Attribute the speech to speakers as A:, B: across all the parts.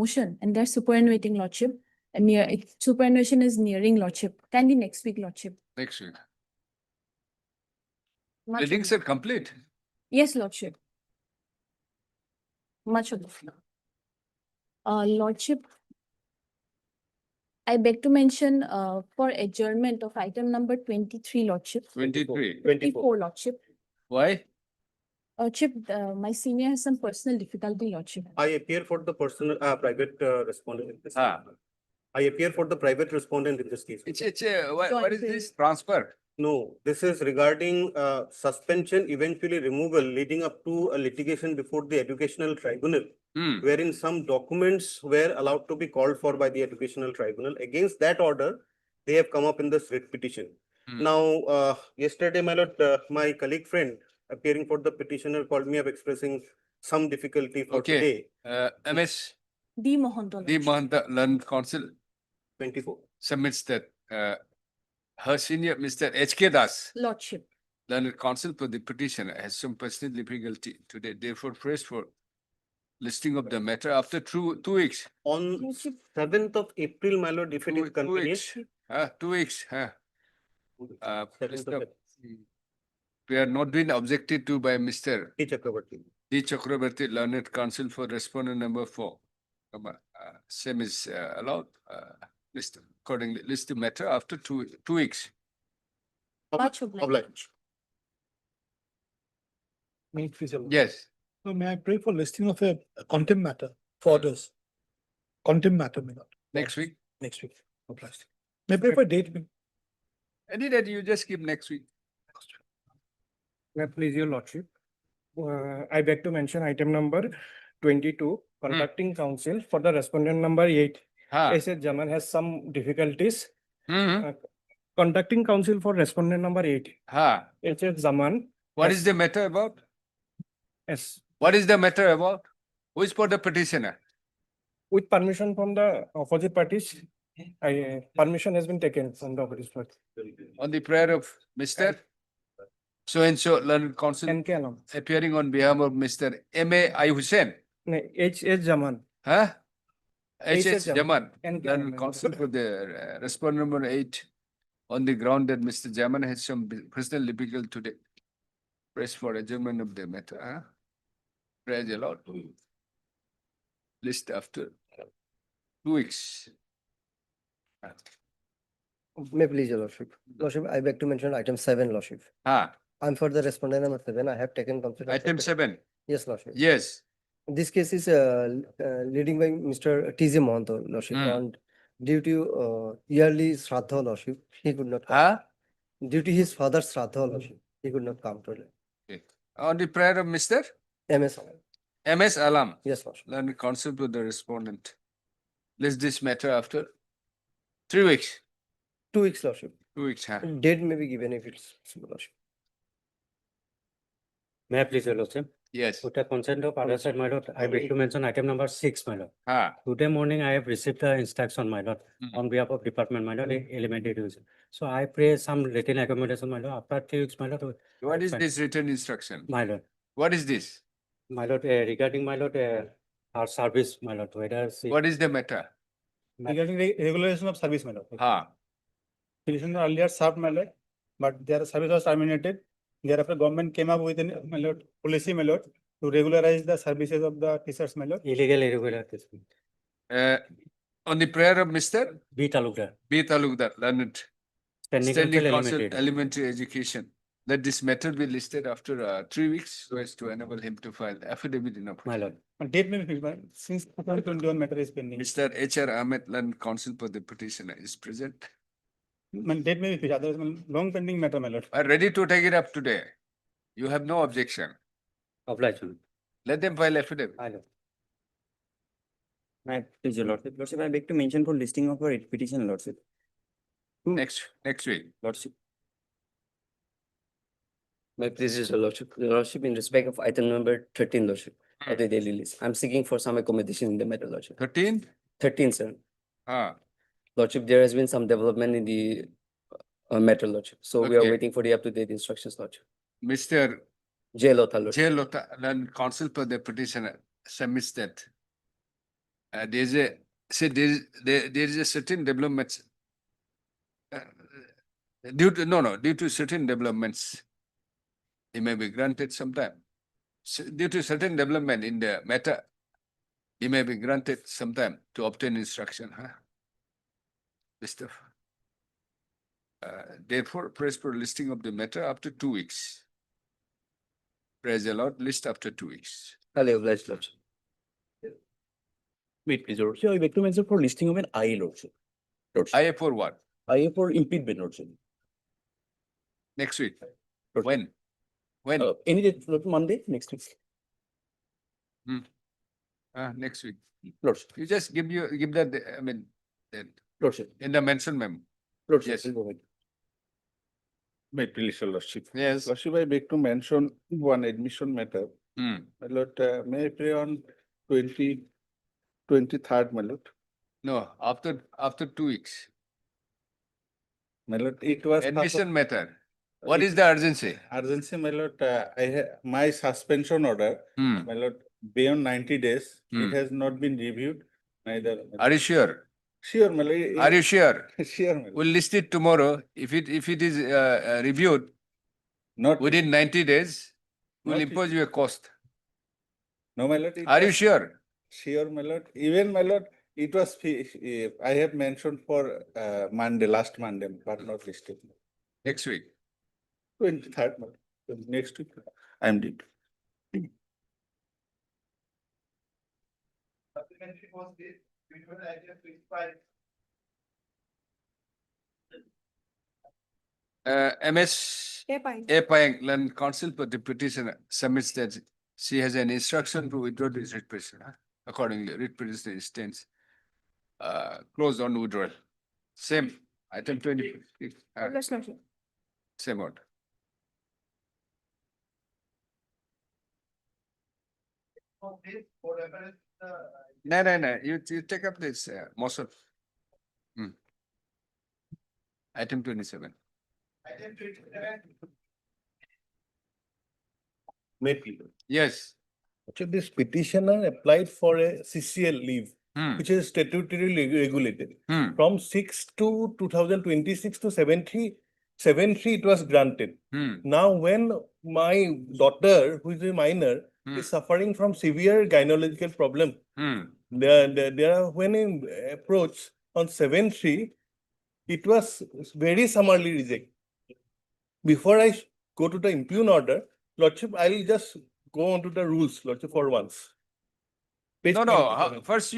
A: promotion and they're superannuating, Lordship. And superannuation is nearing, Lordship. Kindly next week, Lordship.
B: Next week.
A: Much
B: Pleadings are complete.
A: Yes, Lordship. Much obliged. Lordship, I beg to mention for adjournment of item number 23, Lordship.
B: 23.
A: 24, Lordship.
B: Why?
A: Lordship, my senior has some personal difficulty, Lordship.
C: I appear for the personal, private respondent in this case.
B: Ah.
C: I appear for the private respondent in this case.
B: What is this transfer?
C: No, this is regarding suspension, eventually removal, leading up to a litigation before the educational tribunal, wherein some documents were allowed to be called for by the educational tribunal. Against that order, they have come up in the writ petition. Now, yesterday, my lord, my colleague friend appearing for the petitioner called me up expressing some difficulty for today.
B: MS
A: D. Mohanto.
B: D. Mahanta Learned Council
C: 24.
B: submits that her senior Mr. H.K. Das,
A: Lordship.
B: Learned Counsel for the petitioner, has some personal difficulty today. Therefore, pressed for listing of the matter after 2 weeks.
C: On
A: Lordship.
C: 7th of April, my lord, if it is
B: 2
C: convenient.
B: weeks. 2 weeks.
C: 7th of
B: We are not being objected to by Mr.
C: T. Chakravarti.
B: D. Chakrabarti, Learned Counsel for respondent number 4. Same is allowed. List accordingly, list the matter after 2 weeks.
A: Much obliged.
C: Obliged.
D: May it please, Your Lord.
B: Yes.
D: So may I pray for listing of a contempt matter for orders? Contempt matter, may not.
B: Next week.
D: Next week. Obliged. May I pray for date?
B: Any that you just keep next week.
E: May I please your lordship. I beg to mention item number 22, conducting counsel for the respondent number 8. S.H. Jaman has some difficulties. Conducting counsel for respondent number 8. H.H. Zaman.
B: What is the matter about?
E: Yes.
B: What is the matter about? Who is for the petitioner?
E: With permission from the opposite parties, permission has been taken from the opposite party.
B: On the prayer of Mr. So-and-so Learned Counsel
E: N.K. Alam.
B: appearing on behalf of Mr. M.A.I. Hussain.
E: H.H. Jaman.
B: H.H. Jaman,
E: N.K.
B: Learned
E: Alam.
B: Counsel for the respondent number 8 on the ground that Mr. Jaman has some personal difficulty today. Press for adjournment of the matter. Praise the Lord. List after 2 weeks.
F: May please, your lordship. Lordship, I beg to mention item 7, lordship. I'm for the respondent number 7. I have taken consideration.
B: Item 7.
F: Yes, lordship.
B: Yes.
F: This case is leading by Mr. T.J. Mohanto, lordship, and due to yearly Shraddha, lordship, he could not come. Due to his father's Shraddha, lordship, he could not come today.
B: Okay. On the prayer of Mr.
F: MS.
B: M.S. Alam,
F: Yes, lordship.
B: Learned Counsel to the respondent. List this matter after 3 weeks.
F: 2 weeks, lordship.
B: 2 weeks.
F: Date may be given if it's possible, lordship.
G: May I please, your lordship?
B: Yes.
G: With the consent of other side, my lord, I beg to mention item number 6, my lord. Today morning, I have received the instruction, my lord, on behalf of department, my lord, elementary division. So I pray some written accommodation, my lord, after 3 weeks, my lord.
B: What is this written instruction?
G: My lord,
B: What is this?
G: my lord, regarding my lord, our service, my lord, whether.
B: What is the matter?
D: Regarding regulation of service, my lord.
B: Ha.
D: Petitioner earlier served, my lord, but their service was terminated. Thereafter, government came up with a policy, my lord, to regularize the services of the teachers, my lord.
G: Illegal, irregular.
B: On the prayer of Mr.
G: B. Talukdar.
B: B. Talukdar, Learned
G: Standing
B: Standing
G: Counsel
B: Counsel
G: Elementary.
B: Elementary Education. That this matter be listed after 3 weeks so as to enable him to file affidavit in
G: My
B: opposition.
G: lord.
D: And date may be fixed, but since 2021 matter is pending.
B: Mr. H.R. Ahmed, Learned Counsel for the petitioner, is present.
D: Date may be fixed, otherwise long pending matter, my lord.
B: Are ready to take it up today. You have no objection.
G: Obliged.
B: Let them file affidavit.
G: My lord.
H: Please, your lordship. Lordship, I beg to mention for listing of our petition, lordship.
B: Next week.
H: Lordship.
F: May please, your lordship. Your lordship, in respect of item number 13, lordship, of the daily list, I'm seeking for some accommodation in the matter, lordship.
B: 13?
F: 13, sir.
B: Ah,
F: Lordship, there has been some development in the matter, lordship. So we are
B: Okay.
F: waiting for the up-to-date instructions, lordship.
B: Mr.
F: J. Lotha, lordship.
B: J. Lota, Learned Counsel for the petitioner submits that There's a, say there is a certain developments. Due to certain developments, it may be granted sometime. Due to certain development in the matter, it may be granted sometime to obtain instruction, huh? This stuff. Therefore, press for listing of the matter after 2 weeks. Praise the Lord, list after 2 weeks.
F: Highly obliged, Lordship.
I: Wait, please, Lordship. I beg to mention for listing of an IA, Lordship. Lordship.
B: IA for what?
I: IA for impediment, Lordship.
B: Next week.
I: Lordship.
B: When? When?
I: Any day, Lordship, Monday, next week.
B: Next week.
I: Lordship.
B: You just give that, then
I: Lordship.
B: in the mention memo.
I: Lordship.
B: Yes.
I: Please go ahead.
J: My please, your Lordship.
B: Yes.
J: Lordship, I beg to mention one admission matter. My Lord, may I pray on 23rd, my Lord?
B: No, after 2 weeks.
J: My Lord, it was.
B: Admission matter. What is the urgency?
J: Urgency, my Lord, my suspension order, my Lord, beyond 90 days, it has not been reviewed, neither.
B: Are you sure?
J: Sure, my Lord.
B: Are you sure?
J: Sure, my Lord.
B: We'll list it tomorrow. If it is reviewed
J: Not.
B: within 90 days, we'll
J: Not-
B: impose you a cost.
J: No, my Lord.
B: Are you sure?
J: Sure, my Lord. Even, my Lord, it was, I have mentioned for Monday, last Monday, but not listed.
B: Next week.
J: 23rd, my Lord. Next week, I am due.
B: MS A. Payang, Land Counsel for the petitioner submits that she has an instruction to withdraw this writ petition. Accordingly, writ petition stands closed on withdrawal. Same, item 20. Same order. No, you take up this motion. Item 27.
K: May please.
B: Yes.
K: Actually, this petitioner applied for a CCL leave,
B: Hmm.
K: which is statutorily regulated.
B: Hmm.
K: From 6/2/2026 to 7/3 it was granted.
B: Hmm.
K: Now, when my daughter, who is a minor, is suffering from severe gynecological problem,
B: Hmm.
K: when I approached on 7/3, it was very summarily rejected. Before I go to the impugn order, Lordship, I'll just go on to the rules, Lordship, for once. Page
B: No.
K: 27.
B: First,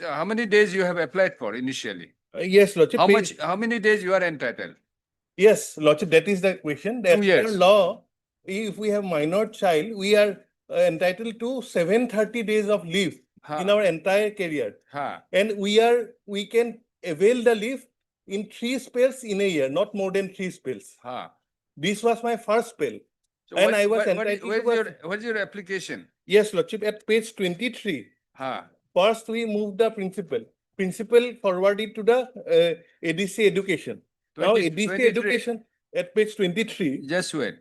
B: how many days you have applied for initially?
K: Yes, Lordship.
B: How many days you are entitled?
K: Yes, Lordship, that is the question. As
B: 2
K: per
B: years.
K: law, if we have minor child, we are entitled to 730 days of leave in our entire career. And we can avail the leave in 3 spells in a year, not more than 3 spells. This was my first spell.
B: So
K: And
B: what-
K: I was
B: what-
K: entitled
B: what's your application?
K: Yes, Lordship, at page 23. First, we moved the principal. Principal forwarded to the ADC education. Now,
B: 20
K: ADC
B: 23.
K: education at page 23.
B: Just wait.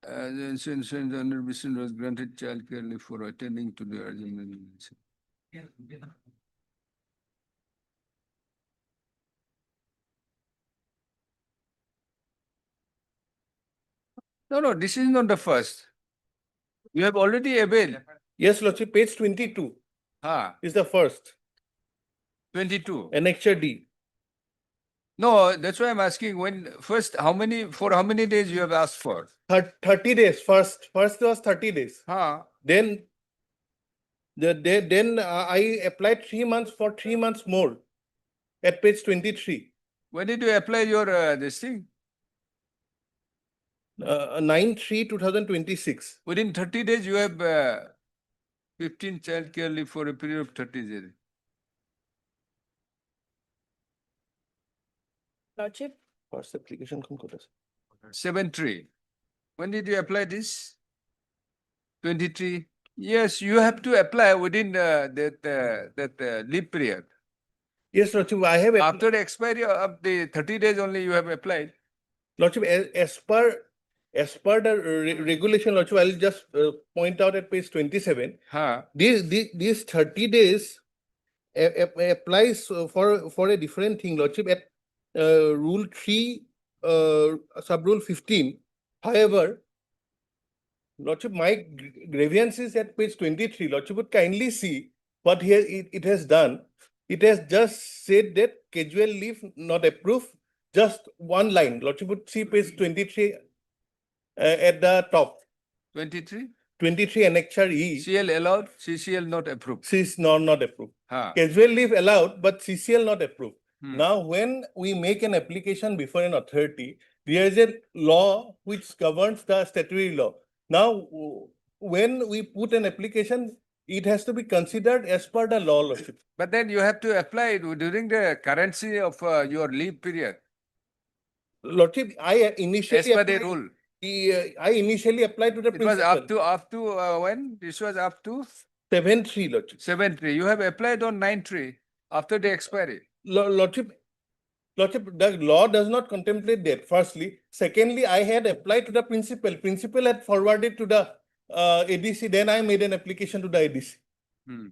B: The insurance under mission was granted child care leave for attending to the urgent. No, this is not the first. You have already availed.
K: Yes, Lordship, page 22 is the first.
B: 22.
K: Annexure D.
B: No, that's why I'm asking for how many days you have asked for?
K: 30 days. First was 30 days. Then I applied 3 months for 3 months more at page 23.
B: When did you apply your this thing?
K: 9/3/2026.
B: Within 30 days, you have 15 child care leave for a period of 30 days.
A: Lordship,
K: First application come kota?
B: 7/3. When did you apply this? 23. Yes, you have to apply within that leave period.
K: Yes, Lordship, I have
B: After the expiry of the 30 days only you have applied.
K: Lordship, as per the regulation, Lordship, I'll just point out at page 27. These 30 days applies for a different thing, Lordship, at Rule 3, sub-rule 15. However, Lordship, my grievance is at page 23. Lordship would kindly see what here it has done. It has just said that casual leave not approved, just one line. Lordship would see page 23 at the top.
B: 23?
K: 23 annexure E.
B: CL allowed, CCL not approved.
K: Is not approved.
B: Huh.
K: Casual leave allowed, but CCL not approved.
B: Hmm.
K: Now, when we make an application before an authority, there is a law which governs the statutory law. Now, when we put an application, it has to be considered as per the law, Lordship.
B: But then you have to apply it during the currency of your leave period.
K: Lordship, I initially
B: As per the
K: applied-
B: rule.
K: I initially applied to the
B: It was
K: principal.
B: up to when? This was up to
K: 7-3, Lordship.
B: 7-3. You have applied on 9-3 after the expiry.
K: Lordship, the law does not contemplate that, firstly. Secondly, I had applied to the principal. Principal had forwarded to the ADC, then I made an application to the ADC.
B: Hmm.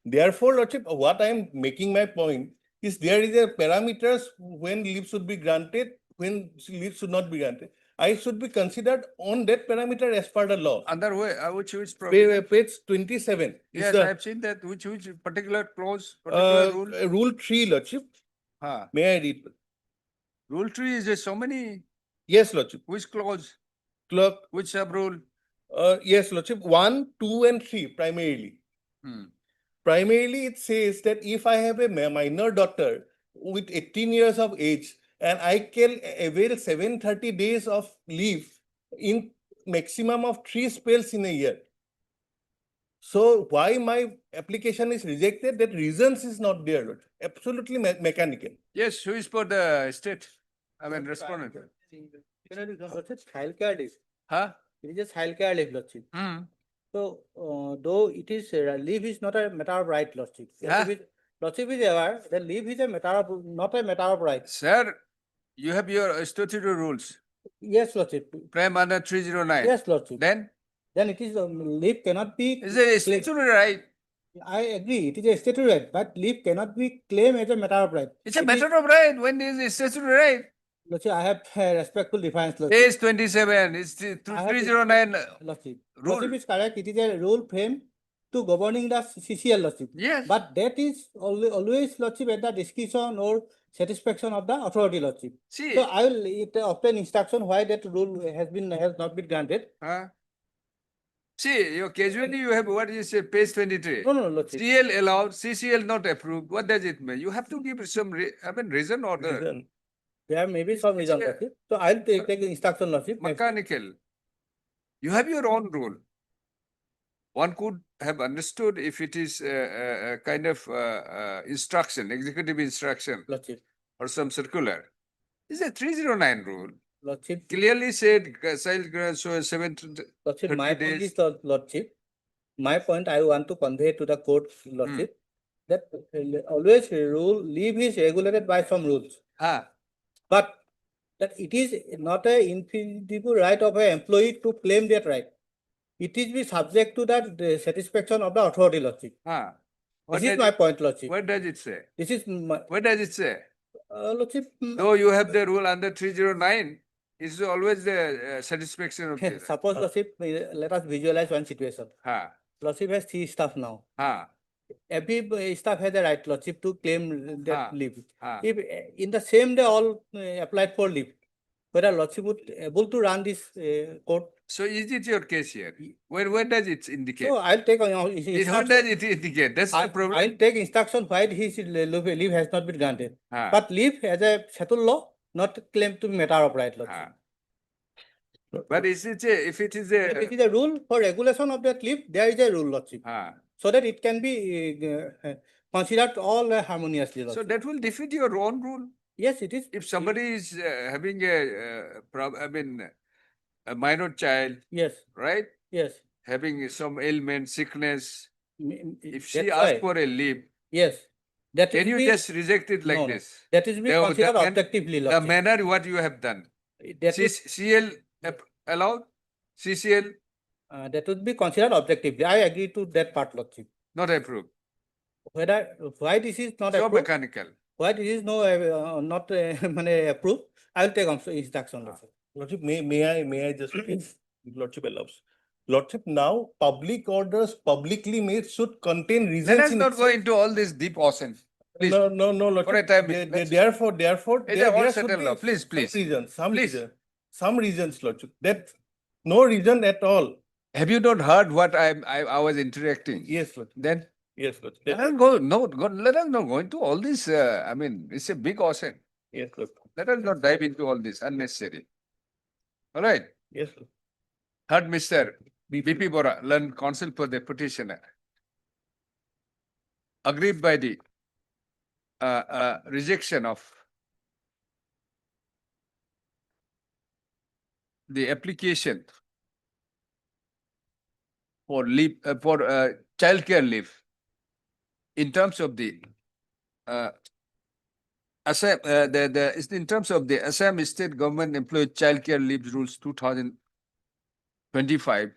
K: Therefore, Lordship, what I am making my point is there is a parameters when leave should be granted, when leave should not be granted. I should be considered on that parameter as per the law.
B: Under which provision?
K: Page 27. is
B: Yes,
K: the,
B: I have seen that. Which particular clause, particular rule?
K: Rule 3, Lordship.
B: Huh.
K: May I read?
B: Rule 3 is there so many.
K: Yes, Lordship.
B: Which clause?
K: Clerk.
B: Which sub rule?
K: Yes, Lordship. 1, 2, and 3 primarily.
B: Hmm.
K: Primarily, it says that if I have a minor daughter with 18 years of age and I can avail 730 days of leave in maximum of 3 spells in a year. So why my application is rejected? That reasons is not there, Lord. Absolutely mechanical.
B: Yes, who is for the state? I mean, respondent.
L: Childcare leave.
B: Huh?
L: It is a childcare leave, Lordship.
B: Hmm.
L: So, though it is, leave is not a matter of right, Lordship.
B: Yeah.
L: Lordship is aware that leave is a matter of, not a matter of right.
B: Sir, you have your statutory rules.
L: Yes, Lordship.
B: Prime under 309.
L: Yes, Lordship.
B: Then?
L: Then it is, leave cannot be.
B: Is a statutory right?
L: I agree, it is a statutory right, but leave cannot be claimed as a matter of right.
B: It's a matter of right when there is a statutory right.
L: Lordship, I have respectful defiance, Lordship.
B: Page 27, it's the
L: I have
B: 309
L: Lordship.
B: rule.
L: Lordship is correct, it is a rule frame to governing the CCL, Lordship.
B: Yes.
L: But that is always, Lordship, at the discretion or satisfaction of the authority, Lordship.
B: See.
L: So I will obtain instruction why that rule has not been granted.
B: Huh? See, you casually you have what you say, page 23.
L: No, Lordship.
B: CL allowed, CCL not approved. What does it mean? You have to give some reason or the
K: Reason.
L: There may be some reason, Lordship. So I'll take instruction, Lordship.
B: mechanical. You have your own rule. One could have understood if it is a kind of instruction, executive instruction
L: Lordship.
B: or some circular. It's a 309 rule.
L: Lordship.
B: Clearly said, child so 7.
L: Lordship,
B: 30
L: my point
B: days.
L: is, Lordship, my point I want to convey to the court, Lordship, that always rule, leave is regulated by some rules.
B: Ah,
L: But that it is not an infeasible right of an employee to claim that right. It is be subject to the satisfaction of the authority, Lordship.
B: ah.
L: This is my point, Lordship.
B: What does it say?
L: This is my,
B: What does it say?
L: Lordship.
B: Though you have the rule under 309, it's always the satisfaction of the.
L: Suppose, Lordship, let us visualize one situation.
B: Ha,
L: Lordship has 3 staff now.
B: ha,
L: Every staff has a right, Lordship, to claim that
B: Ah,
L: leave.
B: ah.
L: If in the same day all applied for leave, whether Lordship would able to run this court.
B: So is it your case here? Where does it indicate?
L: So I'll take
B: What does it indicate? That's the
L: I'll
B: problem.
L: take instruction why his leave has not been granted.
B: Ah.
L: But leave as a settled law, not claimed to be matter of right, Lordship.
B: Ah. But is it if it is
L: If it
B: a
L: is a rule for regulation of that leave, there is a rule, Lordship,
B: ah.
L: so that it can be considered all harmoniously,
B: So
L: Lordship.
B: that will defeat your own rule.
L: Yes, it is.
B: If somebody is having a minor child,
L: Yes,
B: right?
L: yes.
B: Having some ailment, sickness, if she
L: That's
B: asks
L: why.
B: for a leave,
L: Yes. That
B: can
L: is
B: you
L: be-
B: just reject it like
L: no, no.
B: this?
L: That is be
B: The-
L: considered
B: the-
L: objectively,
B: The
L: Lordship.
B: manner what you have done.
L: That is,
B: CL allowed? CCL
L: that would be considered objectively. I agree to that part, Lordship.
B: not approved.
L: why this is not
B: So
L: approved,
B: mechanical.
L: why this is not approved, I will take instruction. Lordship.
K: Lordship, may I just, if Lordship allows. Lordship, now public orders publicly made should contain reasons.
B: Let us
K: in
B: not go
K: itself.
B: into all this deep ocean. Please.
K: No,
B: For a
K: Lordship.
B: time,
K: Therefore,
B: It is
K: there
B: all
K: should
B: settled
K: be
B: now. Please, please. Please.
K: some reasons, Lordship. That no reason at all.
B: Have you not heard what I was interacting?
K: Yes, Lordship.
B: Then
K: Yes, Lordship.
B: let us go. No, let us not go into all this. I mean, it's a big ocean.
K: Yes, Lordship.
B: Let us not dive into all this unnecessary. All right.
K: Yes, Lordship.
B: Heard Mr. BP Bora, learned counsel for the petitioner. Agreed by the rejection of the application for leave for childcare leave in terms of the Assam, in terms of the Assam State Government Employee Childcare Leave Rules 2025.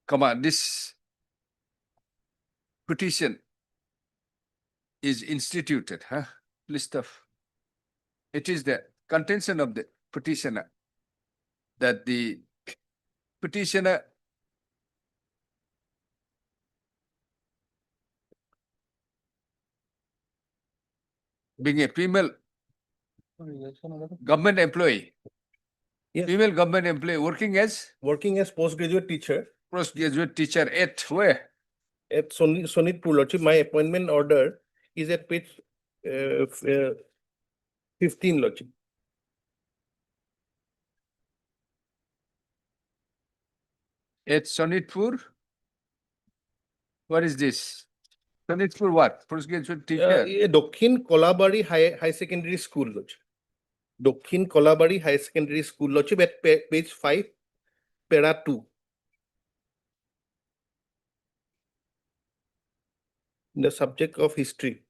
B: Come on, this petition is instituted, list of, it is the contention of the petitioner that the petitioner being a female government employee,
K: Yes.
B: female government employee working as
K: Postgraduate teacher
B: postgraduate teacher at where?
K: at Sonitpur, Lordship. My appointment order is at page 15, Lordship.
B: At Sonitpur? What is this? Sonitpur what? Postgraduate teacher?
K: Dokhin Kolabari High Secondary School, Lordship. Dokhin Kolabari High Secondary School, Lordship, at page 5, para 2. The subject of history.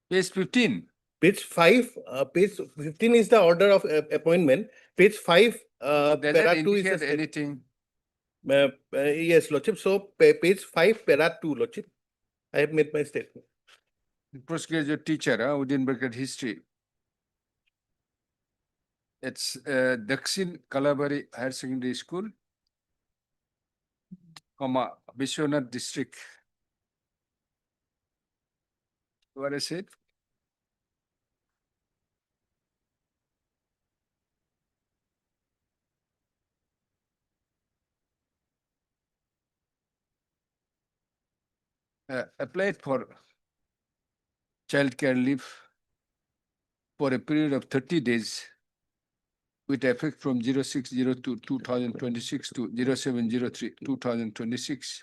B: Page 15.
K: Page 5, page 15 is the order of appointment. Page 5,
B: Does that
K: para 2 is
B: indicate
K: the
B: anything?
K: yes, Lordship. So page 5, para 2, Lordship. I have made my statement.
B: Postgraduate teacher, within bracket history. It's Dakshin Kalabari Higher Secondary School, comma, Vishwanath District. What I said? Applied for childcare leave for a period of 30 days with effect from 06/02/2026 to 07/03/2026,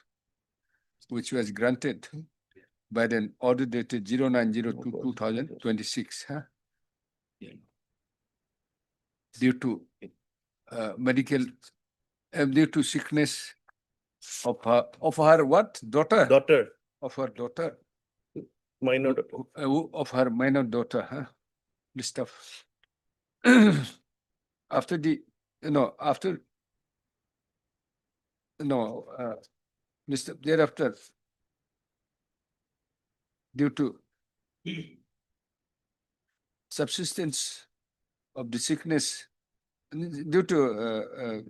B: which was granted by an order dated 09/02/2026, due to medical, due to sickness of her what? Daughter? Of her daughter.
K: Minor daughter.
B: Of her minor daughter, list of after the thereafter, due to subsistence of the sickness, due to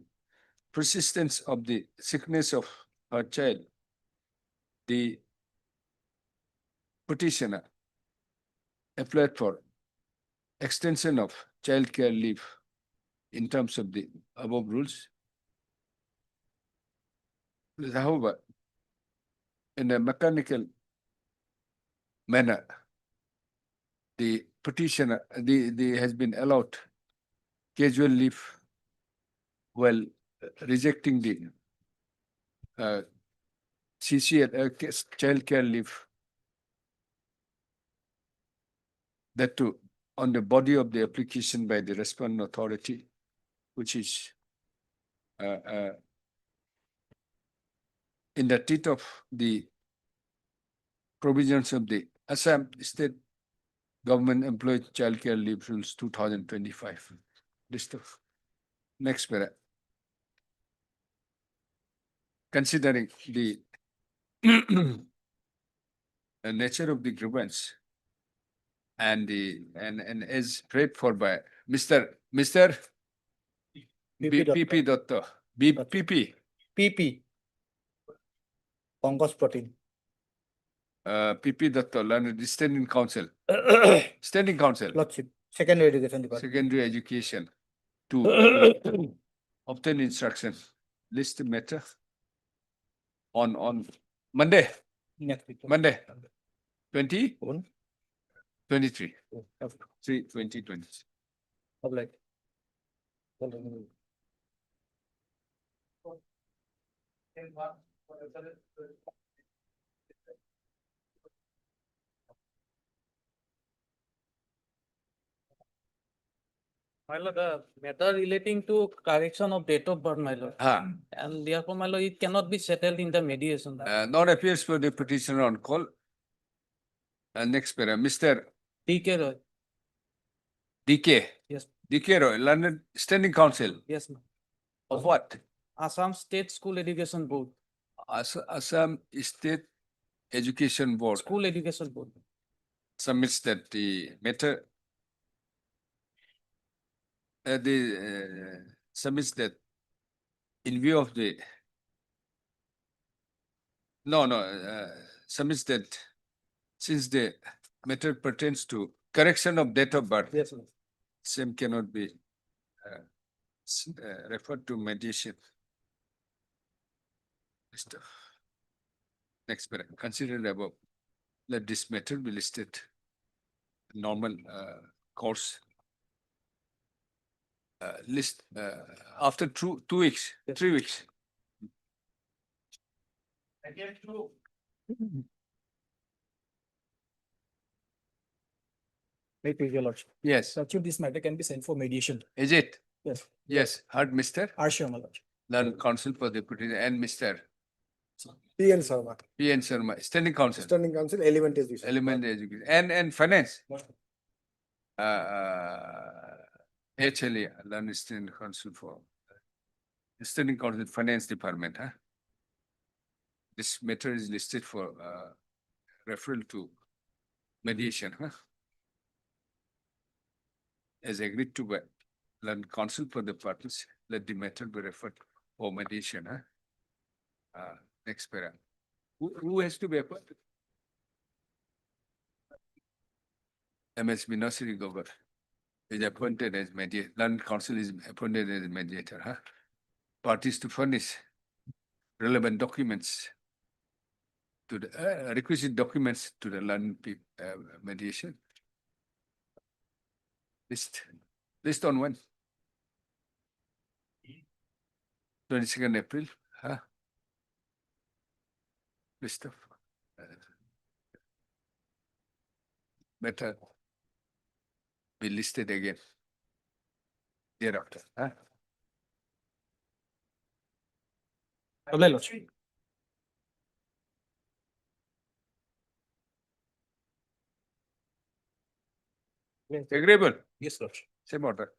B: persistence of the sickness of her child, the petitioner applied for extension of childcare leave in terms of the above rules. However, in a mechanical manner, the petitioner has been allowed casual leave while rejecting the CCL childcare leave, that too on the body of the application by the respondent authority, which is in the teeth of the provisions of the Assam State Government Employee Childcare Leave Rules 2025. List of Next para. Considering the nature of the grievance and as prayed for by Mr. P.P. Datta, P.P.
L: PP. Pankaj Patil.
B: P.P. Datta, learned standing council, standing council,
L: Lordship, secondary education department.
B: secondary education to obtain instruction, list the matter on Monday,
L: Next week.
B: Monday, 23,
L: One.
B: 3/2020.
L: Public.
M: My lord, the matter relating to correction of date of birth, my lord. And therefore, my lord, it cannot be settled in the mediation.
B: Not appears for the petitioner on call. Next para, Mr.
M: TK Roy.
B: DK.
M: Yes,
B: DK Roy, learned standing council
M: yes, ma'am.
B: of what?
M: Assam State School Education Board,
B: Assam State Education Board
M: School Education Board.
B: submits that the matter submits that in view of the submits that since the matter pertains to correction of date of birth,
L: Yes, ma'am.
B: same cannot be referred to mediation. Next para, consider above, let this matter be listed normal course. List after 2 weeks, 3 weeks.
L: Wait, your lordship.
B: Yes,
L: Lordship, this matter can be sent for mediation.
B: is it?
L: Yes.
B: Yes, heard Mr.
L: Arsha, my lordship.
B: Learned counsel for the petitioner and Mr.
K: PN Sharma,
B: P.N. Sharma, standing counsel,
K: Standing Council, Element Education.
B: elementary education, and finance. HLA, learned standing counsel for standing counsel finance department, huh? This matter is listed for referral to mediation, huh? As agreed to by learned counsel for the parties, let the matter be referred for mediation, huh? Next para. Who has to be appointed? MS Binasiri Gogar is appointed as mediator. Learned counsel is appointed as mediator, huh? Parties to furnish relevant documents to the requisite documents to the learned mediation. List on when? 22nd April, huh? List of matter be listed again thereafter, huh?
L: Public lordship.
B: Agreeable,
L: Yes, lordship.
B: same order.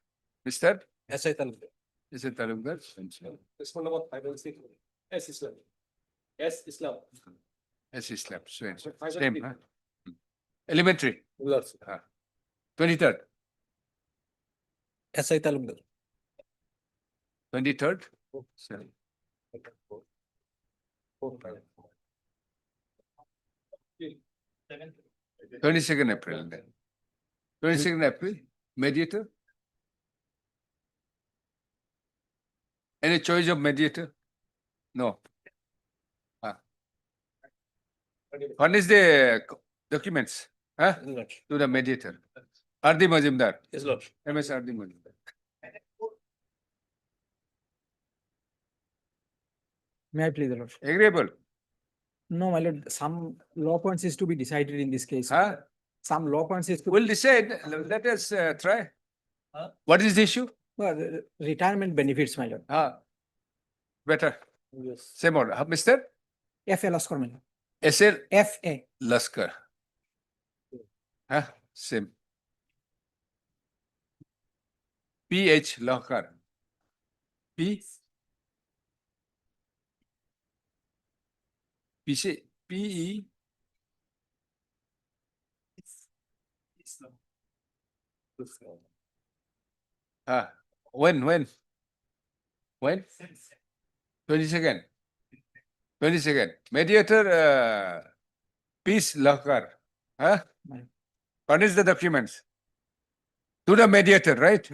B: Mr.
L: SI Talukdar.
B: Is it Talukdar?
L: This one about 516. S Islam. S Islam.
B: Yes, Islam, same,
L: Five
B: same,
L: and
B: huh? Elementary,
L: Lordship.
B: 23rd,
L: SI Talukdar.
B: 23rd, sorry. 22nd April then. 22nd April, mediator? Any choice of mediator? No. Furnish the documents, huh? To the mediator. Ardi Majumdar,
L: Yes, lordship.
B: MS Ardi Majumdar.
L: May I please, the lordship?
B: Agreeable,
L: No, my lord, some law points is to be decided in this case.
B: huh?
L: Some law points is to.
B: We'll decide, let us try. What is the issue?
L: Retirement benefits, my lord.
B: Better,
L: Yes.
B: same order, Mr.
L: FA Laskar, my lord.
B: SL
L: FA.
B: Laskar. Huh? Same. PH Laskar. P? PE? When? When? 22nd. 22nd. Mediator, peace locker. Furnish the documents to the mediator, right?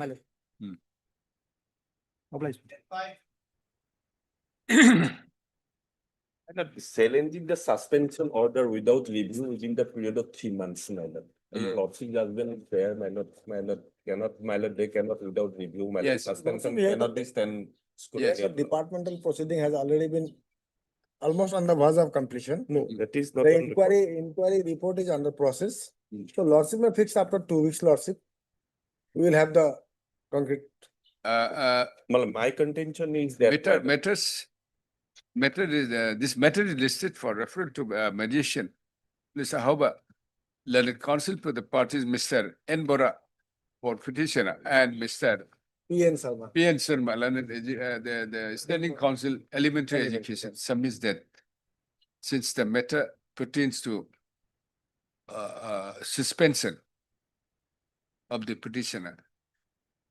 I: Challenging the suspension order without review within the period of 3 months, my lord.
B: Mm.
I: Lordship judgment is fair, my lord, they cannot without review, my lord.
B: Yes.
I: Suspension
L: We have
I: cannot be stand.
B: Yes.
L: The departmental proceeding has already been almost on the verge of completion.
I: No, that is not.
L: The
I: on record.
L: inquiry report is under process. So Lordship may fix after 2 weeks, Lordship. We will have the concrete.
I: Well, my contention is that.
B: This matter is listed for referral to mediation. Mr. Hauba, learned counsel for the parties, Mr. N. Bora for petitioner and Mr.
L: PN Sharma.
B: P.N. Sharma, the standing council elementary education submits that since the matter pertains to suspension of the petitioner,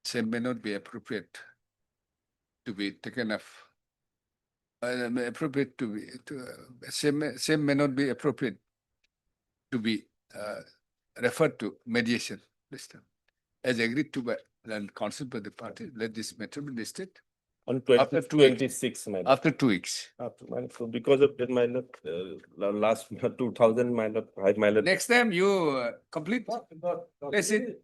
B: same may not be appropriate to be taken up. Same may not be appropriate to be referred to mediation. As agreed to by the council by the party, let this matter be listed
I: On
B: after 2 weeks.
I: 26, my lord.
B: After 2 weeks.
I: So because of that, my lord, last 2000, my lord, my lord.
B: Next time you complete, let's see,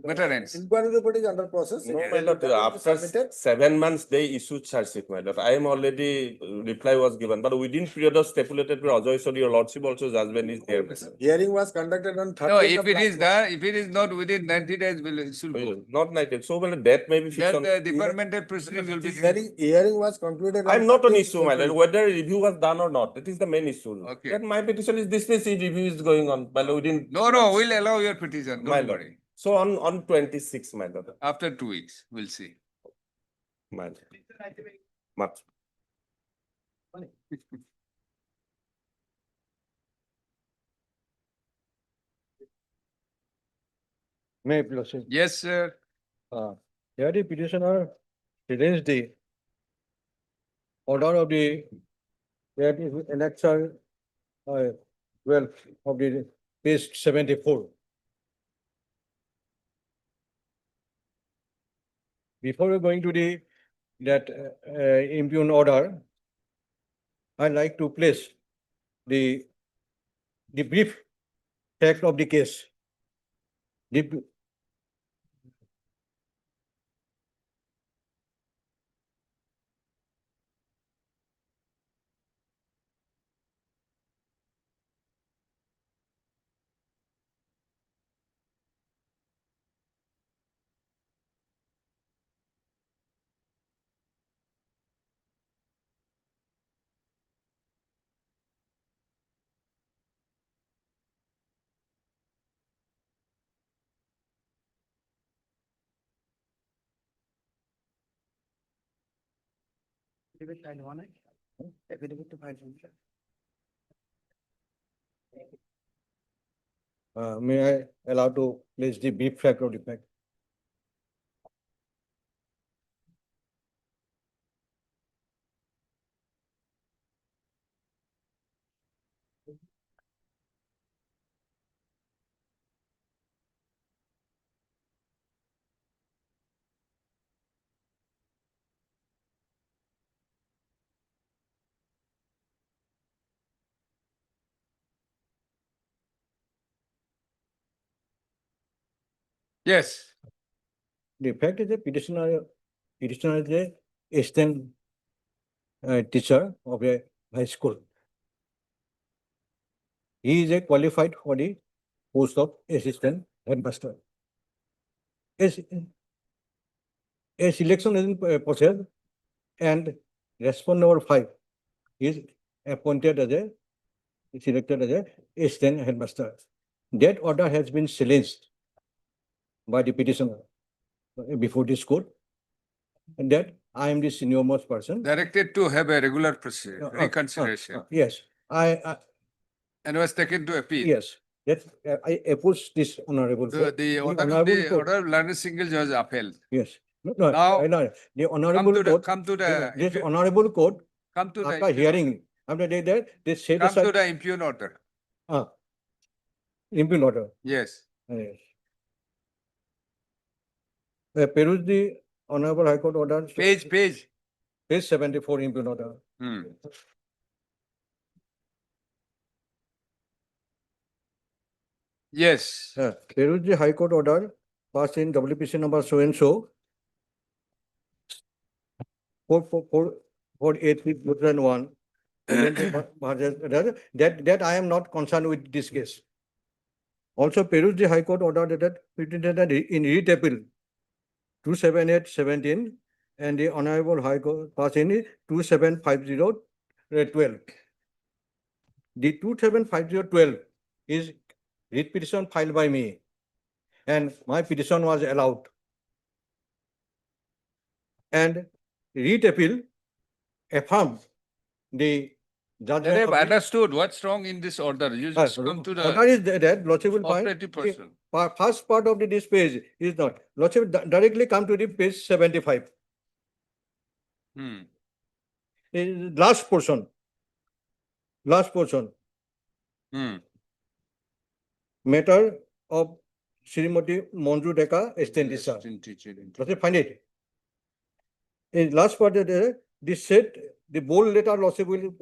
B: matter ends.
L: Inquiry report is under process.
I: No, my lord, after 7 months, they issued charge sheet, my lord. I am already, reply was given, but within period of stipulated, your lordship also judgment is there.
L: Hearing was conducted on 30th.
B: No, if it is done, if it is not within 90 days, it should go.
I: Not 90, so well, that may be fixed
B: Then
I: on.
B: the departmental proceeding will be.
L: Hearing was concluded.
I: I'm not an issue, my
L: April.
I: lord, whether review was done or not, that is the main issue.
B: Okay.
I: That my petition is dismissed, review is going on, my lord, within.
B: No, we'll allow your petition,
I: My
B: don't
I: lord.
B: worry.
I: So on 26, my lord.
B: After 2 weeks, we'll see.
I: My lord. Much.
E: May I proceed?
B: Yes, sir.
E: Here the petitioner challenged the order of the that is annexure 12 of the page 74. Before going to the that impugn order, I'd like to place the brief fact of the case. May I allow to place the brief fact of the fact?
B: Yes.
E: The fact is a petitioner is a assistant teacher of a high school. He is a qualified for the post of assistant headmaster. A selection is in process and respondent number 5 is appointed as selected as a assistant headmaster. That order has been challenged by the petitioner before this court, and that
L: I am the senior most person.
B: Directed to have a regular
L: Uh,
B: reconsideration
L: Yes,
B: and was taken to appeal.
L: yes, that I oppose this honorable court.
B: The order,
L: honorable
B: the
L: court-
B: order of learned single judge upheld.
L: Yes.
B: Now,
L: No, the honorable court.
B: Come to the,
L: This honorable court,
B: come to the,
L: after hearing, after they set
B: come to
L: aside,
B: the impugn order.
L: impugn order.
B: Yes.
L: Yes. Peruse the honorable high court order.
B: Page.
L: Page 74 impugn order.
B: Yes.
L: Peruse the high court order passed in WPC number so and so. 483/2001. That I am not concerned with this case. Also, peruse the High Court order that in writ appeal 278/17 and the Honorable High Court passed in 2750/12. The 2750/12 is writ petition filed by me, and my petition was allowed. And writ appeal affirmed the judgment.
B: They have understood what's wrong in this order. You just come to the
L: Order is that Lordship will find.
B: operative person.
L: First part of this page is not. Lordship directly come to the page 75. Last portion. Matter of Srimati Manju Deka extendisha. Lordship find it. In last part, this said the bold letter Lordship will.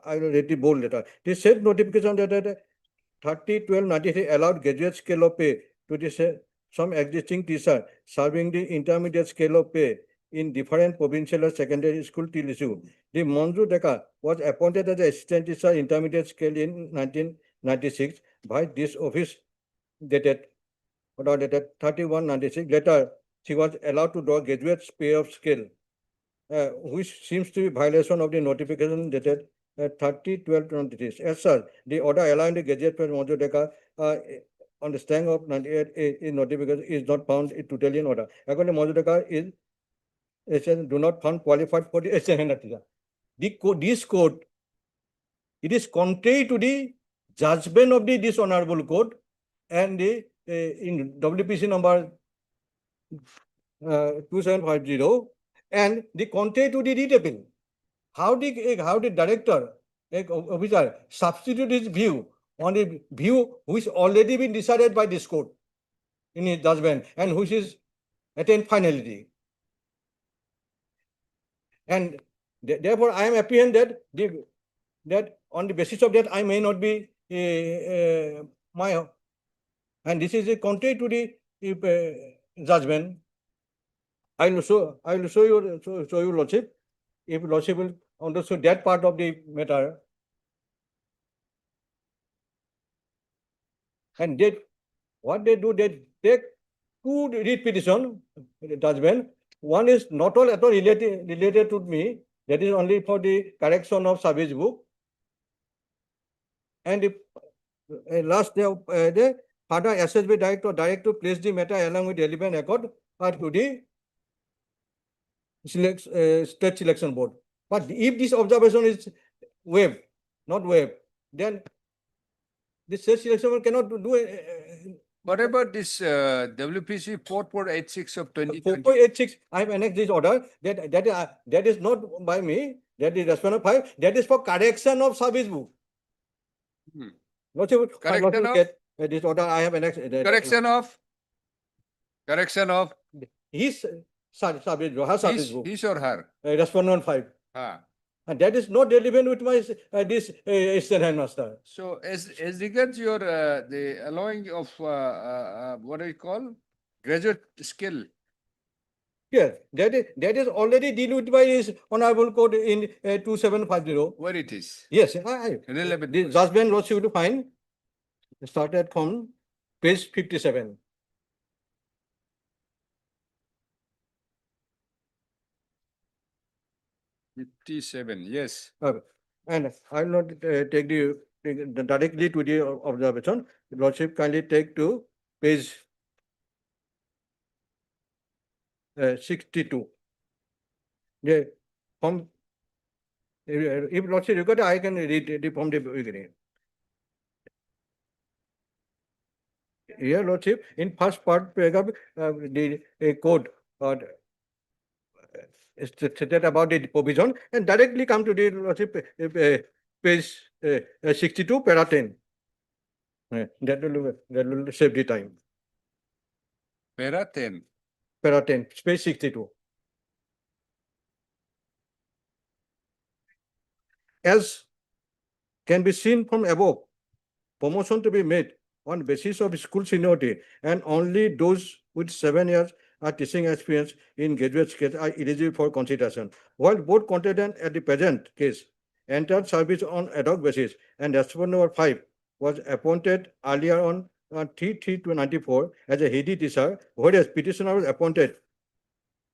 L: I will read the bold letter. This said notification that 30/12/93 allowed graduate scale of pay to the some existing teacher serving the intermediate scale of pay in different provincial or secondary school till issue. The Manju Deka was appointed as the assistant teacher intermediate scale in 1996 by this office dated 31/96. Later, she was allowed to draw graduate pay of scale, which seems to be violation of the notification dated 30/12/23. As such, the order allowing the graduate pay Manju Deka on the stand of 98 in notification is not found totally in order. According to Manju Deka is do not found qualified for the assistant teacher. This court, it is contrary to the judgment of the dishonorable court and the in WPC number 2750 and the contrary to the writ appeal. How the director officer substitute his view on a view which already been decided by this court in his judgment and which is attained finality. And therefore, I am apprehended that on the basis of that I may not be and this is contrary to the judgment. I will show you Lordship, if Lordship will understand that part of the matter. And what they do, they take two writ petition judgment. One is not at all related to me. That is only for the correction of service book. And the last day, Father SSB director direct to place the matter along with relevant accord to the state selection board. But if this observation is waived, not waived, then the state selection board cannot do
B: What about this WPC 4486 of 2020?
L: 4486, I have annexed this order that is not by me, that is respondent 5, that is for correction of service book.
B: Correction of?
L: This order I have annexed.
B: Correction of?
L: His service book, her service book.
B: His or her?
L: Respondent 5. And that is not relevant with my this assistant headmaster.
B: So as regards your the allowing of what do you call graduate skill?
L: Yes, that is already dealt with by his honorable court in 2750.
B: Where it is?
L: Yes,
B: Relevant.
L: the judgment was you to find started from page 57.
B: Yes.
L: And I will not take directly to the observation. Lordship kindly take to page 62. the from, if lordship required, I can read the from the beginning. Here, lordship, in first part, paragraph, the code stated about the provision and directly come to the lordship page 62, para 10. That will save the time.
B: Para 10.
L: Para 10, page 62. As can be seen from above, promotion to be made on basis of school seniority and only those with 7 years teaching experience in graduate scale are eligible for consideration. While both contestant at the present case entered service on ad hoc basis and respondent number 5 was appointed earlier on 3/3/94 as a head teacher, whereas petitioner was appointed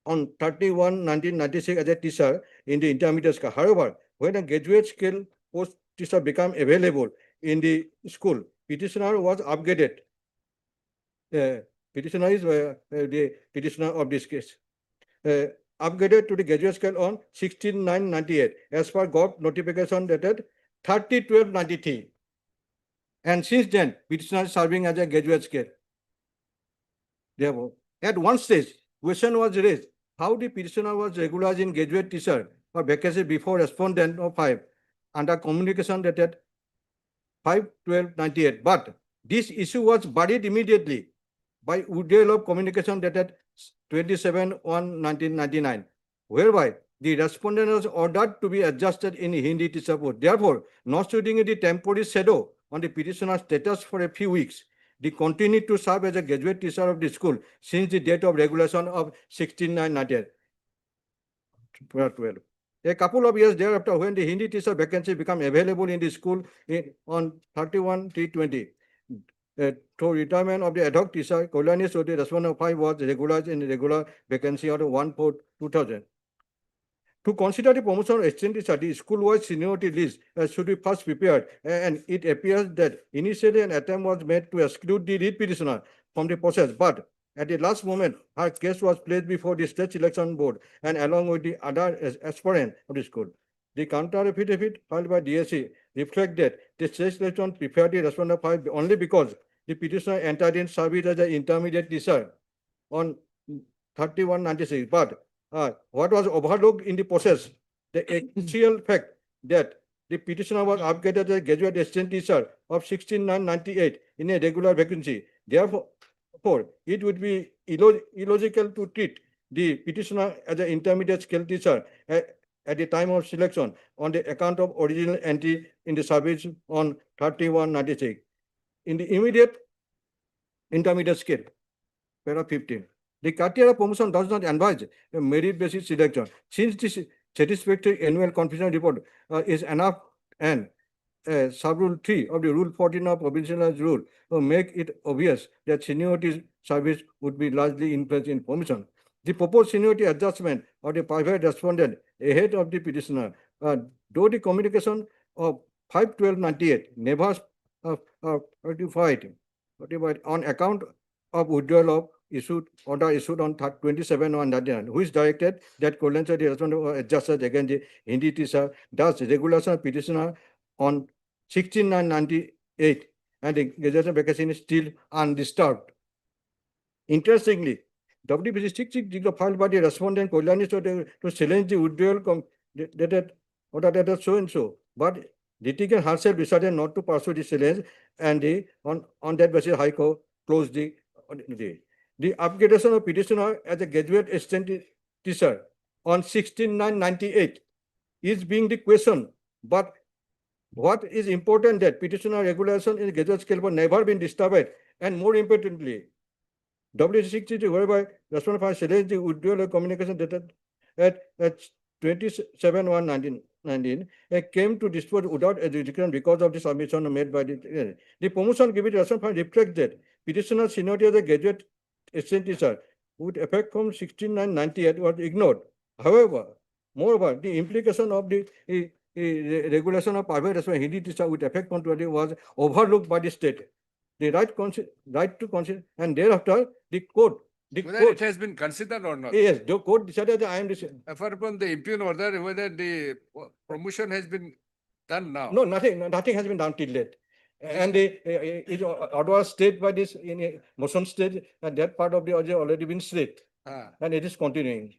L: on 31/1996 as a teacher in the intermediate school. However, when a graduate scale post teacher became available in the school, petitioner was upgraded. Petitioner is the petitioner of this case. Upgraded to the graduate scale on 16/9/98 as per GOV notification dated 30/12/93. And since then, petitioner is serving as a graduate scale. Therefore, at one stage, question was raised how the petitioner was regularized in graduate teacher or vacancy before respondent of 5 under communication dated 5/12/98. But this issue was buried immediately by withdrawal of communication dated 27/1/1999, whereby the respondent was ordered to be adjusted in Hindi teacher post. Therefore, notwithstanding the temporary shadow on the petitioner's status for a few weeks, they continued to serve as a graduate teacher of the school since the date of regulation of 16/9/98. A couple of years thereafter, when the Hindi teacher vacancy became available in the school on 31/3/20, through retirement of the ad hoc teacher, Kalyani Sodhi, respondent 5 was regularized in regular vacancy on 1/4/2000. To consider the promotion of assistant teacher, the school-wide seniority list should be first prepared, and it appears that initially an attempt was made to exclude the lead petitioner from the process, but at the last moment, her case was placed before the state selection board and along with the other aspirants of the school. The counter affidavit filed by DSC reflects that the state selection prepared the respondent 5 only because the petitioner entered in service as an intermediate teacher on 31/96. But what was overlooked in the process, the essential fact that the petitioner was upgraded as a graduate assistant teacher of 16/9/98 in a regular vacancy. Therefore, it would be illogical to treat the petitioner as an intermediate scale teacher at the time of selection on the account of original entry in the service on 31/96. In the immediate intermediate scale, para 15. The criteria promotion does not advise a merit basis selection. Since this satisfactory annual confidential report is enough and sub-rule 3 of the Rule 14 of provincial rule make it obvious that seniority service would be largely influenced in promotion. The proposed seniority adjustment of the private respondent ahead of the petitioner, though the communication of 5/12/98 never notified on account of withdrawal of order issued on 27/1/99, which directed that Kalyani respondent was adjusted against the Hindi teacher. Thus, regulation of petitioner on 16/9/98 and the graduation vacancy is still undisturbed. Interestingly, WBC 66 filed by the respondent Kalyani to challenge the withdrawal dated order dated so and so, but litigant herself decided not to pursue the challenge, and on that basis, High Court closed the upgradation of petitioner as a graduate assistant teacher on 16/9/98 is being the question, but what is important that petitioner regulation in graduate scale was never been disturbed, and more importantly, WC60 whereby respondent challenged the withdrawal of communication dated at 27/1/1919 came to dispose without adjudication because of the submission made by the promotion given respondent reflects that petitioner seniority as a graduate assistant teacher with effect from 16/9/98 was ignored. However, moreover, the implication of the regulation of private respondent Hindi teacher with effect from 20 was overlooked by the state. The right to consider, and thereafter the court The
B: Whether
L: court,
B: it has been considered or not.
L: yes, the court decided that I am,
B: Apart from the impugn order, whether the promotion has been done now.
L: no, nothing has been done till date. And it order was stayed by this in a motion stage, and that part of the order already been stayed, and it is continuing.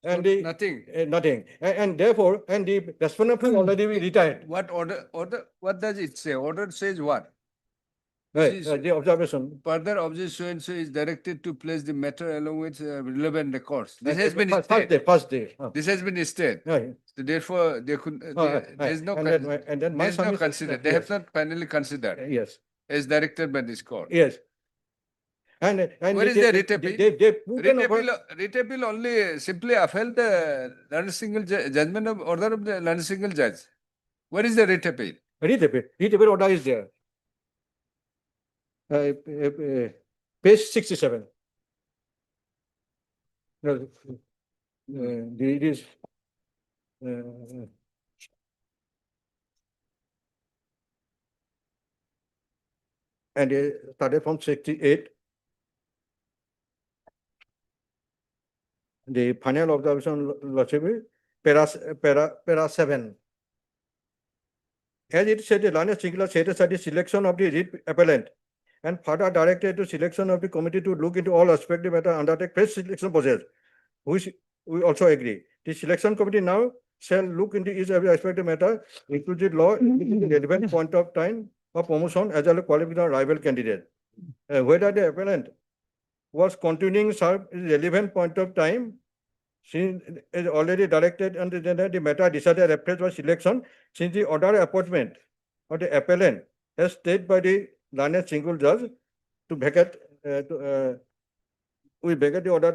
L: And
B: So nothing.
L: Nothing. And therefore, and the respondent has already been retired.
B: What order, what does it say? Order says what?
L: Right,
B: is-
L: the observation.
B: Further objection so is directed to place the matter along with relevant records. This has been
L: First
B: stayed.
L: day.
B: This has been stayed.
L: Right.
B: So therefore, they could, there is no,
L: And then my
B: there is no
L: submission-
B: consider. They have
L: yes.
B: not finally considered
L: Yes,
B: as directed by this court.
L: yes. And
B: Where is the writ appeal?
L: they put an offer.
B: Writ appeal only simply upheld the learned single judgment of order of the learned single judge. Where is the writ appeal?
L: Read the order is there. Page 67. No, it is. And started from 68. The final observation, Lordship, para 7. As it said, the learned singular set aside the selection of the writ appellant and further directed to selection of the committee to look into all aspects of the matter, undertake fresh selection process, which we also agree. The selection committee now shall look into each every aspect of the matter, including law, the relevant point of time of promotion as well as qualification of rival candidate. Whether the appellant was continuing serve is relevant point of time, she is already directed and the matter decided reference for selection since the order appointment of the appellant as stated by the learned single judge to vacate we vacate the order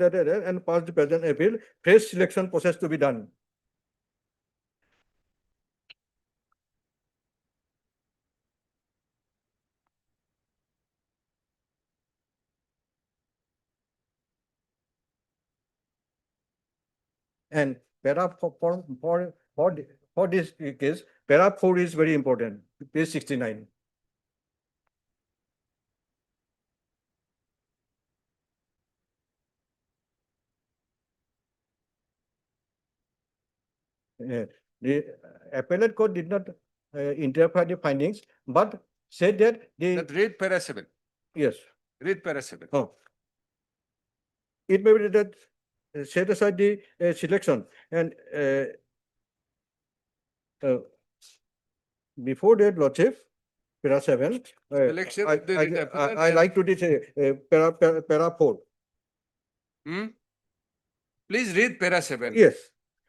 L: and pass the present appeal, fresh selection process to be done. And para for this case, para 4 is very important, page 69. The appellate court did not interpret the findings, but said that
B: That read para 7.
L: yes.
B: Read para 7.
L: Oh. It may be that set aside the selection and before that, Lordship, para 7.
B: Selection of the writ appellant
L: I
B: and-
L: like to say para 4.
B: Please read para 7.
L: Yes,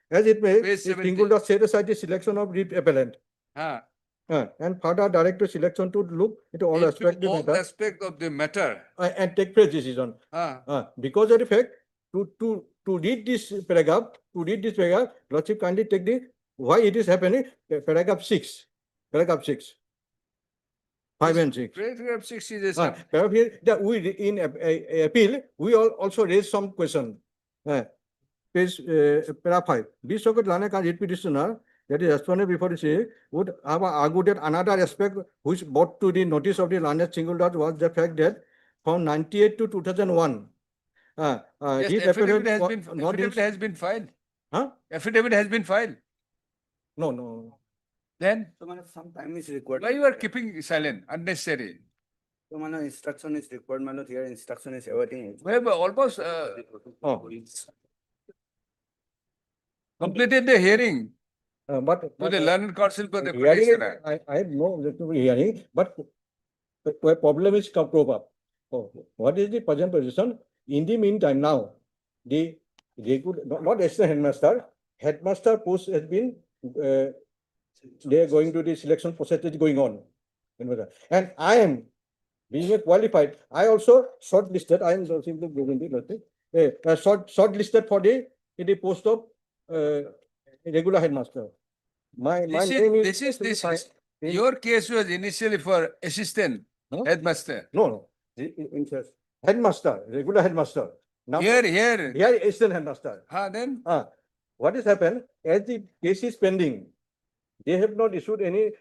L: as it may,
B: Page
L: the
B: 70.
L: single does set aside the selection of writ appellant and further direct the selection to look into all aspects of the
B: All
L: matter
B: aspect of the matter.
L: and take fresh decision. Because of the fact, to read this paragraph, Lordship kindly take the why it is happening, paragraph 6. 5 and 6.
B: Paragraph 6 is a
L: Paragraph here, that we in appeal, we also raise some question. Page para 5. This circuit Lana can read petitioner that is responded before the say would have argued that another aspect which brought to the notice of the learned single judge was the fact that from 98 to 2001.
B: Yes,
L: this
B: affidavit
L: appellant
B: has been filed.
L: Huh?
B: Affidavit has been filed.
L: No.
B: Then
H: So, some time is required.
B: why you are keeping silent, unnecessary?
H: So, instruction is required, here instruction is awaiting.
B: We have almost
L: Oh.
B: completed the hearing
L: But
B: to the learned counsel for the
L: hearing,
B: petitioner.
L: I have no objection to hearing, but the problem is come up. What is the present position? In the meantime, now the not assistant headmaster post has been they are going to the selection process is going on. And I am being qualified. I also shortlisted. I am simply shortlisted for the post of regular headmaster. My name is
B: This is your case was initially for assistant headmaster.
L: No. Headmaster, regular headmaster. Now
B: Here.
L: assistant headmaster.
B: Then
L: What has happened as the case is pending? They have not issued any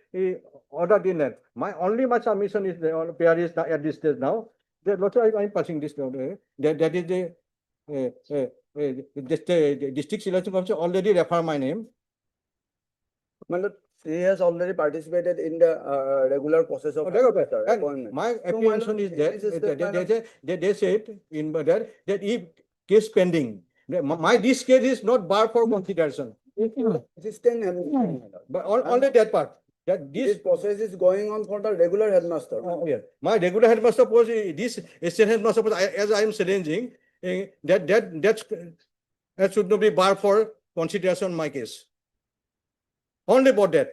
L: order in that. My submission is the PR is at this stage now. I am passing this down. That is the district selection commission already refer my name.
F: My lord, he has already participated in the regular process of
L: And
F: appointment.
L: my
F: So, my
L: apprehension
F: lord,
L: is that,
F: this is the kind of-
L: they said in that if case pending, this case is not bar for consideration.
F: Assistant headmaster, my lord.
L: But only that part, that
F: This
L: this,
F: process is going on for the regular headmaster.
L: yeah, my regular headmaster post, this assistant headmaster post, as I am challenging, that should not be bar for consideration my case. Only about that.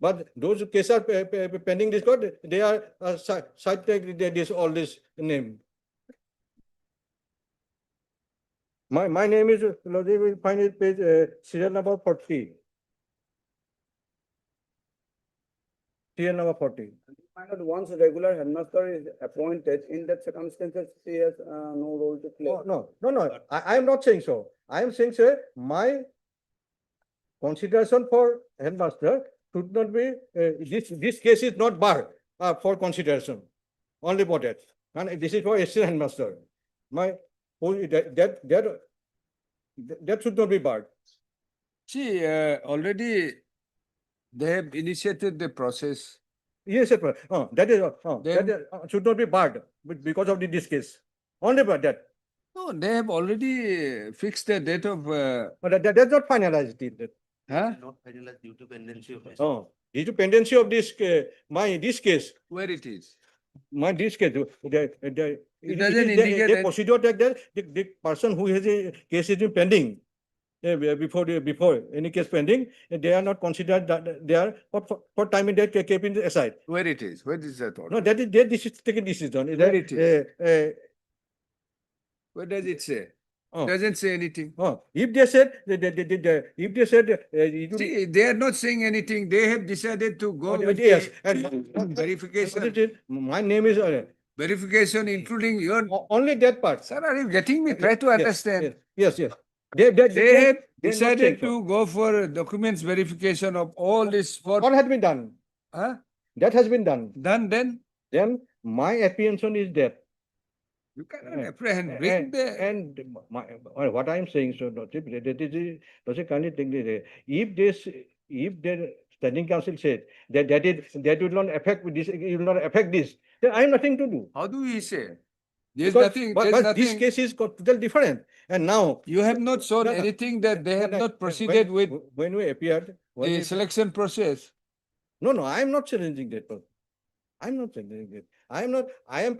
L: But those cases are pending this court, they are cited this all this name. My name is, you will find it page serial number 40. Serial number 40.
F: My lord, once a regular headmaster is appointed, in that circumstances, he has no role to play.
L: No. I am not saying so. I am saying, sir, my consideration for headmaster should not be, this case is not bar for consideration. Only for that. And this is for assistant headmaster. That should not be barred.
B: See, already they have initiated the process.
L: Yes, sir. That should not be barred because of this case. Only for that.
B: No, they have already fixed the date of,
L: But that's not finalized.
B: huh?
C: Not finalized due to pendency of.
L: Due to pendency of this, this case,
B: Where it is.
L: this case,
B: It doesn't indicate
L: the
B: any-
L: procedure that the person who has a case is pending, before any case pending, they are not considered that they are for time in that kept in aside.
B: Where it is. Where is that order?
L: No, that is this is taken decision.
B: Where it is? What does it say?
L: Oh.
B: Doesn't say anything.
L: If they said, if they said,
B: See, they are not saying anything. They have decided to go with
L: yes,
B: the
L: and
B: verification.
L: my name is
B: Verification including your,
L: only that part.
B: sir, are you getting me? Try to understand.
L: Yes.
B: They have
L: they're not
B: decided
L: saying so.
B: to go for documents verification of all this for,
L: What has been done?
B: huh?
L: That has been done.
B: Done then?
L: Then my apprehension is that.
B: You cannot apprehend. Bring the,
L: And what I am saying, so does it kindly take this? If the standing council said that will not affect this, it will not affect this, then I have nothing to do.
B: how do we say? There's
L: Because-
B: nothing,
L: but
B: there's
L: this
B: nothing.
L: case is totally different. And now.
B: You have not shown
L: No, no.
B: anything that they have
L: when I-
B: not proceeded with
L: When we appeared.
B: the selection process.
L: No, I am not challenging that. I'm not challenging that. I am.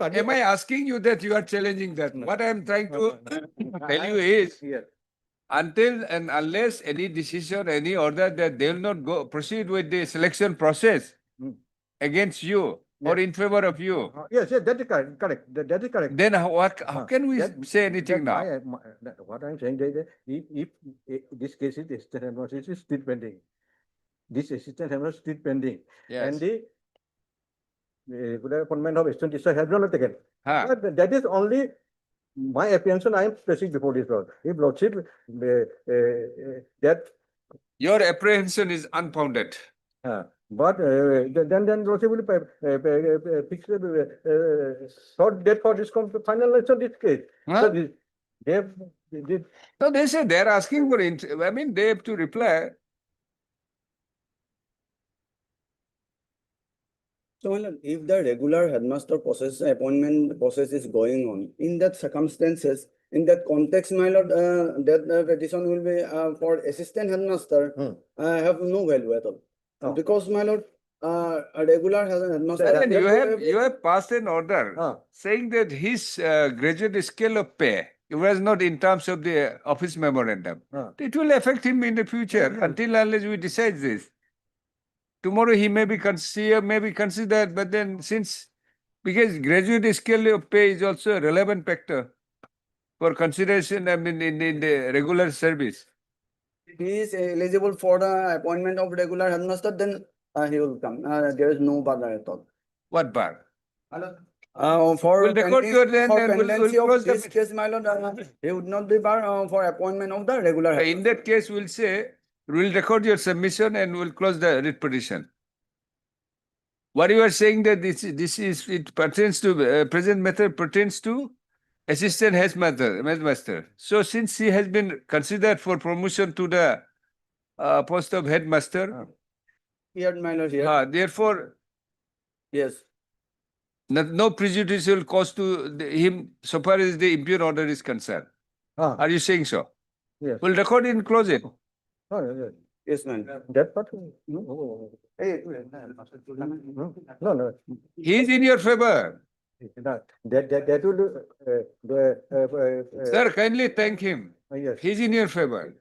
B: Am I asking you that you are challenging that?
L: No.
B: What I am trying to tell you is, until and unless any decision, any order that they will not go proceed with the selection process
L: Hmm.
B: against you or in favor of you,
L: Yes, that is correct. That is correct.
B: then how can we
L: That-
B: say anything now?
L: What I'm saying is that if this case is assistant headmaster is still pending. This assistant headmaster is still pending. And
B: Yes.
L: the regular appointment of assistant teacher has not taken.
B: Huh.
L: But that is only my apprehension. I am placing before this Lord. If Lordship that
B: Your apprehension is unfounded.
L: but then Lordship will fix short date for this finalization this case.
B: Huh?
L: So they
B: So they say they're asking for, I mean, they have to reply.
F: So, my lord, if the regular headmaster process, appointment process is going on, in that circumstances, in that context, my lord, that petition will be for assistant headmaster, have no value at all.
L: Oh.
F: Because, my lord, a regular headmaster.
B: And you
F: therefore,
B: you have passed an order saying that his graduate scale of pay, it was not in terms of the office memorandum. It will affect him in the future until unless we decide this. Tomorrow he may be considered, but then because graduate scale of pay is also a relevant factor for consideration, I mean, in the regular service.
F: If he is eligible for the appointment of regular headmaster, then he will come. There is no bother at all.
B: What bar?
F: For
B: We'll record your then
F: for
B: and we'll
F: pendency
B: close
F: of
B: the
F: this case, my lord, he would not be barred for appointment of the regular.
B: In that case, we'll say, we'll record your submission and we'll close the writ petition. What you are saying that it pertains to, present method pertains to assistant headmaster. So since he has been considered for promotion to the post of headmaster,
F: Here, my lord, here.
B: therefore,
F: Yes.
B: no prejudicial cause to him so far as the impure order is concerned. Are you saying so?
L: Yes.
B: We'll record it and close it.
F: Yes, man.
L: That part? No.
B: He is in your favor.
L: That will,
B: Sir, kindly thank him.
L: yes.
B: He's in your favor.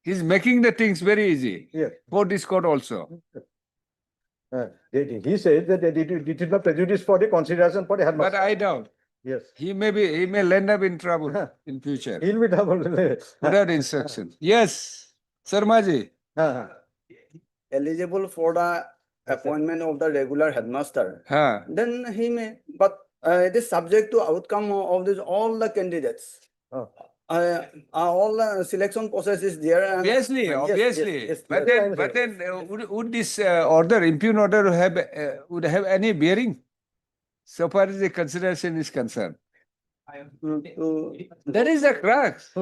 B: He's making the things very easy.
L: Yes.
B: For this court also.
L: He says that it is not prejudice for the consideration for the
B: But
L: headmaster.
B: I doubt.
L: Yes.
B: He may end up in trouble in future
L: He'll be double.
B: without instruction. Yes, Sarmaji.
F: Eligible for the appointment of the regular headmaster,
B: Huh.
F: then he may, but it is subject to outcome of this, all the candidates.
L: Oh.
F: All the selection process is there. And
B: Obviously,
F: yes,
B: obviously.
F: yes,
B: But
F: yes.
B: then, would this order, impugn order, would have any bearing so far as the consideration is concerned? That is the crux.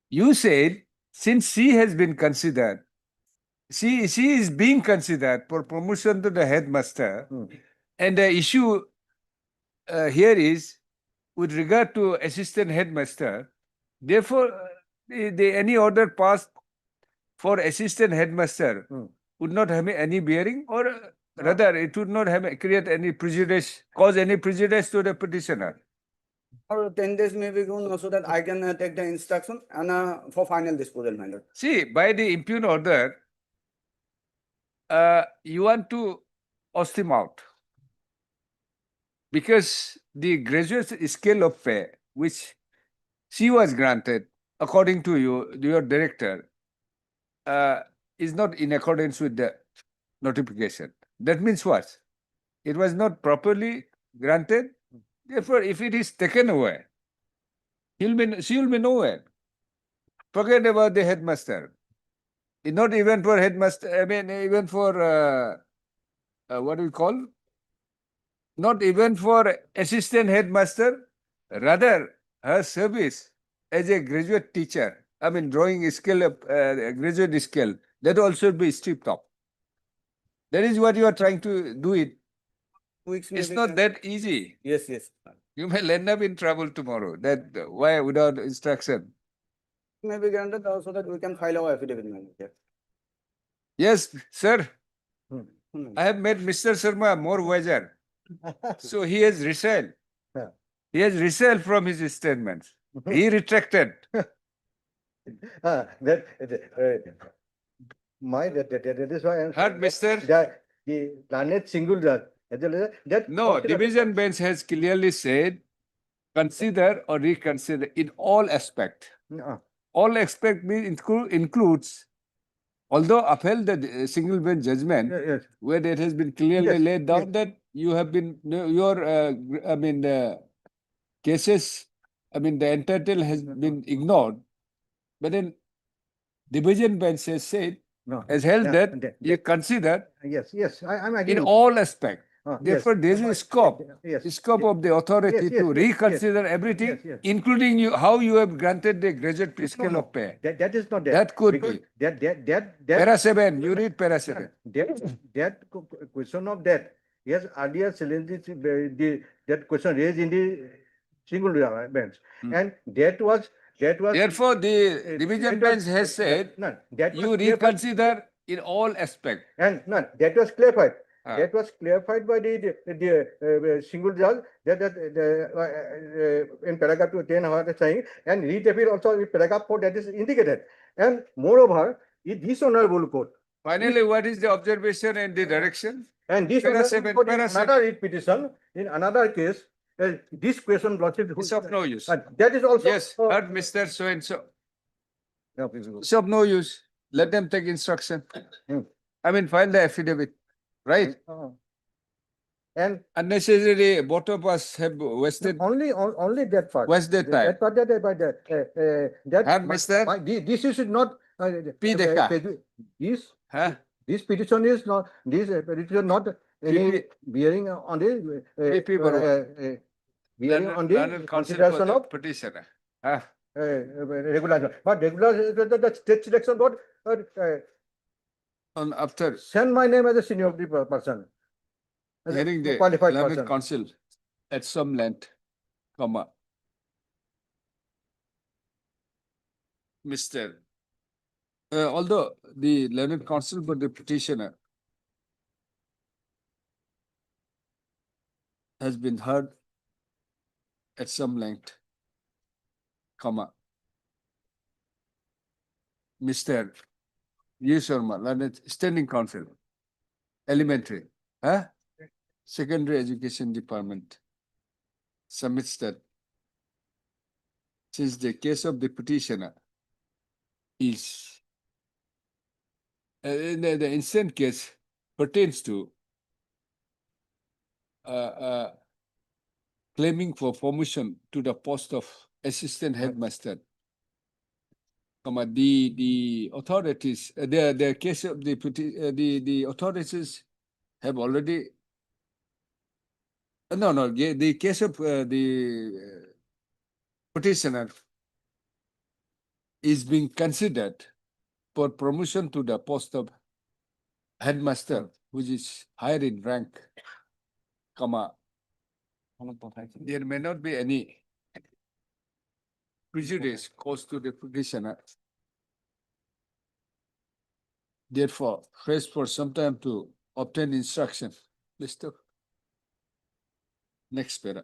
B: You said, since she has been considered, she is being considered for promotion to the headmaster, and the issue here is with regard to assistant headmaster, therefore, any order passed for assistant headmaster would not have any bearing, or rather it would not have create any prejudice, cause any prejudice to the petitioner.
F: Or 10 days may be given so that I can take the instruction and for final disposal, my lord.
B: See, by the impugn order, you want to oust him out. Because the graduate scale of pay, which she was granted, according to you, your director, is not in accordance with the notification. That means what? It was not properly granted. Therefore, if it is taken away, she will be nowhere. Forget about the headmaster. Not even for headmaster, I mean, even for, what do we call? Not even for assistant headmaster, rather her service as a graduate teacher, I mean, drawing skill, graduate skill, that also be stripped off. That is what you are trying to do it. It's not that easy.
F: Yes.
B: You may end up in trouble tomorrow. That why without instruction?
F: May be granted so that we can file our affidavit, my lord.
B: Yes, sir. I have made Mr. Sharma more wiser. So he has resiled. He has resiled from his statements. He retracted.
L: That is why I'm
B: Heard, mister?
L: the planet single that
B: No, division bench has clearly said, consider or reconsider in all aspect. All aspect includes, although upheld the single bench judgment, where it has been clearly laid down that you have been, your, cases, the entitle has been ignored. But then division bench has said, has held that you consider
L: I'm
B: in
L: agreeing.
B: all aspect.
L: Yes.
B: Therefore, there is a scope of the authority to reconsider everything, including how you have granted the graduate scale of pay.
L: That is not there.
B: That could
L: Because
B: be.
L: That
B: Para 7, you read para 7.
L: that question of that, yes, earlier challenged that question raised in the single bench, and that was.
B: Therefore, the division bench has said, you reconsider in all aspect.
L: And that was clarified. That was clarified by the single judge that in paragraph 10 what is saying, and read appeal also in paragraph 4 that is indicated. And moreover, this honorable court.
B: Finally, what is the observation and the direction?
L: And this honorable court in another read petition, in another case, this question
B: is of no use.
L: That is also
B: yes, heard Mr. So and so. It's of no use. Let them take instruction. File the affidavit. Right?
L: And
B: unnecessarily, both of us have wasted
L: only that part.
B: Wasted time.
L: That part
B: Mr.
L: This is not
B: P. Deka.
L: this.
B: Huh?
L: This petition is not, this petition not any
B: PP
L: bearing on the,
B: PP Barua.
L: bearing on the
B: Learned counsel for
L: consideration
B: the
L: of
B: petitioner.
L: regulation. But regular, the state selection board
B: On after
L: send my name as a senior person. As a
B: hearing the
L: qualified
B: learned
L: person.
B: counsel at some length, comma, Mr. Although the learned counsel for the petitioner has been heard at some length, comma, Mr. U. Sharma, learned standing counsel, elementary, secondary education department submits that since the case of the petitioner is the instant case pertains to claiming for promotion to the post of assistant headmaster. The authorities, the case of the authorities have already. No, the case of the petitioner is being considered for promotion to the post of headmaster, which is higher in rank, comma, there may not be any prejudice caused to the petitioner. Therefore, request for some time to obtain instruction. Mr. Next para.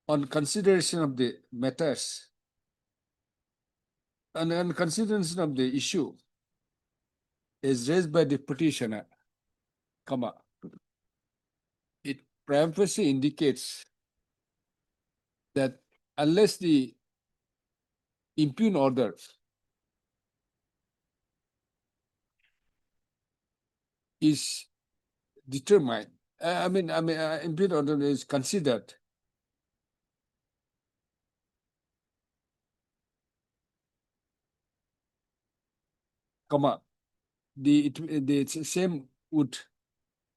B: On consideration of the matters and on consideration of the issue is raised by the petitioner, comma, it primarily indicates that unless the impugn order is determined, impugn order is considered, comma, the same would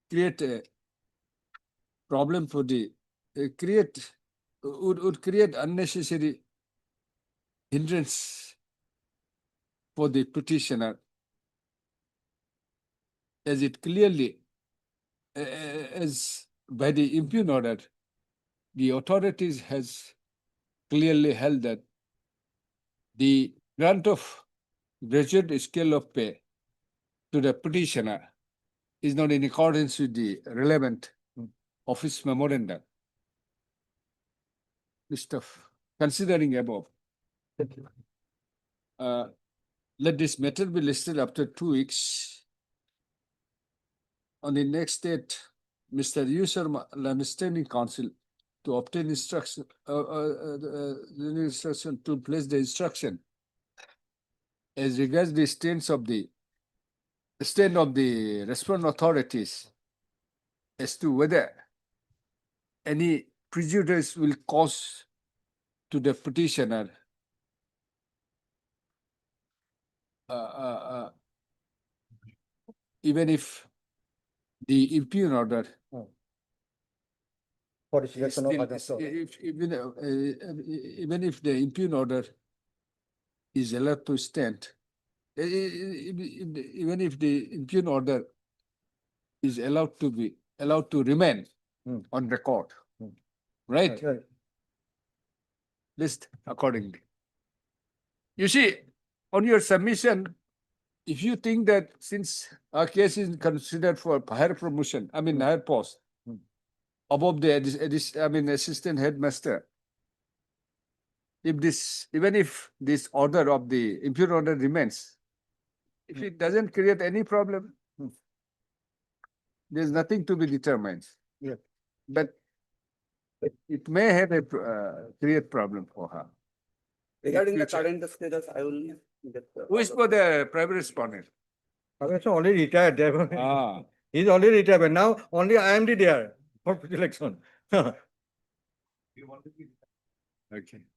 B: create a problem for the would create unnecessary hindrance for the petitioner, as it clearly as by the impugn order, the authorities has clearly held that the grant of graduate scale of pay to the petitioner is not in accordance with the relevant office memorandum. Mr. Considering above, let this matter be listed after 2 weeks. On the next date, Mr. U. Sharma, understanding counsel, to obtain instruction, to place the instruction as regards the stand of the respondent authorities as to whether any prejudice will cause to the petitioner even if the impugn order
L: For the selection of other.
B: even if the impugn order is allowed to stand, even if the impugn order is allowed to remain on record, right?
L: Right.
B: List accordingly. You see, on your submission, if you think that since our case is considered for higher promotion, higher post, above the assistant headmaster, even if this order of the impugn order remains, if it doesn't create any problem, there's nothing to be determined.
L: Yeah.
B: But it may have a create problem for her.
H: Regarding the
B: future.
H: current status, I will get.
B: Who is for the private respondent?
L: He's already retired.
B: Ah,
L: He's already retired, but now only I am the there for election.
B: okay.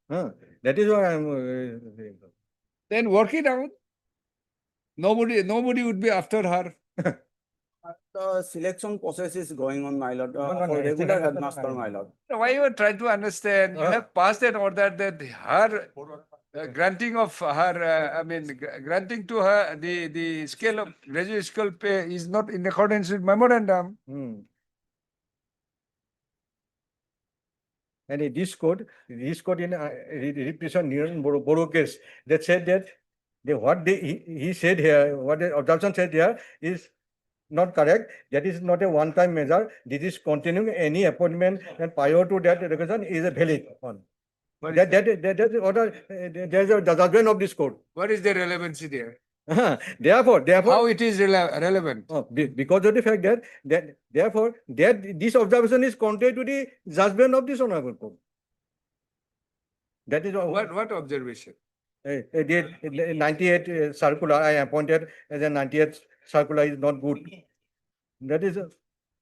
L: That is why I am.
B: Then work it out. Nobody would be after her.
H: The selection process is going on, my lord,
L: no,
H: for
L: no,
H: regular
L: it's-
H: headmaster, my lord.
B: Why you are trying to understand? You have passed an order that her granting of her, granting to her the scale of graduate scale pay is not in accordance with memorandum.
L: And in this code in representation Niran Boro case, that said that he said here, what the objection said here is not correct. That is not a one-time measure. This is continuing any appointment, and prior to that regulation is a valid one. That is order. There is a judgment of this code.
B: What is the relevancy there?
L: Therefore,
B: How it is relevant?
L: because of the fact that therefore this observation is contrary to the judgment of this honorable court. That is
B: What observation?
L: the 98 circular I appointed as a 98 circular is not good. That is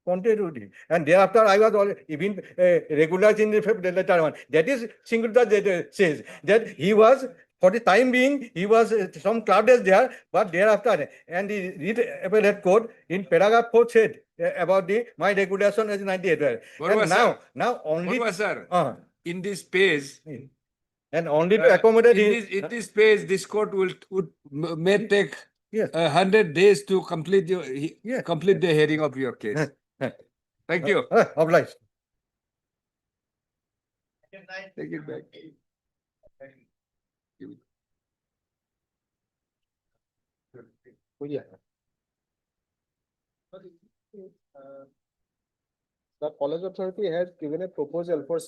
L: contrary to it. And thereafter I was even regularized in the later one. That is single judge says that he was, for the time being, he was some clouded there, but thereafter, and the appellate court in paragraph 4 said about my regulation as 98.
B: What
L: And
B: was
L: now only
B: What was sir? In this page,
L: and only to accommodate
B: in this page, this court may take
L: Yes.
B: 100 days to complete
L: Yes.
B: complete the hearing of your case. Thank you.
L: Obliged.
B: Take it back.
E: The college authority has given a proposal for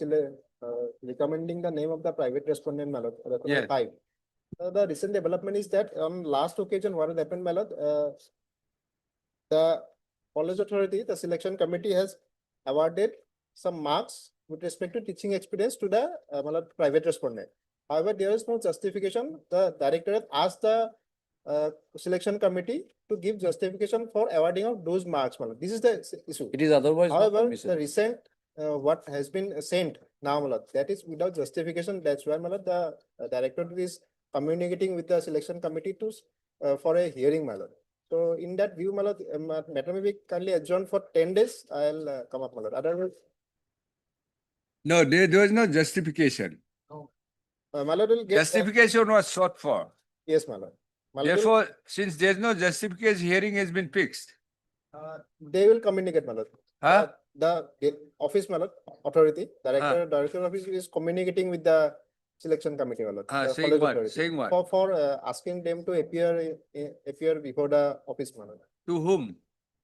E: recommending the name of the private respondent, my lord,
B: Yes.
E: 5. The recent development is that on last occasion, what happened, my lord, the college authority, the selection committee has awarded some marks with respect to teaching experience to the my lord, private respondent. However, there is no justification. The directorate asked the selection committee to give justification for awarding of those marks, my lord. This is the issue.
H: It is otherwise not
E: However,
H: permissible.
E: the recent what has been sent now, my lord, that is without justification. That's why, my lord, the directorate is communicating with the selection committee to for a hearing, my lord. So in that view, my lord, matter may be kindly adjourned for 10 days. I'll come up, my lord. Otherwise,
B: No, there is no justification.
E: my lord will get
B: Justification was sought for.
E: yes, my lord. My lord will-
B: Therefore, since there is no justification, hearing has been fixed.
E: they will communicate, my lord.
B: Huh?
E: The office, my lord, authority, director office is communicating with the selection committee, my lord. The
B: Saying
E: college
B: what?
E: authority.
B: Saying what?
E: For asking them to appear before the office, my lord.
B: To whom?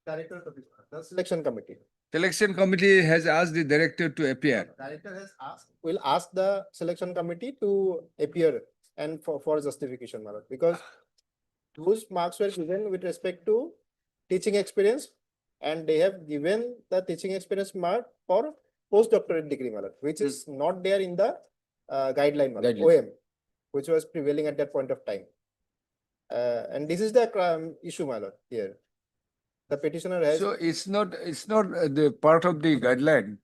E: Director office, the selection committee.
B: Selection committee has asked the director to appear.
E: Director has asked, will ask the selection committee to appear and for justification, my lord, because those marks were given with respect to teaching experience, and they have given the teaching experience mark for postdoctorate degree, my lord, which is not there in the guideline, my lord,
H: Guidelines.
E: OM, which was prevailing at that point of time. And this is the issue, my lord, here. The petitioner has
B: So it's not the part of the guideline.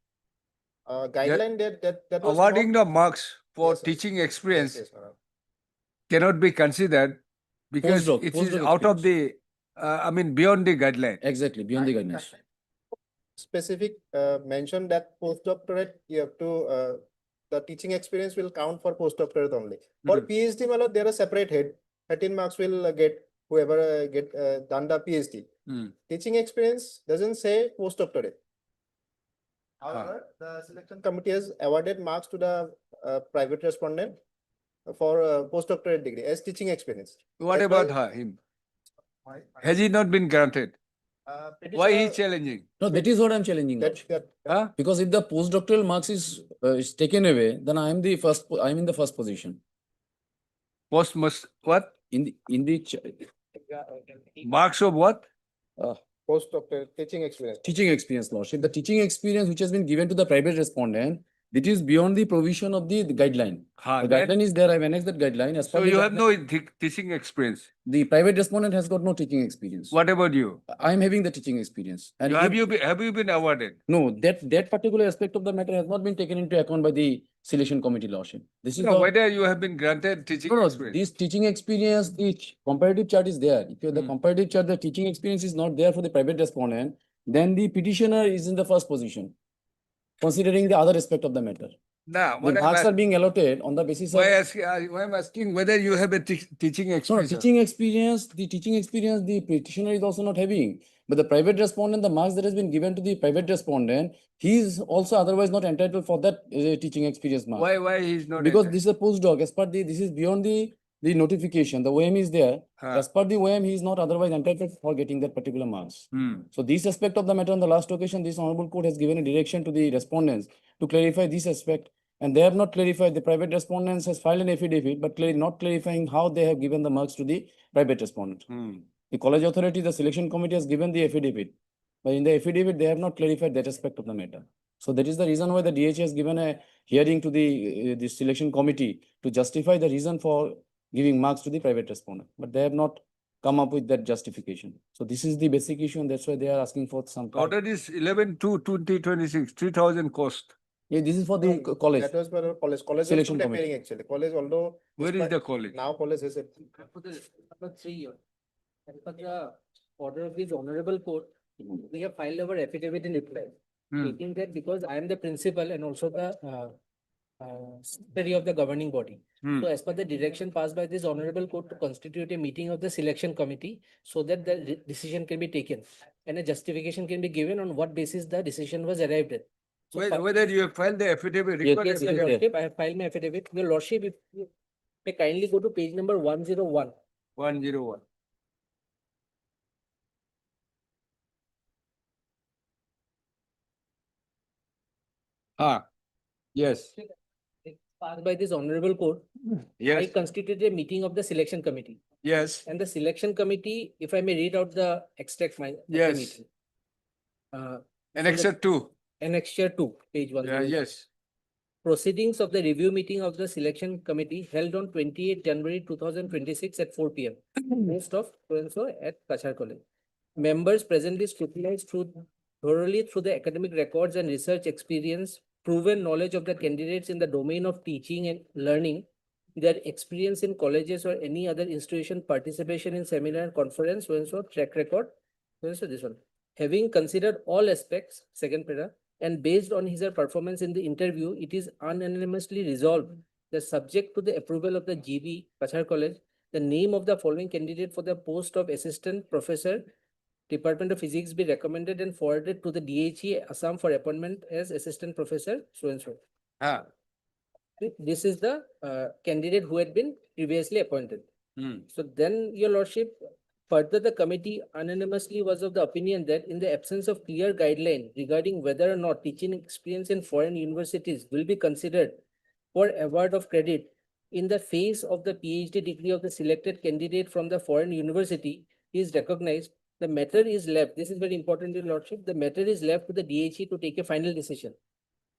E: guideline that was
B: Awarding
E: not-
B: the marks for
E: Yes, sir.
B: teaching experience
E: Yes, my lord.
B: cannot be considered because
H: Postdoc-
B: it is
H: postdoc
B: out of the, beyond the guideline.
H: Exactly, beyond the guidelines.
E: Specific mention that postdoctorate, you have to the teaching experience will count for postdoctorate only. For PhD, my lord, there are separate head. 13 marks will get whoever get done the PhD. Teaching experience doesn't say postdoctorate. However, the selection committee has awarded marks to the private respondent for postdoctorate degree as teaching experience.
B: What
E: That's
B: about
E: why-
B: him? Has he not been granted? Why he
E: petitioner-
B: challenging?
N: No, that is what I'm challenging.
E: that-
B: Huh?
N: Because if the postdoctoral marks is taken away, then I'm in the first position.
B: Post must what?
N: In the
B: Marks of what?
E: postdoctorate teaching experience.
N: teaching experience, lordship, the teaching experience which has been given to the private respondent, It is beyond the provision of the guideline. The
B: that-
N: guideline is there, I've annexed that guideline. As per
B: So
N: the
B: you have
N: guideline-
B: no teaching experience.
N: The private respondent has got no teaching experience.
B: What about you?
N: I am having the teaching experience. And if-
B: Have you been awarded?
N: No, that particular aspect of the matter has not been taken into account by the selection committee, Lordship. This is
B: No,
N: the,
B: whether you have been granted teaching
N: no,
B: experience.
N: this teaching experience, the comparative chart is there. If you have the
B: Hmm.
N: comparative chart, the teaching experience is not there for the private respondent, then the petitioner is in the first position, considering the other aspect of the matter.
B: Now,
N: The
B: what I'm
N: marks are
B: asking,
N: being allotted on the basis of.
B: why I'm asking whether you have a teaching
N: No,
B: experience.
N: the teaching experience, the petitioner is also not having. But the private respondent, the marks that has been given to the private respondent, he is also otherwise not entitled for that teaching experience mark.
B: Why he's not?
N: Because
B: entitled?
N: this is a postdoc, as per this is beyond the notification, the OM is there.
B: Huh.
N: As per the OM, he is not otherwise entitled for getting that particular marks.
B: Hmm.
N: So this aspect of the matter on the last occasion, this honorable court has given a direction to the respondents to clarify this aspect. And they have not clarified, the private respondents has filed an affidavit, but not clarifying how they have given the marks to the private respondent.
B: Hmm.
N: The college authority, the selection committee has given the affidavit. But in the affidavit, they have not clarified that aspect of the matter. So that is the reason why the DH has given a hearing to the selection committee to justify the reason for giving marks to the private respondent. But they have not come up with that justification. So this is the basic issue, and that's why they are asking for some.
B: Order is 11/2/2026, 3,000 cost.
N: Yeah, this is for the college.
C: That was for college. College was
N: Selection
C: not
N: committee.
C: appearing actually. College, although
B: Where is the college?
C: now college is a
M: For the number 3 year. And for the order of this honorable court, we have filed our affidavit in reply.
B: Hmm.
M: Stating that because I am the principal and also the secretary of the governing body.
B: Hmm.
M: So as per the direction passed by this honorable court to constitute a meeting of the selection committee so that the decision can be taken and a justification can be given on what basis the decision was arrived at. So
B: Whether you have filed the affidavit.
N: Yes,
B: record
M: yes, Your
B: affidavit.
M: Lordship, I have filed my affidavit. Your Lordship, if you may kindly go to page number 101.
B: 101. Yes,
M: It's passed by this honorable court. I
B: yes,
M: constituted a meeting of the selection committee.
B: yes,
M: And the selection committee, if I may read out the extract of the
B: Yes.
M: meeting.
B: Annexure 2.
M: Annexure 2, page 1.
B: Yes.
M: Proceedings of the review meeting of the selection committee held on 28 January 2026 at 4 p.m. Most of so at Kachar College. Members presently scrutinized thoroughly through the academic records and research experience, proven knowledge of the candidates in the domain of teaching and learning, their experience in colleges or any other institution, participation in seminar, conference, so track record, so this one. Having considered all aspects, second para, and based on his performance in the interview, it is unanimously resolved that subject to the approval of the GB, Kachar College, the name of the following candidate for the post of Assistant Professor, Department of Physics be recommended and forwarded to the DHE Assam for appointment as Assistant Professor, so and so.
B: Ah.
M: This is the candidate who had been previously appointed.
B: Hmm.
M: So then, Your Lordship, further the committee unanimously was of the opinion that in the absence of clear guideline regarding whether or not teaching experience in foreign universities will be considered for award of credit in the face of the PhD degree of the selected candidate from the foreign university is recognized, the matter is left. This is very important, Your Lordship. The matter is left to the DHE to take a final decision.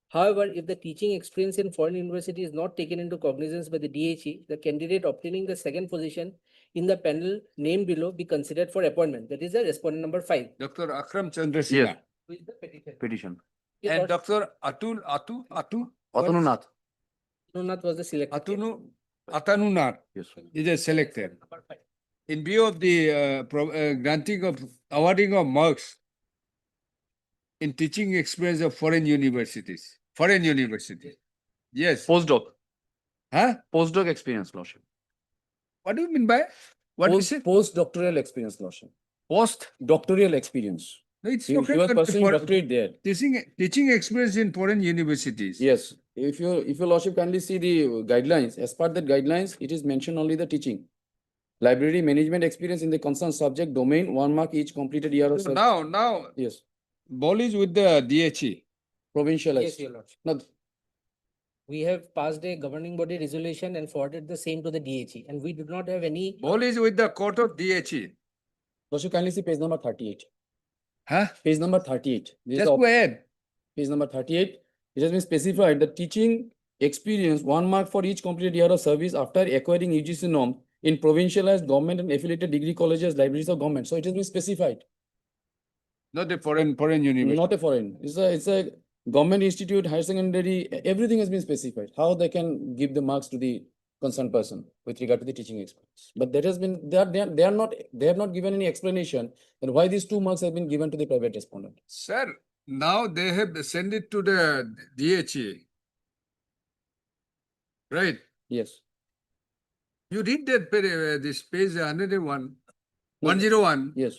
M: However, if the teaching experience in foreign university is not taken into cognizance by the DHE, the candidate obtaining the second position in the panel named below be considered for appointment. That is the respondent number 5.
B: Dr. Akram Chandrasekhar.
N: Yes.
M: Who is the petitioner?
N: Petition.
M: Your
B: And
M: Lordship,
B: Dr. Atu
N: Atanunath.
M: Nath was the selected.
B: Atanunar
N: Yes, sir.
B: is a selected.
M: Number 5.
B: In view of the awarding of marks in teaching experience of foreign universities. Yes.
N: Postdoc.
B: Huh?
N: Postdoc experience, Lordship.
B: What do you mean by? What is it?
N: Postdoctoral experience, Lordship.
B: Post?
N: Doctoral experience.
B: No, it's
N: He
B: okay.
N: was
B: but
N: pursuing
B: for
N: doctorate there.
B: teaching experience in foreign universities.
N: Yes, if your Lordship kindly see the guidelines, as part that guidelines, it is mentioned only the teaching. Library management experience in the concerned subject domain, 1 mark each completed year of
B: So
N: service.
B: now,
N: Yes,
B: ball is with the DHE.
N: provincialized.
M: Yes, Your Lordship.
N: No,
M: We have passed a governing body resolution and forwarded the same to the DHE, and we do not have any.
B: Ball is with the court of DHE.
N: Lordship kindly see page number 38.
B: Huh?
N: Page number 38. This is
B: Just
N: the
B: go ahead.
N: page number 38. It has been specified that teaching experience, 1 mark for each completed year of service after acquiring UGC norm in provincialized government and affiliated degree colleges, libraries of government. So it has been specified,
B: Not a foreign university.
N: not a foreign. It's a government institute, higher secondary, everything has been specified, how they can give the marks to the concerned person with regard to the teaching experience. But that has been, they have not given any explanation that why these 2 marks have been given to the private respondent.
B: Sir, now they have sent it to the DHA. Right?
N: Yes.
B: You read that this page 101, 101.
N: Yes.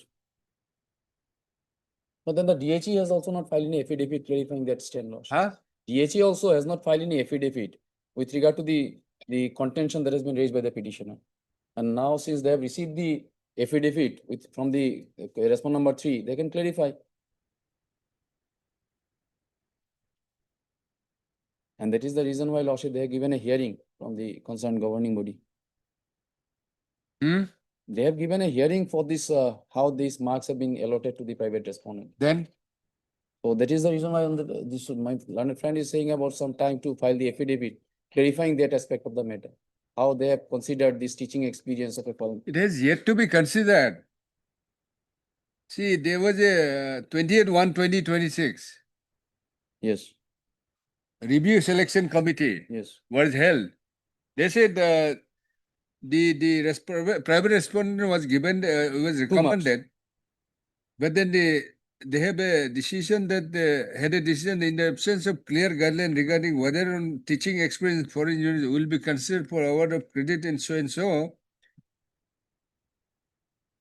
N: But then the DHE has also not filed any affidavit clarifying that stand loss.
B: Huh?
N: DHE also has not filed any affidavit with regard to the contention that has been raised by the petitioner. And now since they have received the affidavit from the respondent number 3, they can clarify. And that is the reason why Lordship, they have given a hearing from the concerned governing body. They have given a hearing for this, how these marks have been allotted to the private respondent.
B: Then?
N: So that is the reason why my learned friend is saying about some time to file the affidavit, clarifying that aspect of the matter, how they have considered this teaching experience of a foreign.
B: It has yet to be considered. See, there was a 28/1/2026
N: Yes,
B: review selection committee
N: yes,
B: was held. They said the private respondent was given, was
N: 2 marks.
B: recommended, but then they have a decision that they had a decision in the absence of clear guideline regarding whether on teaching experience foreign units will be considered for award of credit and so.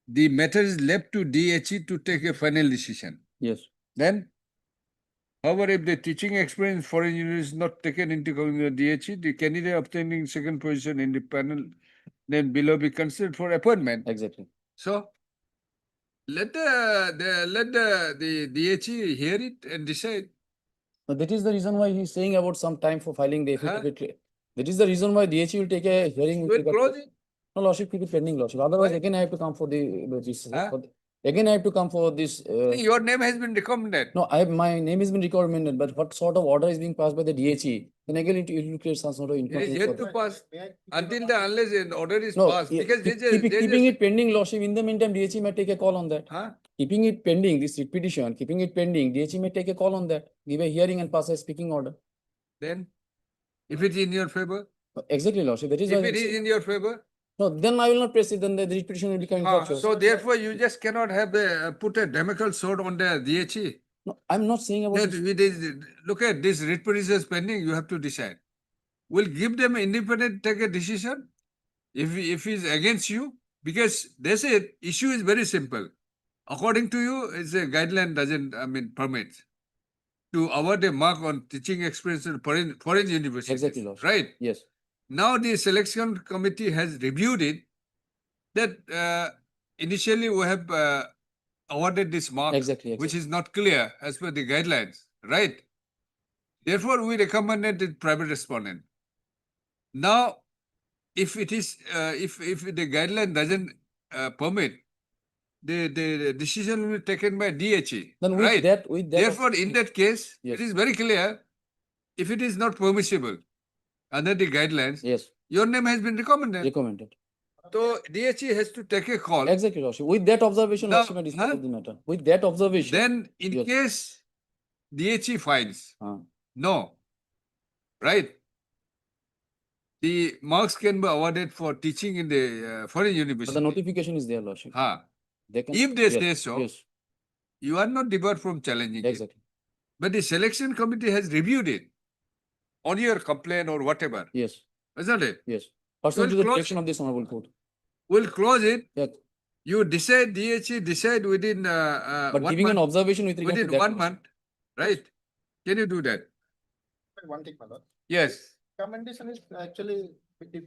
B: The matter is left to DHE to take a final decision.
N: Yes.
B: Then, however, if the teaching experience foreign units is not taken into account DHE, the candidate obtaining second position in the panel then below be considered for appointment.
N: Exactly.
B: So, let the DHE hear it and decide.
N: Now, that is the reason why he is saying about some time for filing the affidavit. That is the reason why DHE will take a hearing.
B: We'll close it.
N: No, Lordship, keep it pending, Lordship. Otherwise,
B: Why?
N: again, I have to come for again, I have to come for this.
B: Your name has been recommended.
N: No, my name has been recommended, but what sort of order is being passed by the DHE? Then again, it will create some sort of
B: It is
N: inconvenience.
B: yet to pass unless an order is
N: No,
B: passed. Because
N: keeping it pending, Lordship, in the meantime, DHE may take a call on that.
B: Huh?
N: Keeping it pending, this petition, keeping it pending, DHE may take a call on that, give a hearing and pass a speaking order.
B: Then, if it is in your favor,
N: Exactly, Lordship. That is
B: if
N: why
B: it is in your favor,
N: no, then I will not press it. Then the petition will become infractuous.
B: so therefore you just cannot have put a Damocles sword on the DHE.
N: No, I'm not saying about.
B: Look at this writ petition is pending. You have to decide. We'll give them independent take a decision if it's against you, because they said issue is very simple. According to you, it's a guideline doesn't permit to award a mark on teaching experience in foreign universities.
N: Exactly, Lord.
B: Right?
N: Yes.
B: Now the selection committee has reviewed it, that initially we have awarded this mark,
N: Exactly.
B: which is not clear as per the guidelines, right? Therefore, we recommended the private respondent. Now, if it is, if the guideline doesn't permit, the decision will be taken by DHE,
N: Then
B: right?
N: with that.
B: Therefore, in that case,
N: Yes.
B: it is very clear, if it is not permissible under the guidelines,
N: Yes,
B: your name has been recommended.
N: recommended.
B: So DHE has to take a call.
N: Exactly, Lordship. With that observation,
B: Now,
N: Lordship, may dispose of the matter. With that observation.
B: Then, in
N: Yes.
B: case DHE finds
N: Ah.
B: no, right? The marks can be awarded for teaching in the foreign
N: But
B: university.
N: the notification is there, Lordship.
B: They
N: can,
B: if they say so,
N: yes,
B: you are not debarred from challenging it.
N: exactly.
B: But the selection committee has reviewed it on your complaint or whatever,
N: Yes,
B: isn't it?
N: yes. Pursuant to
B: Well,
N: the
B: close-
N: direction of this honorable court.
B: We'll close it.
N: Yes.
B: You decide, DHE decide within
N: But
B: 1
N: giving an
B: month,
N: observation with regard to
B: within
N: that.
B: 1 month, right? Can you do that?
O: One thing, my lord.
B: Yes.
O: Commendation is actually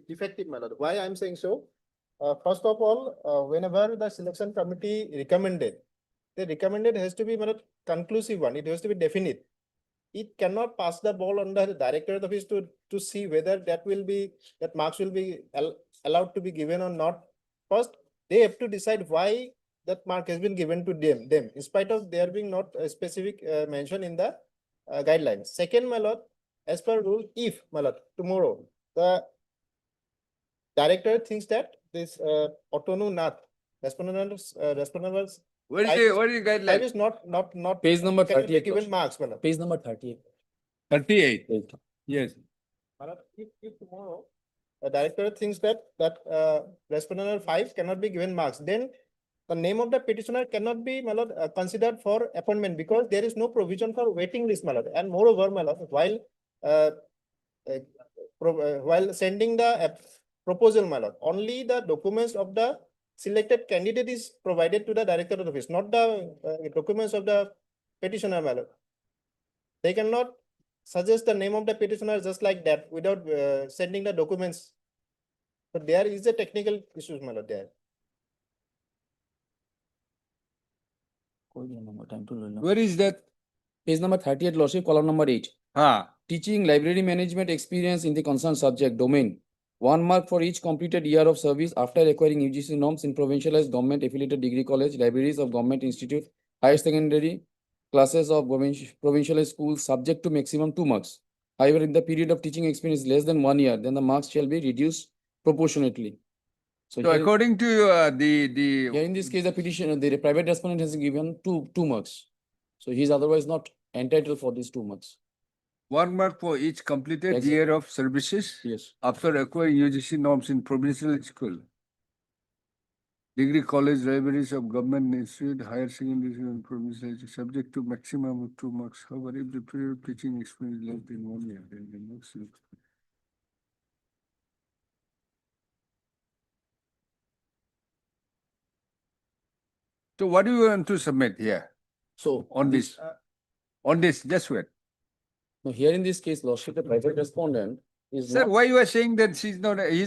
O: defective, my lord. Why I'm saying so? First of all, whenever the selection committee recommended, the recommended has to be, my lord, conclusive one. It has to be definite. It cannot pass the ball on the director of the office to see whether that marks will be allowed to be given or not. First, they have to decide why that mark has been given to them in spite of there being not a specific mention in the guidelines. Second, my lord, as per rule, if, my lord, tomorrow, the director thinks that this autonomous not respondents
B: Where is
O: type
B: the, where is the
O: type
B: guideline?
O: is not
N: Page number
O: cannot be
N: 38,
O: given
N: Lordship.
O: marks, my lord.
N: Page number 38.
B: 38. Yes.
O: My lord, if tomorrow the director thinks that respondent 5 cannot be given marks, then the name of the petitioner cannot be, my lord, considered for appointment because there is no provision for waiting list, my lord. And moreover, my lord, uh, while sending the proposal, my lord, only the documents of the selected candidate is provided to the director of the office, not the documents of the petitioner, my lord. They cannot suggest the name of the petitioner just like that without sending the documents. So there is a technical issues, my lord, there.
B: Where is that?
N: Page number 38, Lordship, column number 8. Teaching library management experience in the concerned subject domain. 1 mark for each completed year of service after acquiring UGC norms in provincialized government affiliated degree college, libraries of government institute, higher secondary classes of provincialized schools subject to maximum 2 marks. However, if the period of teaching experience is less than 1 year, then the marks shall be reduced proportionately.
B: So according to
N: here in this case, the petition, the private respondent has given two marks. So he is otherwise not entitled for these 2 marks.
B: 1 mark for each completed
N: Exactly.
B: year of services
N: Yes.
B: after acquiring UGC norms in provincial school, degree college, libraries of government institute, higher secondary and provincial subject to maximum of 2 marks. However, if the period of teaching experience is less than 1 year, then the marks will. So what do you want to submit here
N: So
B: on this? On this, just wait.
N: now here in this case, Lordship, the private respondent is
B: Sir,
N: not,
B: why you are saying that he's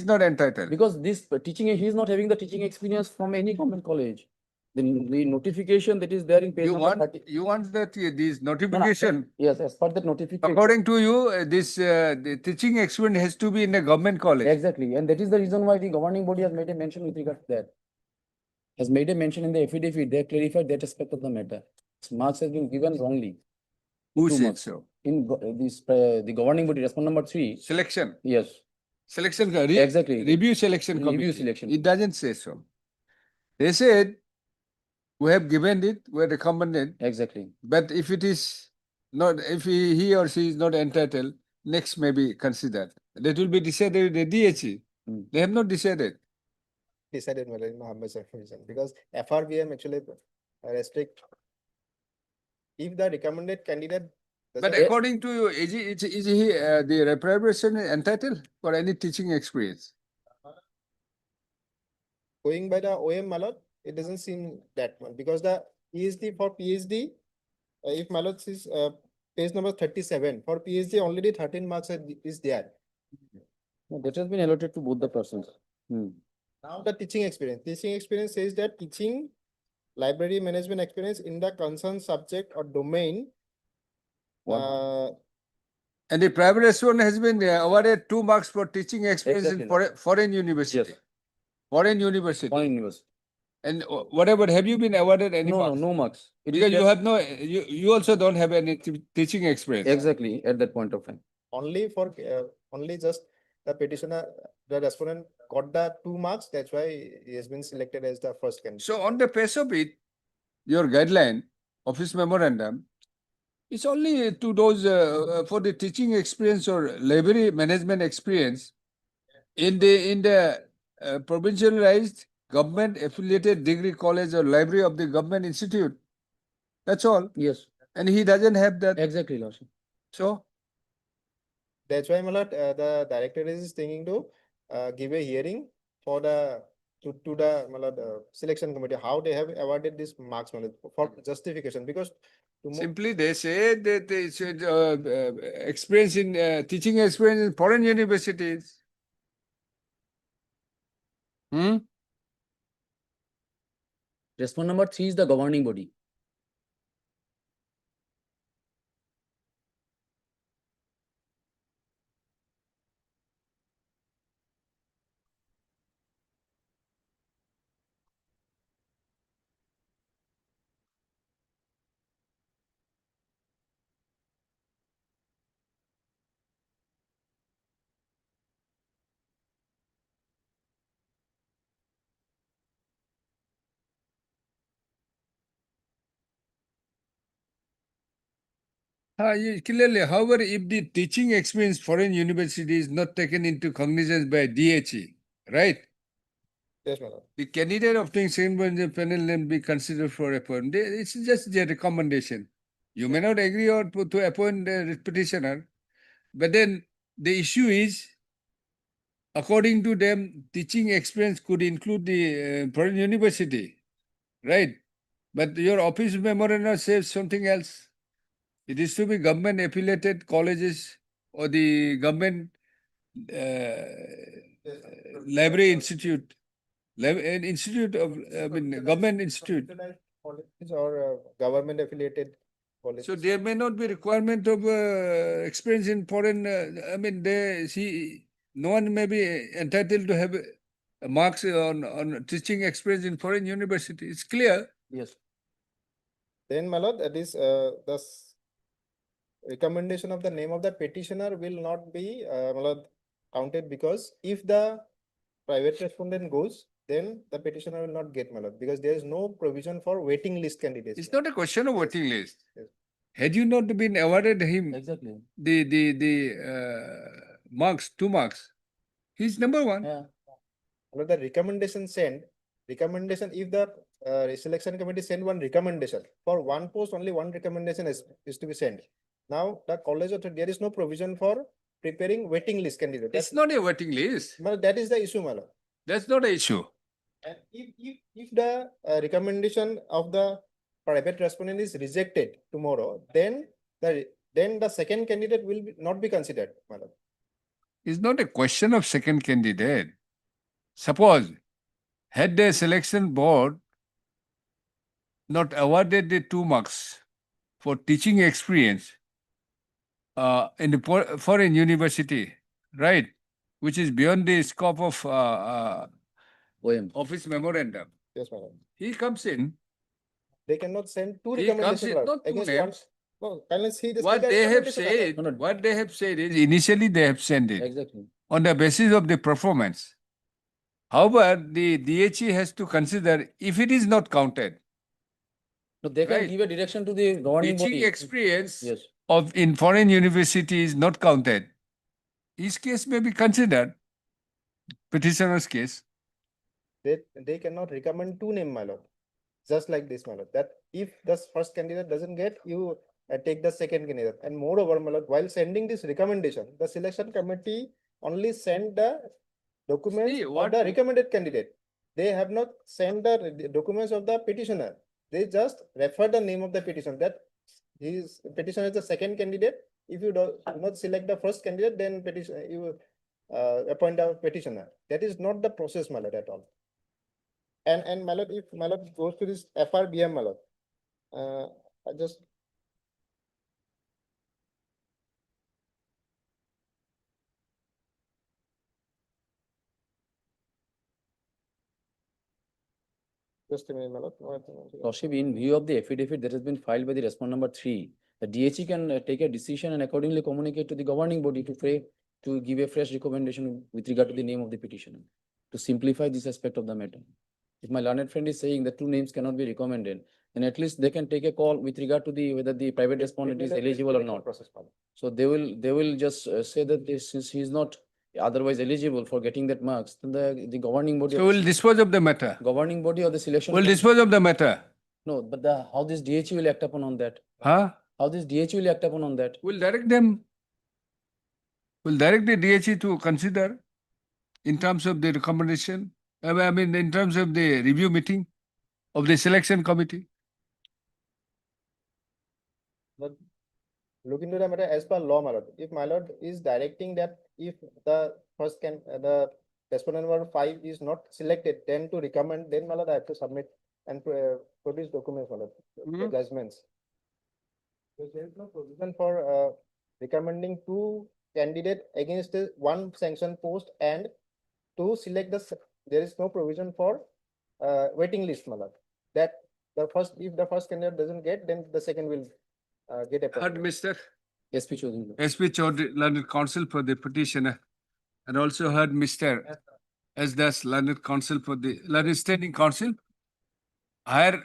B: not entitled?
N: because this teaching, he is not having the teaching experience from any government college. The notification that is there in page
B: You
N: number
B: want
N: 30.
B: you want that this
N: No, no,
B: notification.
N: yes, as per that notification.
B: According to you, the teaching experience has to be in a government college.
N: Exactly, and that is the reason why the governing body has made a mention with regard to that. Has made a mention in the affidavit, they clarified that aspect of the matter. Marks has been given wrongly.
B: Who
N: 2
B: said
N: marks.
B: so?
N: In the governing body, respond number 3.
B: Selection.
N: Yes,
B: Selection.
N: exactly.
B: Review selection
N: Review
B: committee.
N: selection.
B: It doesn't say so. They said we have given it, we recommended,
N: Exactly.
B: but if it is not, if he or she is not entitled, next may be considered. That will be decided with the DHE. They have not decided.
O: Decided, my lord, in Muhammad's revision because FRBM actually restrict if the recommended candidate.
B: But
O: doesn't-
B: according to you, is he the reprobation entitled for any teaching experience?
O: going by the OM, my lord, it doesn't seem that one because the PhD for PhD, if my lord is page number 37 for PhD, already 13 marks is there.
N: No, that has been allotted to both the persons.
O: Now the teaching experience says that teaching library management experience in the concerned subject or domain.
B: And the private restaurant has been awarded 2 marks for teaching experience in
N: Exactly.
B: foreign university.
N: Yes.
B: Foreign university.
N: Foreign university.
B: And whatever, have you been awarded any
N: No,
B: marks?
N: no marks. It is
B: Because you
N: just-
B: have no, you also don't have any teaching experience.
N: Exactly, at that point of time.
O: Only for only just the petitioner, the respondent got the 2 marks. That's why he has been selected as the first candidate.
B: So on the face of it, your guideline, office memorandum, it's only to those for the teaching experience or library management experience in the provincialized government affiliated degree college or library of the government institute. That's all.
N: Yes,
B: And he doesn't have that.
N: exactly, Lordship.
B: So
O: That's why, my lord, the director is thinking to give a hearing for the to the my lord, selection committee how they have awarded this marks, my lord, for justification because
B: simply they say that they should experience in teaching experience in foreign universities.
N: Respond number 3 is the governing body.
B: Clearly, however, if the teaching experience foreign university is not taken into cognizance by DHE, right?
O: Yes, my lord.
B: The candidate obtaining second point panel name be considered for appointment. It's just a recommendation. You may not agree or to appoint the petitioner, but then the issue is, according to them, teaching experience could include the foreign university, right? But your office memorandum says something else. It is to be government affiliated colleges or the government library institute, an institute of, government institute.
O: Colleges or government affiliated colleges.
B: So there may not be requirement of experience in foreign, no one may be entitled to have marks on teaching experience in foreign university. It's clear.
L: Yes.
O: Then, my lord, that is recommendation of the name of the petitioner will not be my lord, counted, because if the private respondent goes, then the petitioner will not get, my lord, because there is no provision for waiting list candidates.
B: It's not a question of waiting list.
O: Yes.
B: Had you not been awarded him
L: Exactly.
B: the marks, 2 marks, he's number 1.
L: Yeah.
O: But the recommendation, if the selection committee send one recommendation for one post, only one recommendation is to be sent. Now the college authority, there is no provision for preparing waiting list candidate.
B: It's not a waiting list.
O: That is the issue, my lord.
B: That's not an issue.
O: And if the recommendation of the private respondent is rejected tomorrow, then the second candidate will not be considered, my lord.
B: It's not a question of second candidate. Suppose, had the selection board not awarded the 2 marks for teaching experience in the foreign university, right, which is beyond the scope of office memorandum.
O: Yes, my lord.
B: He comes in.
O: They cannot send 2
B: He comes
O: recommendations,
B: in,
O: my lord,
B: not 2
O: against
B: names.
O: No, unless he
B: What they have said, what they have said is initially they have sent it
L: Exactly.
B: on the basis of the performance. However, the DHE has to consider if it is not counted.
N: No, they can
B: Right.
N: give a direction to the governing
B: Teaching
N: body.
B: experience
N: Yes.
B: of in foreign university is not counted. His case may be considered, petitioner's case.
O: They cannot recommend 2 names, my lord. Just like this, my lord. That if the first candidate doesn't get, you take the second candidate. And moreover, my lord, while sending this recommendation, the selection committee only send the documents of the recommended candidate. They have not sent the documents of the petitioner. They just refer the name of the petitioner. That his petitioner is the second candidate. If you do not select the first candidate, then you appoint a petitioner. That is not the process, my lord, at all. And my lord, if my lord goes to this FRBM, my lord, I just a minute, my lord.
N: Lordship, in view of the affidavit that has been filed by the respondent number 3, the DHE can take a decision and accordingly communicate to the governing body to give a fresh recommendation with regard to the name of the petitioner, to simplify this aspect of the matter. If my learned friend is saying that 2 names cannot be recommended, then at least they can take a call with regard to whether the private respondent is eligible or not. So they will just say that since he is not otherwise eligible for getting that marks, then the governing body.
B: So we'll dispose of the matter.
N: Governing body or the selection.
B: We'll dispose of the matter.
N: No, but how this DHE will act upon on that?
B: Huh?
N: How this DHE will act upon on that?
B: We'll direct them. We'll direct the DHE to consider in terms of the recommendation. In terms of the review meeting of the selection committee.
O: But look into the matter as per law, my lord. If my lord is directing that if the the respondent number 5 is not selected, then to recommend, then my lord I have to submit and produce documents, my lord, judgments. Because there is no provision for recommending 2 candidates against one sanctioned post, and to select there is no provision for waiting list, my lord. That if the first candidate doesn't get, then the second will get
B: Heard
O: appointed.
B: Mr.
N: SP Chaudhary.
B: SP Chaudhary, learned counsel for the petitioner, and also heard Mr. S. Das, learned counsel for the learned standing counsel, higher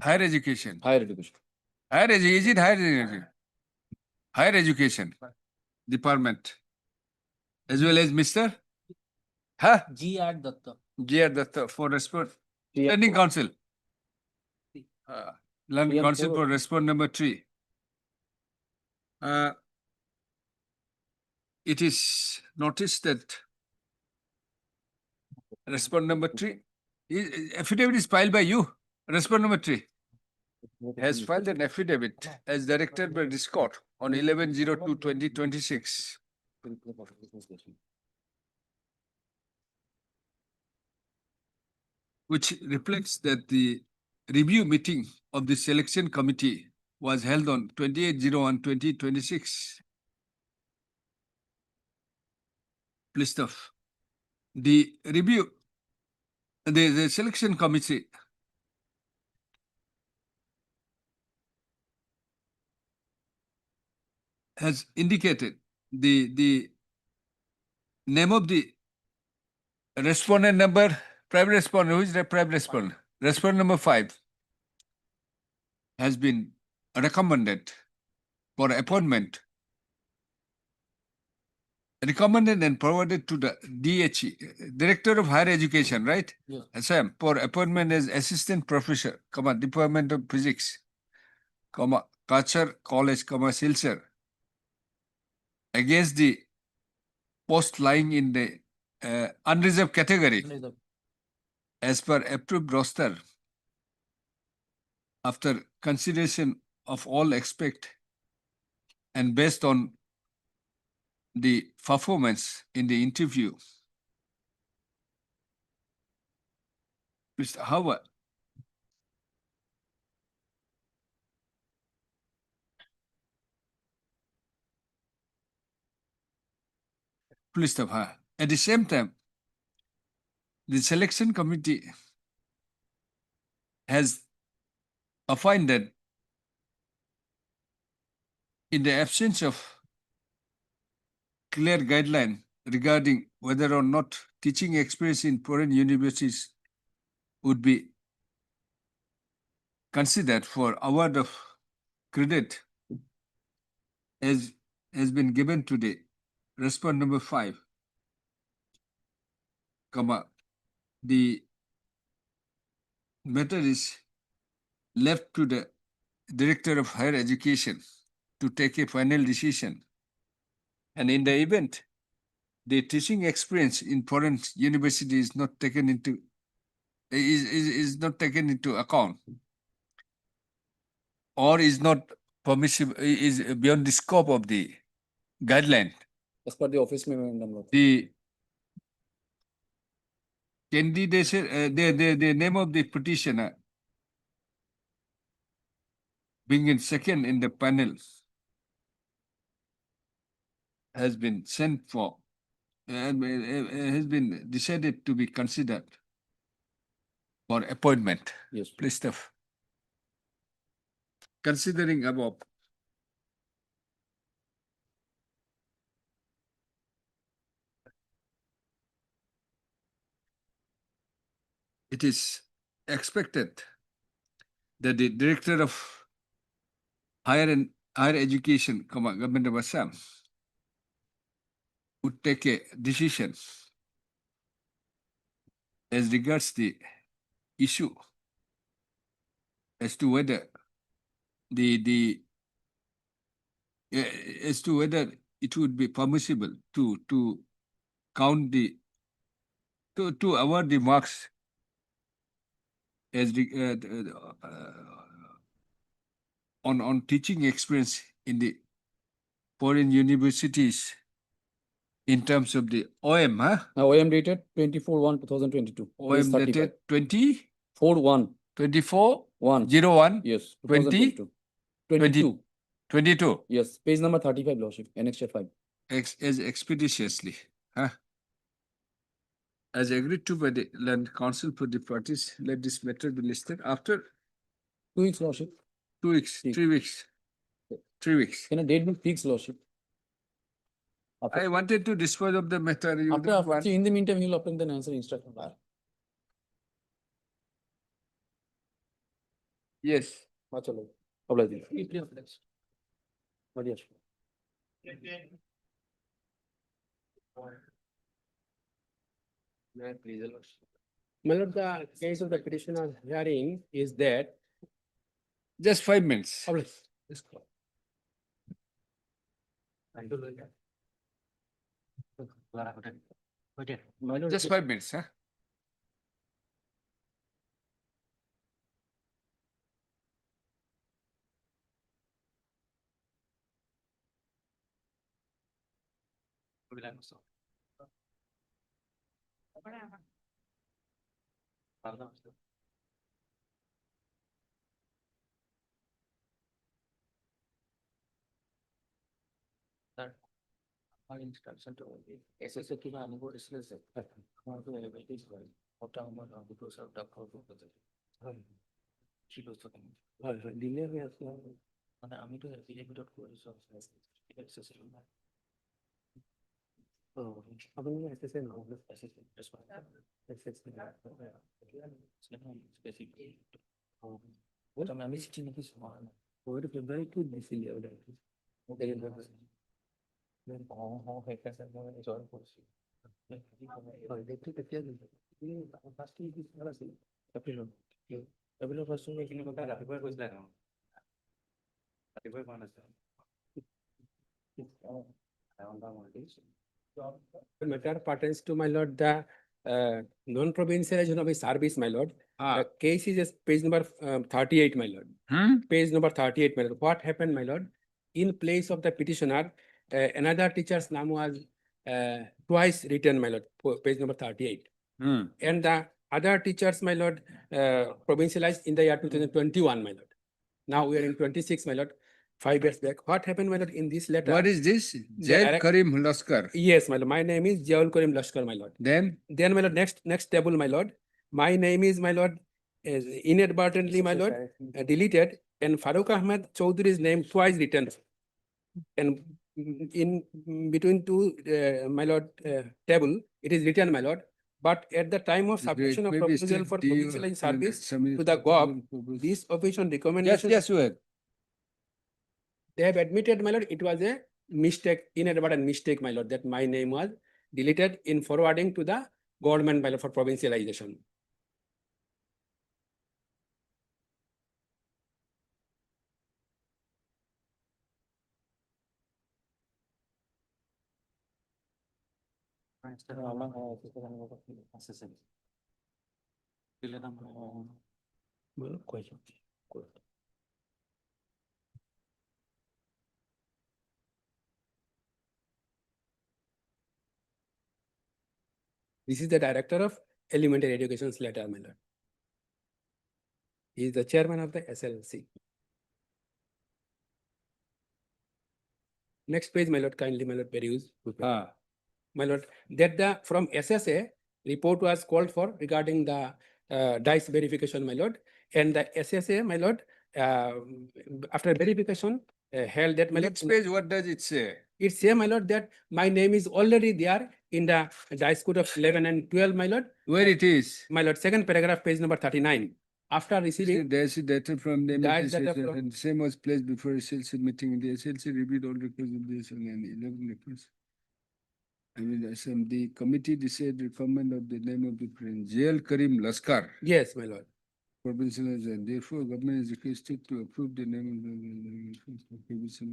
B: education.
N: Higher education.
B: Is it higher education? Higher education department, as well as Mr. Huh?
M: G.R. Datta.
B: G.R. Datta for Learning Council. Learning
N: PM
B: Council
N: four.
B: for respond number 3. It is noticed that respond number 3, affidavit is filed by you. Respond number 3 has filed an affidavit as directed by this court on 11/02/2026. Which reflects that the review meeting of the selection committee was held on 28/01/2026. Please stop. The review, the selection committee has indicated the name of the respondent number, private respondent, who is the private respondent? Respondent number 5 has been recommended for appointment, recommended and forwarded to the DHE, Director of Higher Education, right?
N: Yes.
B: Assam, for appointment as Assistant Professor, Department of Physics, Kachar College, Silchar, against the post lying in the unreserved category as per approved roster after consideration of all aspect and based on the performance in the interview. However, please stop. At the same time, the selection committee has opined that in the absence of clear guideline regarding whether or not teaching experience in foreign universities would be considered for award of credit as has been given to the respondent number 5, the matter is left to the Director of Higher Education to take a final decision. And in the event the teaching experience in foreign university is not taken into account or is not permissible, is beyond the scope of the guideline,
N: As per the office memorandum.
B: the candidate, the name of the petitioner being in second in the panel has been sent for and has been decided to be considered for appointment.
N: Yes.
B: Please stuff. Considering above, it is expected that the Director of Higher Education, Government of Assam, would take a decision as regards the issue as to whether as to whether it would be permissible to count the to award the marks as on teaching experience in the foreign universities in terms of the OM, huh?
N: Now OM dated 24/1/2022.
B: OM dated
N: 24/1.
B: 24/01.
N: Yes.
B: 2022.
N: 22.
B: 22.
N: Yes. Page number 35, Lordship. Annexure 5.
B: As expeditiously, huh? As agreed to by the Land Council for the parties, let this matter be listed after
N: 2 weeks, Lordship.
B: 2 weeks, 3 weeks. 3 weeks.
N: Can a date be fixed, Lordship?
B: I wanted to dispose of the matter. You didn't want.
N: In the meantime, he'll open the answer instruction.
B: Yes.
N: Obliging.
L: What is?
E: My lord, the case of the petitioner hearing is that.
B: Just 5 minutes. Just 5 minutes, huh?
M: Instruction to SSA কিবা আনিব দিছিলে যে মইতো এভেটিছ হয় ওটা আমার officer doctor বলতে কি বস্তু
L: হয় হয় দিলে হৈ আছে
M: মানে আমি তো এফিডেভিটত কৰিছো এক্সেসিভ না
L: আপুনি এসএসএ নহ'ব
M: আমি চিঠি লিখিছো
L: হয়তো ফেব্ৰুৱাৰী 2 দিছিলে অৰ্ডাৰ
M: সেইকাৰণে মই জইন কৰিছো
L: হয় ডেটটো কেতিয়া দিলে ফাৰ্ষ্ট উইক আছিল
M: এপ্ৰিলৰ ফাৰ্ষ্ট উইক এইখিনি কথা ৰাতিপুৱাই কৈছিলে ৰাতিপুৱাই কোৱা নাছিল
E: Matter pertains to my lord the non-provincialization of a service, my lord. The case is page number 38, my lord. Page number 38, my lord. What happened, my lord? In place of the petitioner, another teacher's name was twice written, my lord. Page number 38. And the other teachers, my lord, provincialized in the year 2021, my lord. Now we are in 26, my lord. 5 years back. What happened, my lord, in this letter?
B: What is this? Jail Karim Laskar.
E: Yes, my lord. My name is Jaul Karim Laskar, my lord.
B: Then
E: my lord, next table, my lord. My name is, my lord, is inadvertently, my lord, deleted, and Farooq Ahmed Chowdhury's name twice written. And in between two, my lord, table, it is written, my lord. But at the time of submission of proposal for provincial service to the GOV, this official recommendation.
B: Yes, wait.
E: They have admitted, my lord, it was a mistake, inadvertent mistake, my lord, that my name was deleted in forwarding to the government, my lord, for provincialization. This is the director of elementary education's letter, my lord. He is the chairman of the SLC. Next page, my lord, kindly, my lord, peruse. My lord, that the from SSA report was called for regarding the dice verification, my lord, and the SSA, my lord, after verification, held that, my lord.
B: Next page, what does it say?
E: It say, my lord, that my name is already there in the dice code of 11 and 12, my lord.
B: Where it is?
E: My lord, second paragraph, page number 39. After receiving.
B: There's data from the
E: There's data from-
B: and the same was placed before SLC meeting. The SLC reviewed all records of the SLC and 11 records. I mean, the committee decided recommend of the name of the friend, Jail Karim Laskar.
E: Yes, my lord.
B: Provincial and therefore government is requested to approve the name of the provincial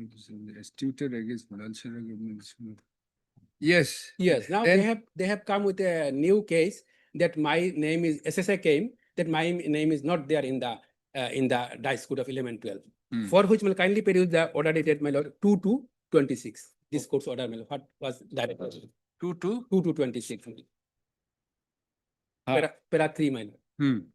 B: as tutor against Nalshara government. Yes.
E: Yes, now they have come with a new case that my name is SSA came, that my name is not there in the dice code of 11-12. For which will kindly peruse the order dated, my lord, 2-26. This court's order, my lord. What was that? 2-26. Para 3, my lord.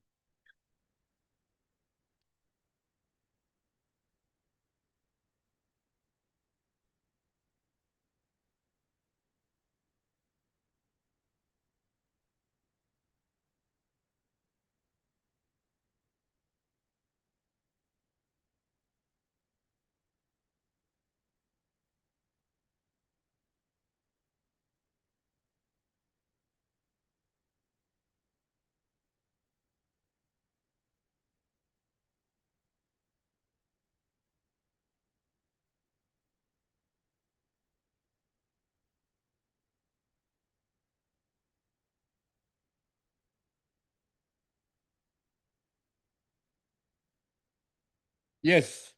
B: Yes.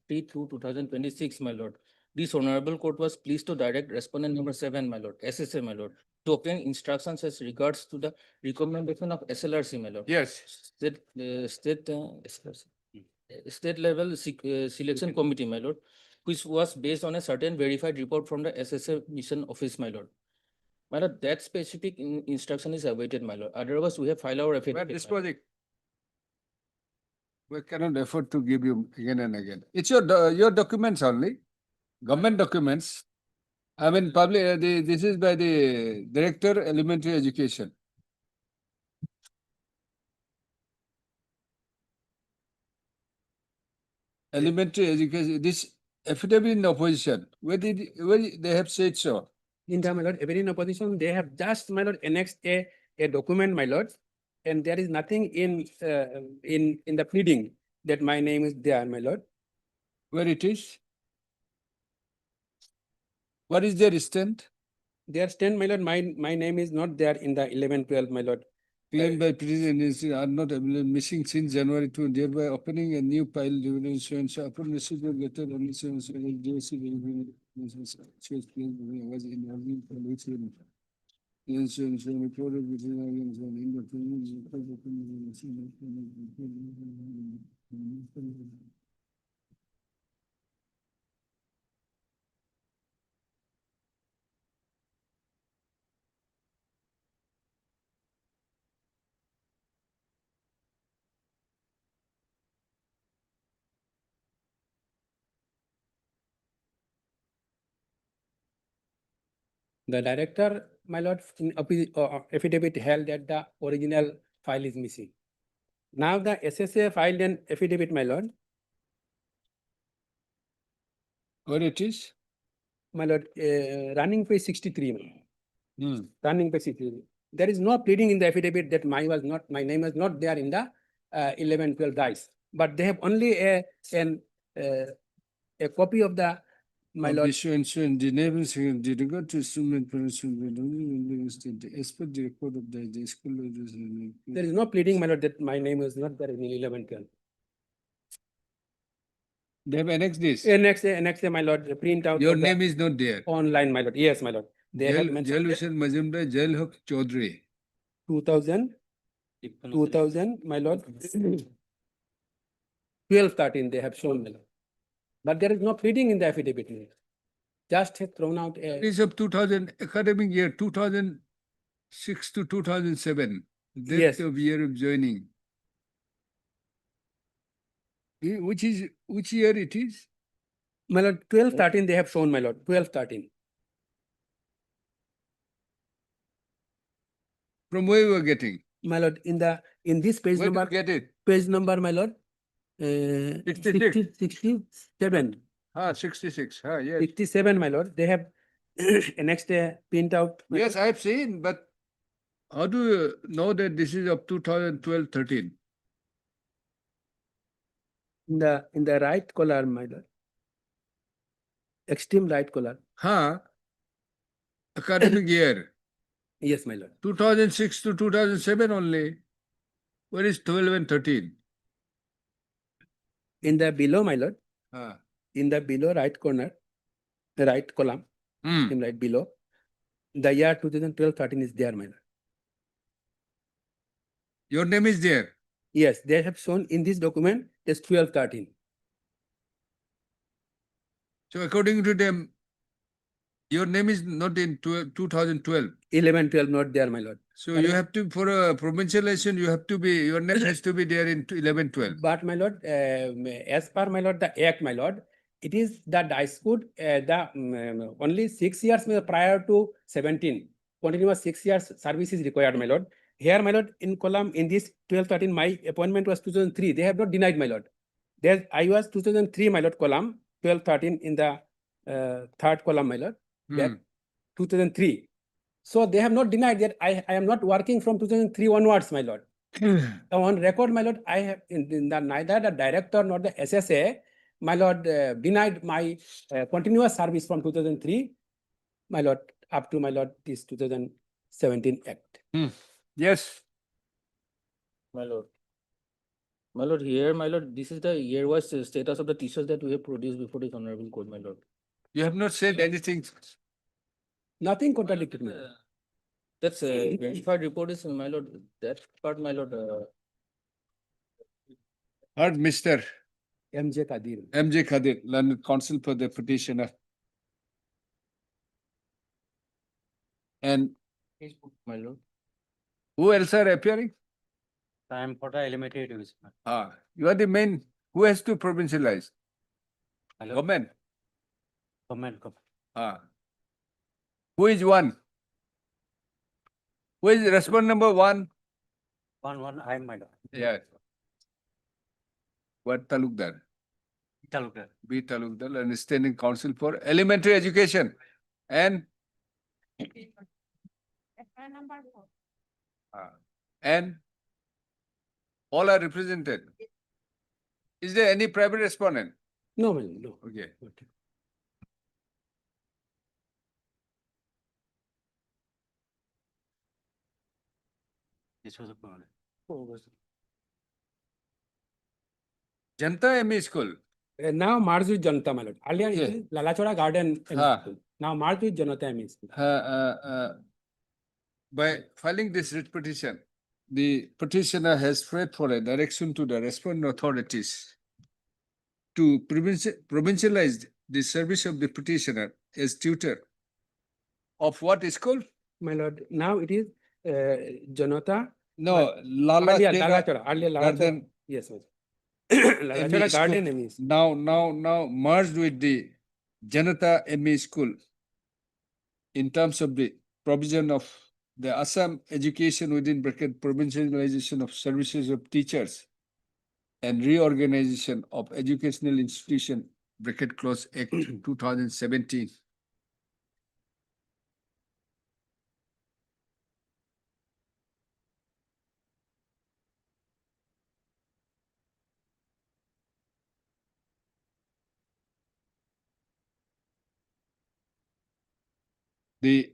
M: Through 2026, my lord. This honorable court was pleased to direct respondent number 7, my lord, SSA, my lord, to obtain instructions as regards to the recommendation of SLRC, my lord.
B: Yes.
M: State level selection committee, my lord, which was based on a certain verified report from the SSA mission office, my lord. My lord, that specific instruction is awaited, my lord. Otherwise, we have filed our
B: Where
M: affidavit.
B: this
M: my lord.
B: project? We cannot afford to give you again and again. It's your documents only, government documents. I mean, public. This is by the Director, Elementary Education. Elementary Education. This affidavit in opposition. Where they have said so?
M: In the, my lord, even in opposition, they have just, my lord, annexed a document, my lord, and there is nothing in the pleading that my name is there, my lord.
B: Where it is? What is their stand?
M: Their stand, my lord, my name is not there in the 11-12, my lord.
B: Claimed by prisoners are not available, missing since January 2, thereby opening a new file insurance upon receipt of letter on insurance DOC was in insurance reported
M: The director, my lord, in affidavit held that the original file is missing. Now the SSA filed an affidavit, my lord.
B: Where it is?
M: My lord, running page 63, my lord.
B: Hmm.
M: Running page 63. There is no pleading in the affidavit that my name was not there in the 11-12 dice, but they have only a copy of the, my lord.
B: Insurance the neighbors did regard to instrument as per the record of the school.
M: There is no pleading, my lord, that my name is not there in 11-12.
B: They have annexed this.
M: Next day, my lord, print out.
B: Your name is not there.
M: Online, my lord. Yes, my lord. They have mentioned
B: Jail Mazumdar, Jail Haq Chaudhary.
M: 2000, my lord. 12-13, they have shown, my lord. But there is no pleading in the affidavit. My lord. Just have thrown out a.
B: It is of 2000 academic year 2006 to 2007. Date
M: Yes.
B: of year of joining. Which year it is?
M: My lord, 12-13, they have shown, my lord. 12-13.
B: From where you are getting?
M: My lord, in this page
B: Where
M: number.
B: to get it?
M: Page number, my lord.
B: 66.
M: 67.
B: 66. Yes.
M: 67, my lord. They have annexed a printout.
B: Yes, I have seen, but how do you know that this is of 2012-13?
M: In the right collar, my lord. Extreme right collar.
B: Academic year.
M: Yes, my lord.
B: 2006 to 2007 only. Where is 12 and 13?
M: In the below, my lord.
B: Ah.
M: In the below right corner, the right column, in right below, the year 2012-13 is there, my lord.
B: Your name is there.
M: Yes, they have shown in this document is 12-13.
B: So according to them, your name is not in 2012.
M: 11-12 not there, my lord.
B: So you have to, for a provincial election, you have to be, your name has to be there in 11-12.
M: But my lord, as per my lord, the act, my lord, it is the dice code, only 6 years prior to 17. Continuous 6 years service is required, my lord. Here, my lord, in column, in this 12-13, my appointment was 2003. They have not denied, my lord. There, I was 2003, my lord, column, 12-13 in the third column, my lord. That 2003. So they have not denied that I am not working from 2003 onwards, my lord. On record, my lord, I have neither the director nor the SSA, my lord, denied my continuous service from 2003, my lord, up to my lord this 2017 act.
B: Yes.
O: My lord.
M: My lord, here, my lord, this is the year-wise status of the teachers that we have produced before this honorable court, my lord.
B: You have not said anything.
M: Nothing contradicted, my lord. That's a verified report is, my lord, that part, my lord,
B: Heard Mr.
M: MJ Kadir.
B: M.J. Khadir, learned counsel for the petitioner. And
M: My lord.
B: who else are appearing?
G: I am for the elementary division.
B: You are the main, who has to provincialize?
G: Hello?
B: Government.
G: Comment.
B: Who is one? Who is respondent number one?
G: One, I am my lord.
B: Yes. What talukdar?
G: Talukdar.
B: B talukdar and standing counsel for elementary education. And and all are represented. Is there any private respondent?
M: No, my lord, no.
B: Okay.
G: This was a problem.
B: Janta ME School.
M: Now merged with Janata, my lord. Earlier
B: Yeah.
M: it is Lalachora Garden.
B: Ha.
M: School. Now merged with Janata ME School.
B: By filing this writ petition, the petitioner has prayed for a direction to the responding authorities to provincialize the service of the petitioner as tutor of what school?
M: My lord, now it is Janata.
B: No,
M: Earlier
B: Lalachora.
M: Lalachora.
B: Garden.
M: Yes, yes.
B: ME
M: Lalachora
B: school.
M: Garden ME School.
B: Now merged with the Janata ME School in terms of the provision of the Assam education within bracket provincialization of services of teachers and reorganization of educational institution bracket close Act 2017. The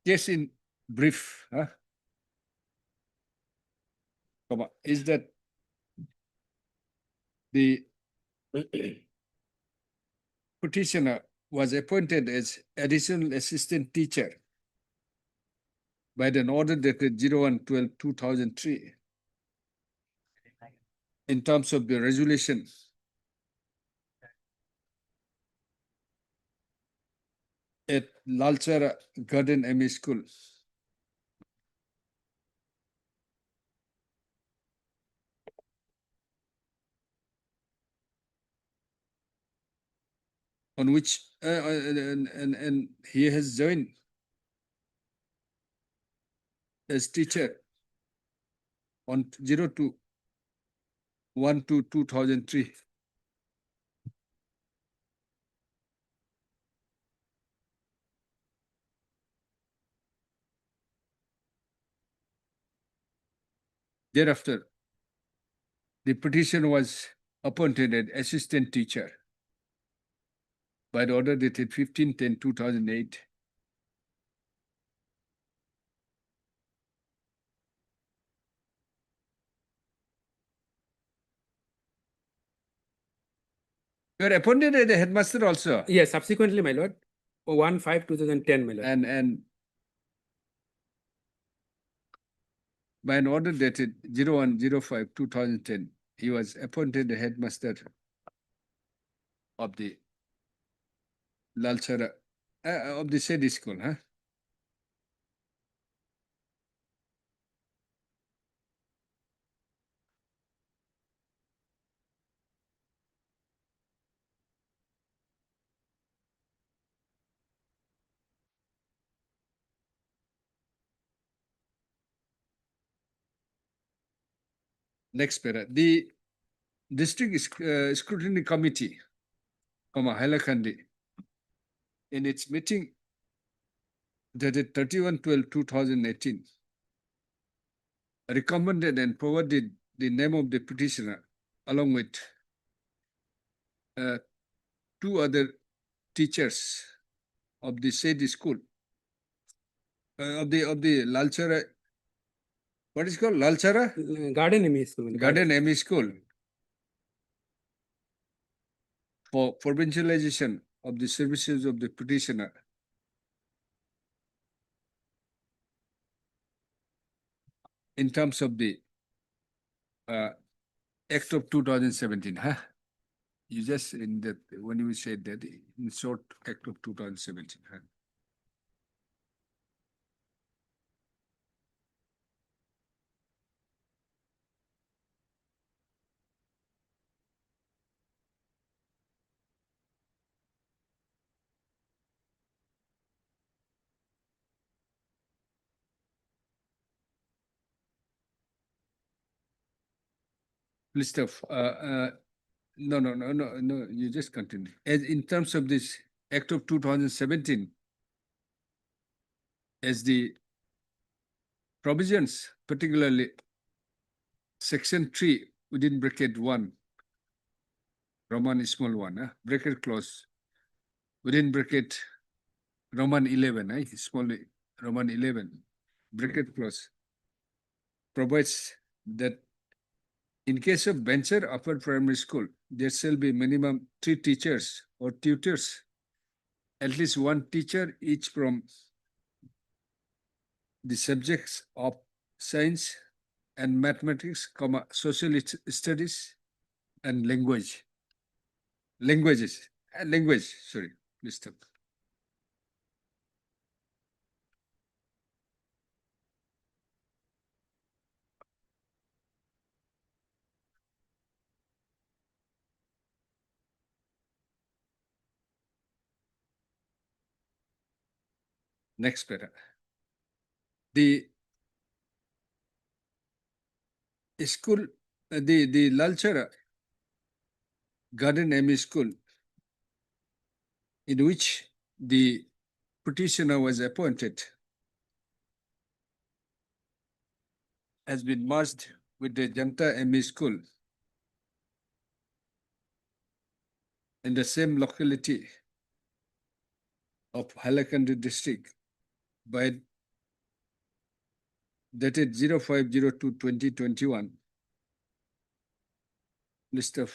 B: case in brief is that the petitioner was appointed as additional assistant teacher by an order dated 01/12/2003 in terms of the resolution at Lalchara Garden ME School. On which and he has joined as teacher on 02/12/2003. Thereafter, the petitioner was appointed as assistant teacher by the order dated 15/10/2008. You are appointed as the headmaster also.
M: Yes, subsequently, my lord. 1/5/2010, my lord.
B: And by an order dated 01/05/2010, he was appointed the headmaster of the Lalchara of the said school, Next para. The district scrutiny committee, Hailakandi, in its meeting dated 31/12/2018, recommended and provided the name of the petitioner along with two other teachers of the said school, of the Lalchara, what is called Lalchara?
M: Garden ME School.
B: Garden ME School. for provincialization of the services of the petitioner in terms of the Act of 2017, huh? You just in that when you said that in short Act of 2017, huh? List of no, you just continue. As in terms of this Act of 2017, as the provisions, particularly Section 3 within bracket 1, Roman small 1, bracket clause within bracket Roman 11, small Roman 11, bracket clause provides that in case of venture upper primary school, there shall be minimum 3 teachers or tutors, at least 1 teacher each from the subjects of science and mathematics, social studies and language. Language, sorry, please stop. Next para. The school, the Lalchara Garden ME School, in which the petitioner was appointed, has been merged with the Janta ME School in the same locality of Hailakandi district by dated 05/02/2021. List of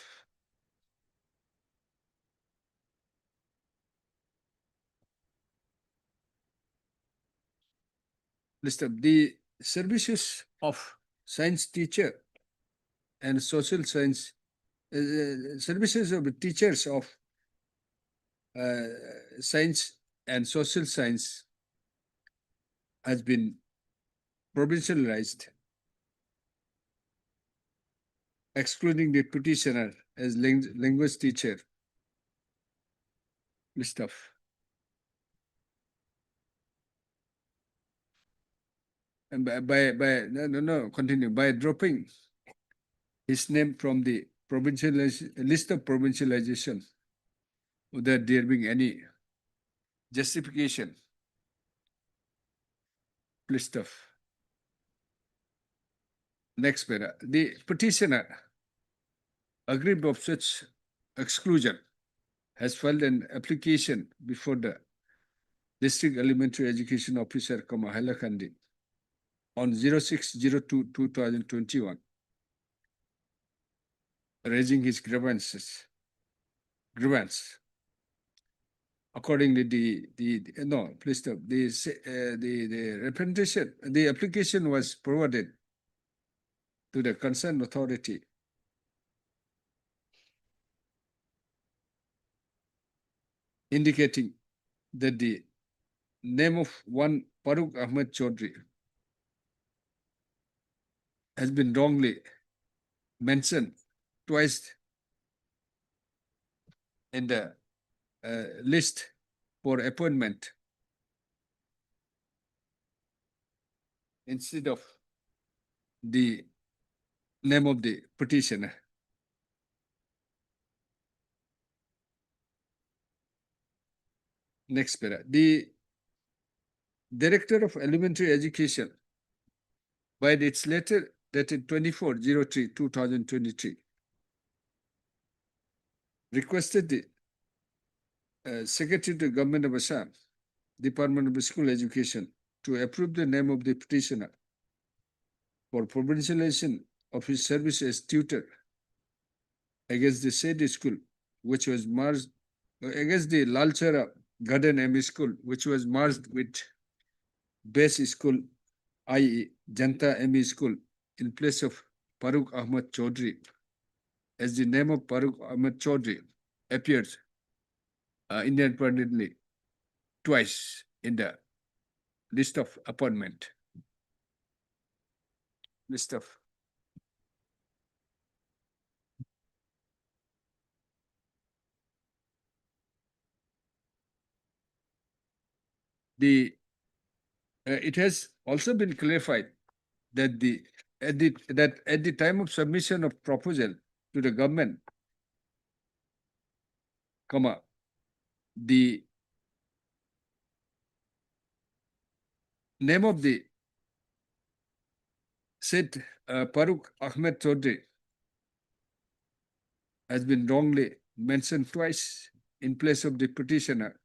B: the services of science teacher and social science services of the teachers of science and social science has been provincialized, excluding the petitioner as language teacher. List of and continue by dropping his name from the list of provincialization without there being any justification. List of next para. The petitioner, aggrieved of such exclusion, has filed an application before the District Elementary Education Officer, Hailakandi, on 06/02/2021, raising his grievance. Accordingly, please stop. The representation, the application was forwarded to the concerned authority, indicating that the name of one Farooq Ahmed Chaudhry has been wrongly mentioned twice in the list for appointment instead of the name of the petitioner. Next para. The Director of Elementary Education, by its letter dated 24/03/2023, requested the Secretary to the Government of Assam, Department of School Education, to approve the name of the petitioner for provincialization of his service as tutor against the said school which was merged against the Lalchara Garden M School, which was merged with base school, i.e. Janta M School, in place of Farooq Ahmad Chaudhry, as the name of Farooq Ahmad Chaudhry appears inadvertently twice in the list of appointment. List of it has also been clarified that at the time of submission of proposal to the government, the name of the said Farooq Ahmed Chaudhry has been wrongly mentioned twice in place of the petitioner,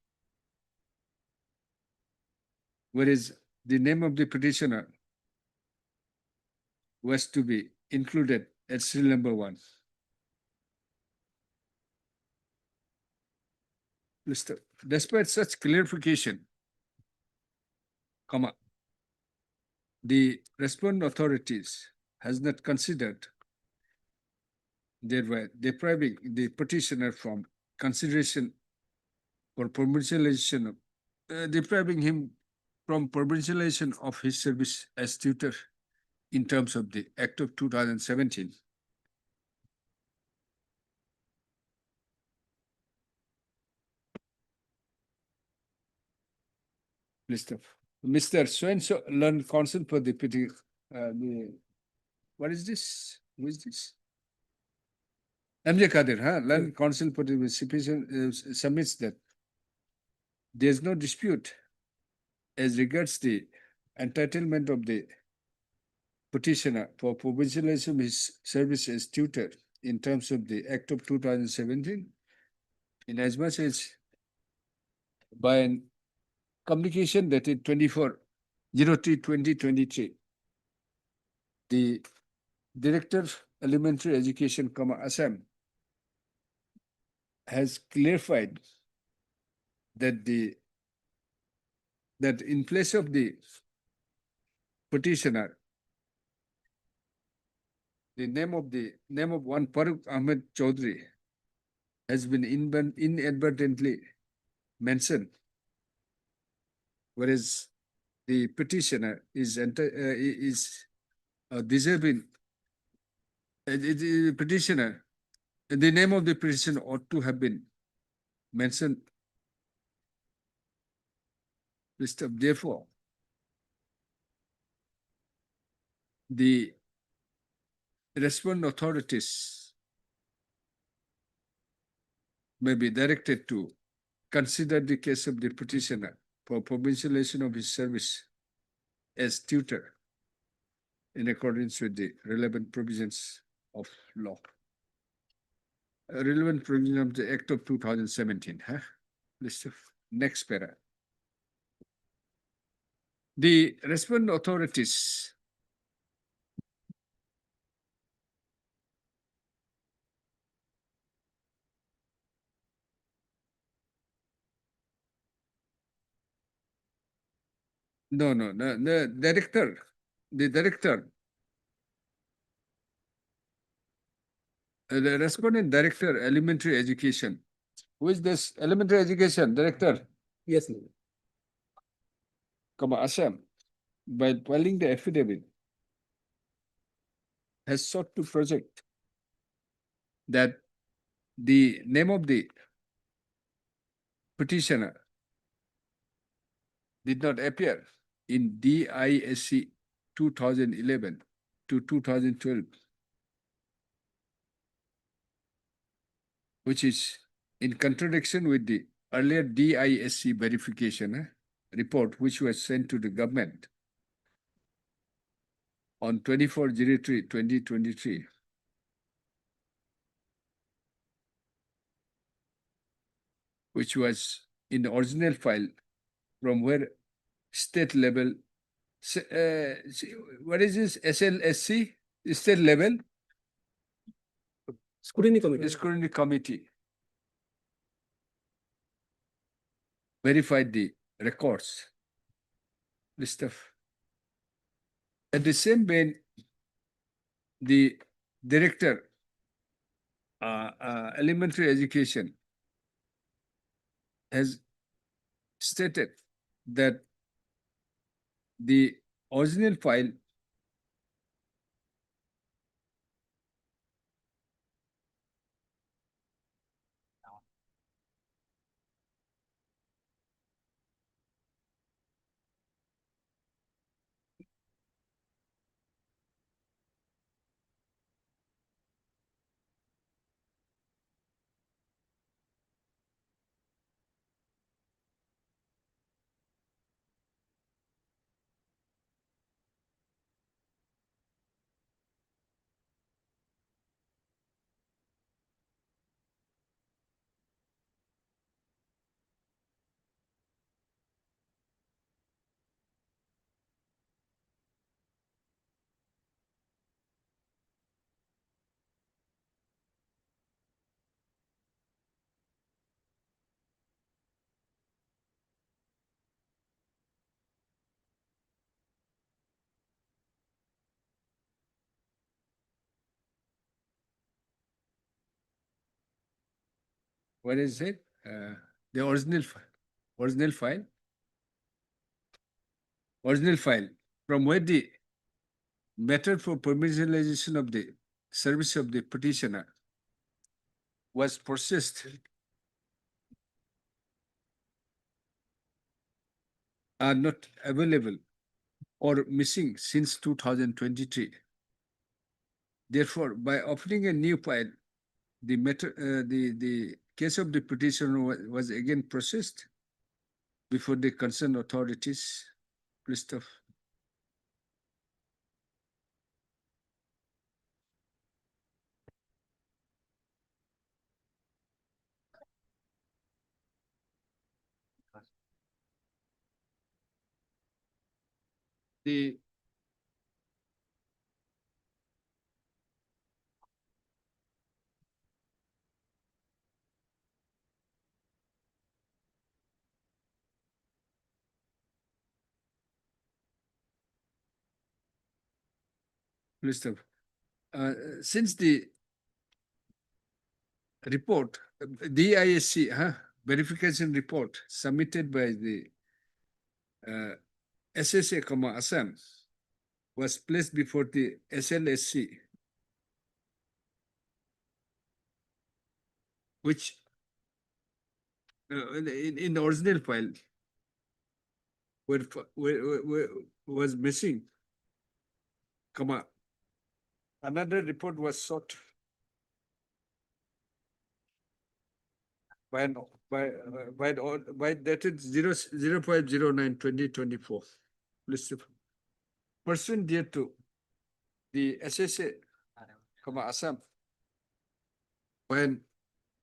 B: whereas the name of the petitioner was to be included as serial number 1. Despite such clarification, the respondent authorities has not considered thereby depriving the petitioner from consideration for provincialization, depriving him from provincialization of his service as tutor in terms of the Act of 2017. List of Mr. So-and-so learned counsel for the what is this? Who is this? MJ Kadir, learned counsel for the recipient submits that there is no dispute as regards the entitlement of the petitioner for provincialization of his service as tutor in terms of the Act of 2017, in as much as by an communication dated 24/03/2023, the Director of Elementary Education, Assam, has clarified that in place of the petitioner, the name of one Farooq Ahmed Chaudhry has been inadvertently mentioned, whereas the petitioner is deserving. The petitioner, the name of the petitioner ought to have been mentioned. Therefore, the respondent authorities may be directed to consider the case of the petitioner for provincialization of his service as tutor in accordance with the relevant provisions of law. Relevant provision of the Act of 2017. Next para. The respondent authorities the director, the respondent director, elementary education. Who is this elementary education director?
M: Yes,
B: Assam, by filing the affidavit, has sought to project that the name of the petitioner did not appear in DISC 2011 to 2012, which is in contradiction with the earlier DISC verification report, which was sent to the government on 24/03/2023. Which was in the original file from where state level, what is this, SLSC, state level?
M: Scrutiny Committee.
B: Scrutiny Committee verified the records. List of. At the same vein, the director, elementary education, has stated that the original file what is it? The original file, original file from where the method for permissionalization of the service of the petitioner was processed are not available or missing since 2023. Therefore, by opening a new file, the matter, the case of the petitioner was again processed before the concerned authorities. Christoph. The Christoph, since the report, DISC verification report submitted by the SSA, Assam was placed before the SLSC, which in the original file was missing, another report was sought by dated 0509/2024. Pursuant thereto, the SSA, Assam, when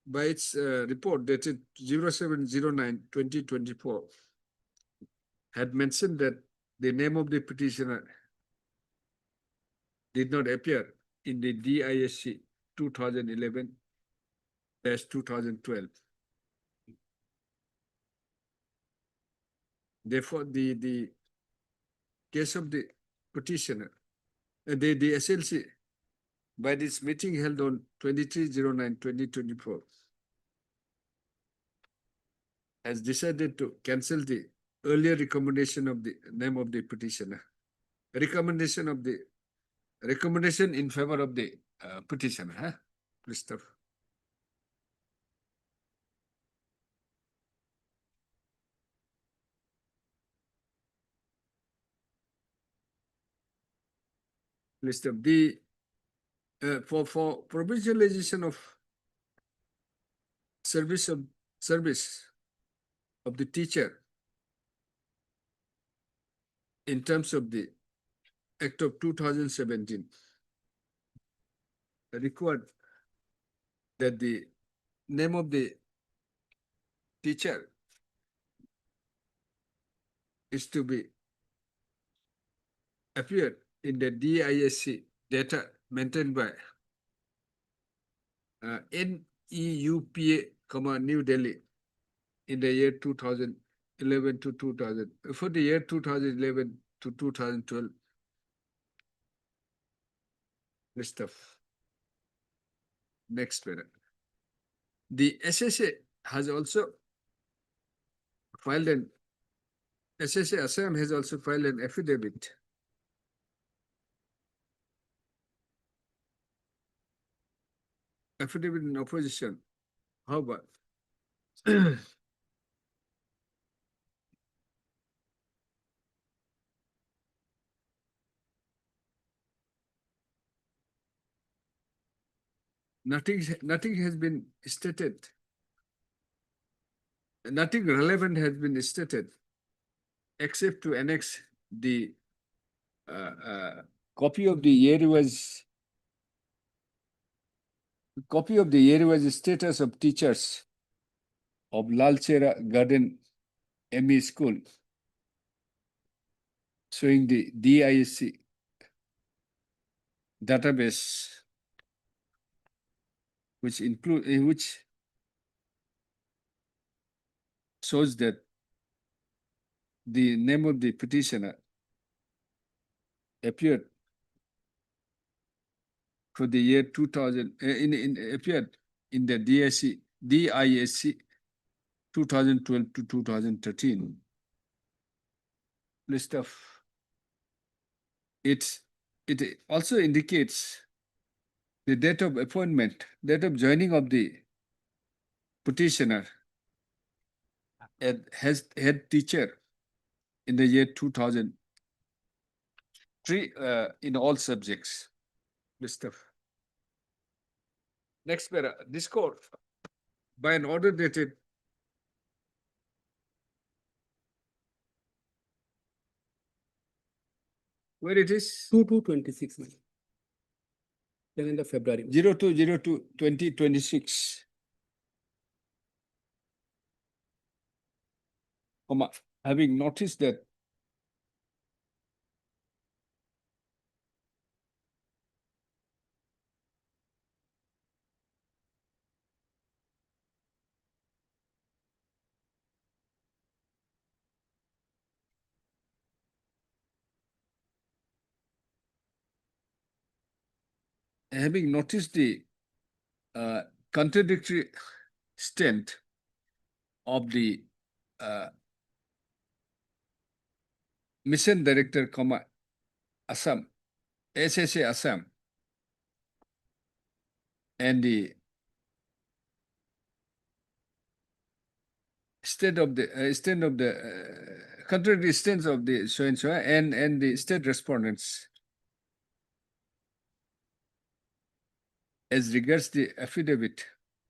B: by its report dated 0709/2024, had mentioned that the name of the petitioner did not appear in the DISC 2011-2012. Therefore, the case of the petitioner, the SLC, by this meeting held on 2309/2024, has decided to cancel the earlier recommendation of the name of the petitioner. Recommendation in favor of the petitioner, Christoph. Christoph, the for provisionalization of service of the teacher in terms of the Act of 2017 required that the name of the teacher is to be appeared in the DISC data maintained by NEUPA, New Delhi in the year 2000 11 to 2000, for the year 2011 to 2012. List of next paragraph. The SSA has also filed an SSA Assam has also filed an affidavit in opposition. However, nothing has been stated. Nothing relevant has been stated except to annex the copy of the area-wise status of teachers of Lalchera Garden ME School, showing the DISC database, which shows that the name of the petitioner appeared for the year 2000, appeared in the DISC 2012 to 2013 list of. It also indicates the date of appointment, date of joining of the petitioner as head teacher in the year 2003 in all subjects. List of. Next para, this court, by an order dated where it is
M: 2226. Then in the February.
B: 02/02/2026, having noticed that the contradictory stand of the mission director, Assam, SSA Assam, and the contradictory stands of the so and so and the state respondents as regards the affidavit.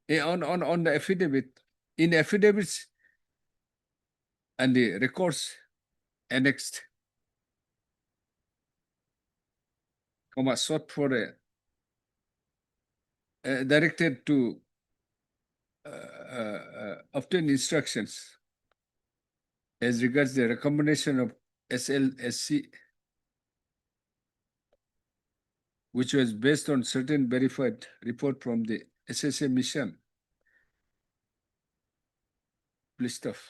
B: On the affidavit, in affidavits and the records annexed, sought for directed to obtain instructions as regards the recommendation of SLSC, which was based on certain verified report from the SSA mission. List of.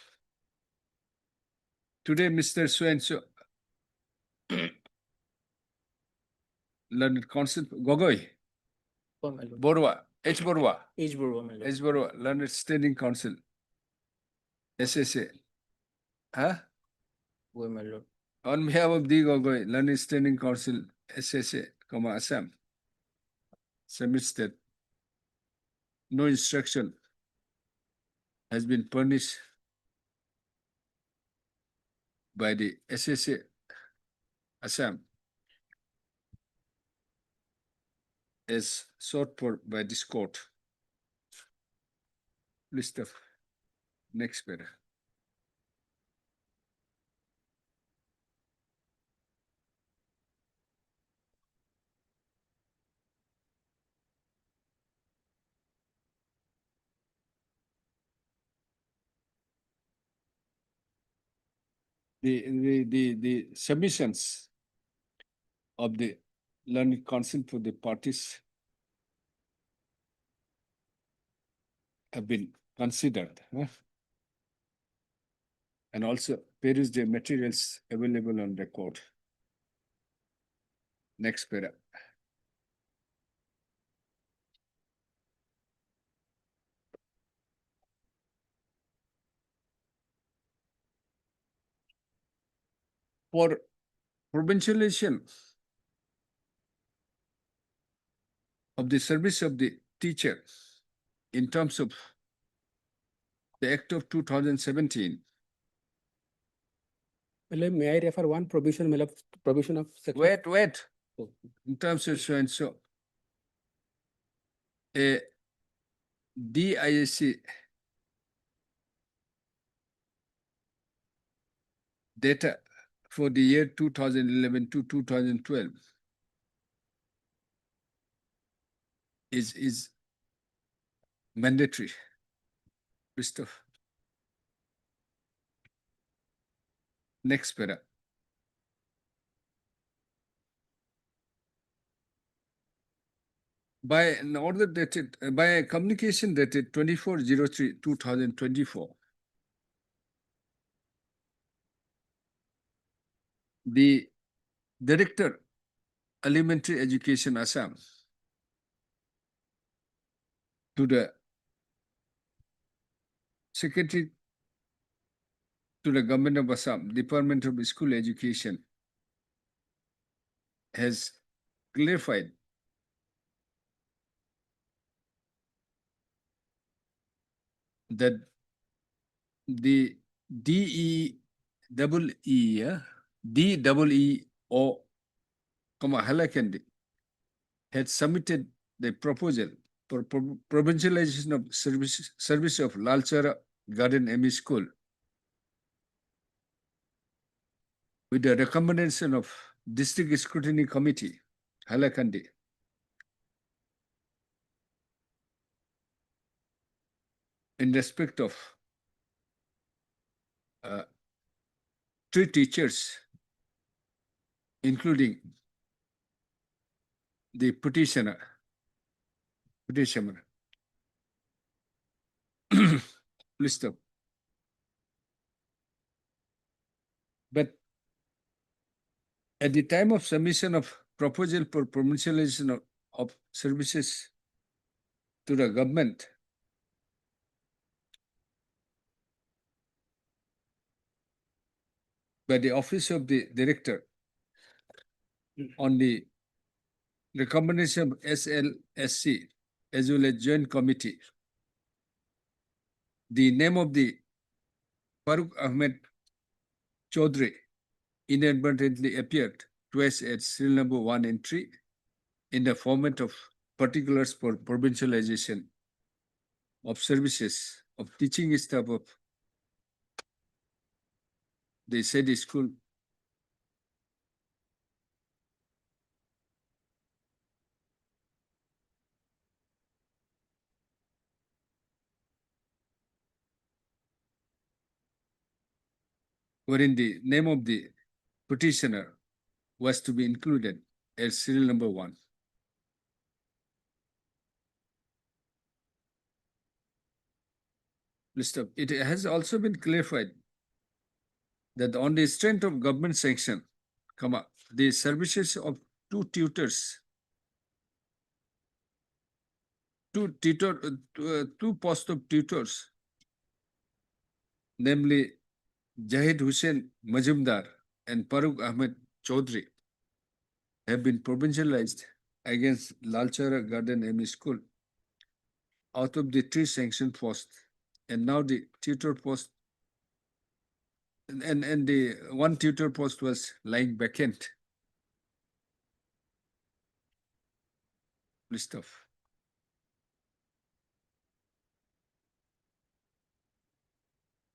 B: Today, Mr. So-and-so, learned counsel, Gogoi, Borwa, H. Borwa, learned standing counsel, SSA. Huh? On behalf of the Gogoi, learned standing counsel, SSA, Assam, submits that no instruction has been furnished by the SSA Assam as sought for by this court. List of. Next para. The submissions of the learned counsel for the parties have been considered. and also peruse the materials available on record. Next para. For provincialization of the service of the teacher in terms of the Act of 2017.
E: May I refer one provision, provision of section?
B: Wait. In terms of so and so, a DISC data for the year 2011 to 2012 is mandatory. Christoph. Next para. By an order dated, by a communication dated 24/03/2024, the Director, Elementary Education Assam, to the Secretary to the Government of Assam, Department of School Education, has clarified that the DEEE, Halakandi had submitted the proposal for provincialization of service of Lalchara Garden ME School with the recommendation of District Scrutiny Committee, Halakandi. In respect of 3 teachers, including the petitioner. Please stop. But at the time of submission of proposal for provincialization of services to the government, by the office of the director on the recommendation of SLSC as well as joint committee, the name of the Farooq Ahmed Chaudhry inadvertently appeared twice at serial number 1 entry in the format of particulars for provincialization of services of teaching staff of the said school. Wherein the name of the petitioner was to be included as serial number 1. List of, it has also been clarified that on the strength of government sanction, the services of 2 tutors, 2 posts of tutors, namely Jahid Hussain Majumdar and Farooq Ahmed Chaudhry, have been provincialized against Lalchara Garden ME School out of the 3 sanctioned posts, and now the tutor post and the 1 tutor post was lying vacant. List of.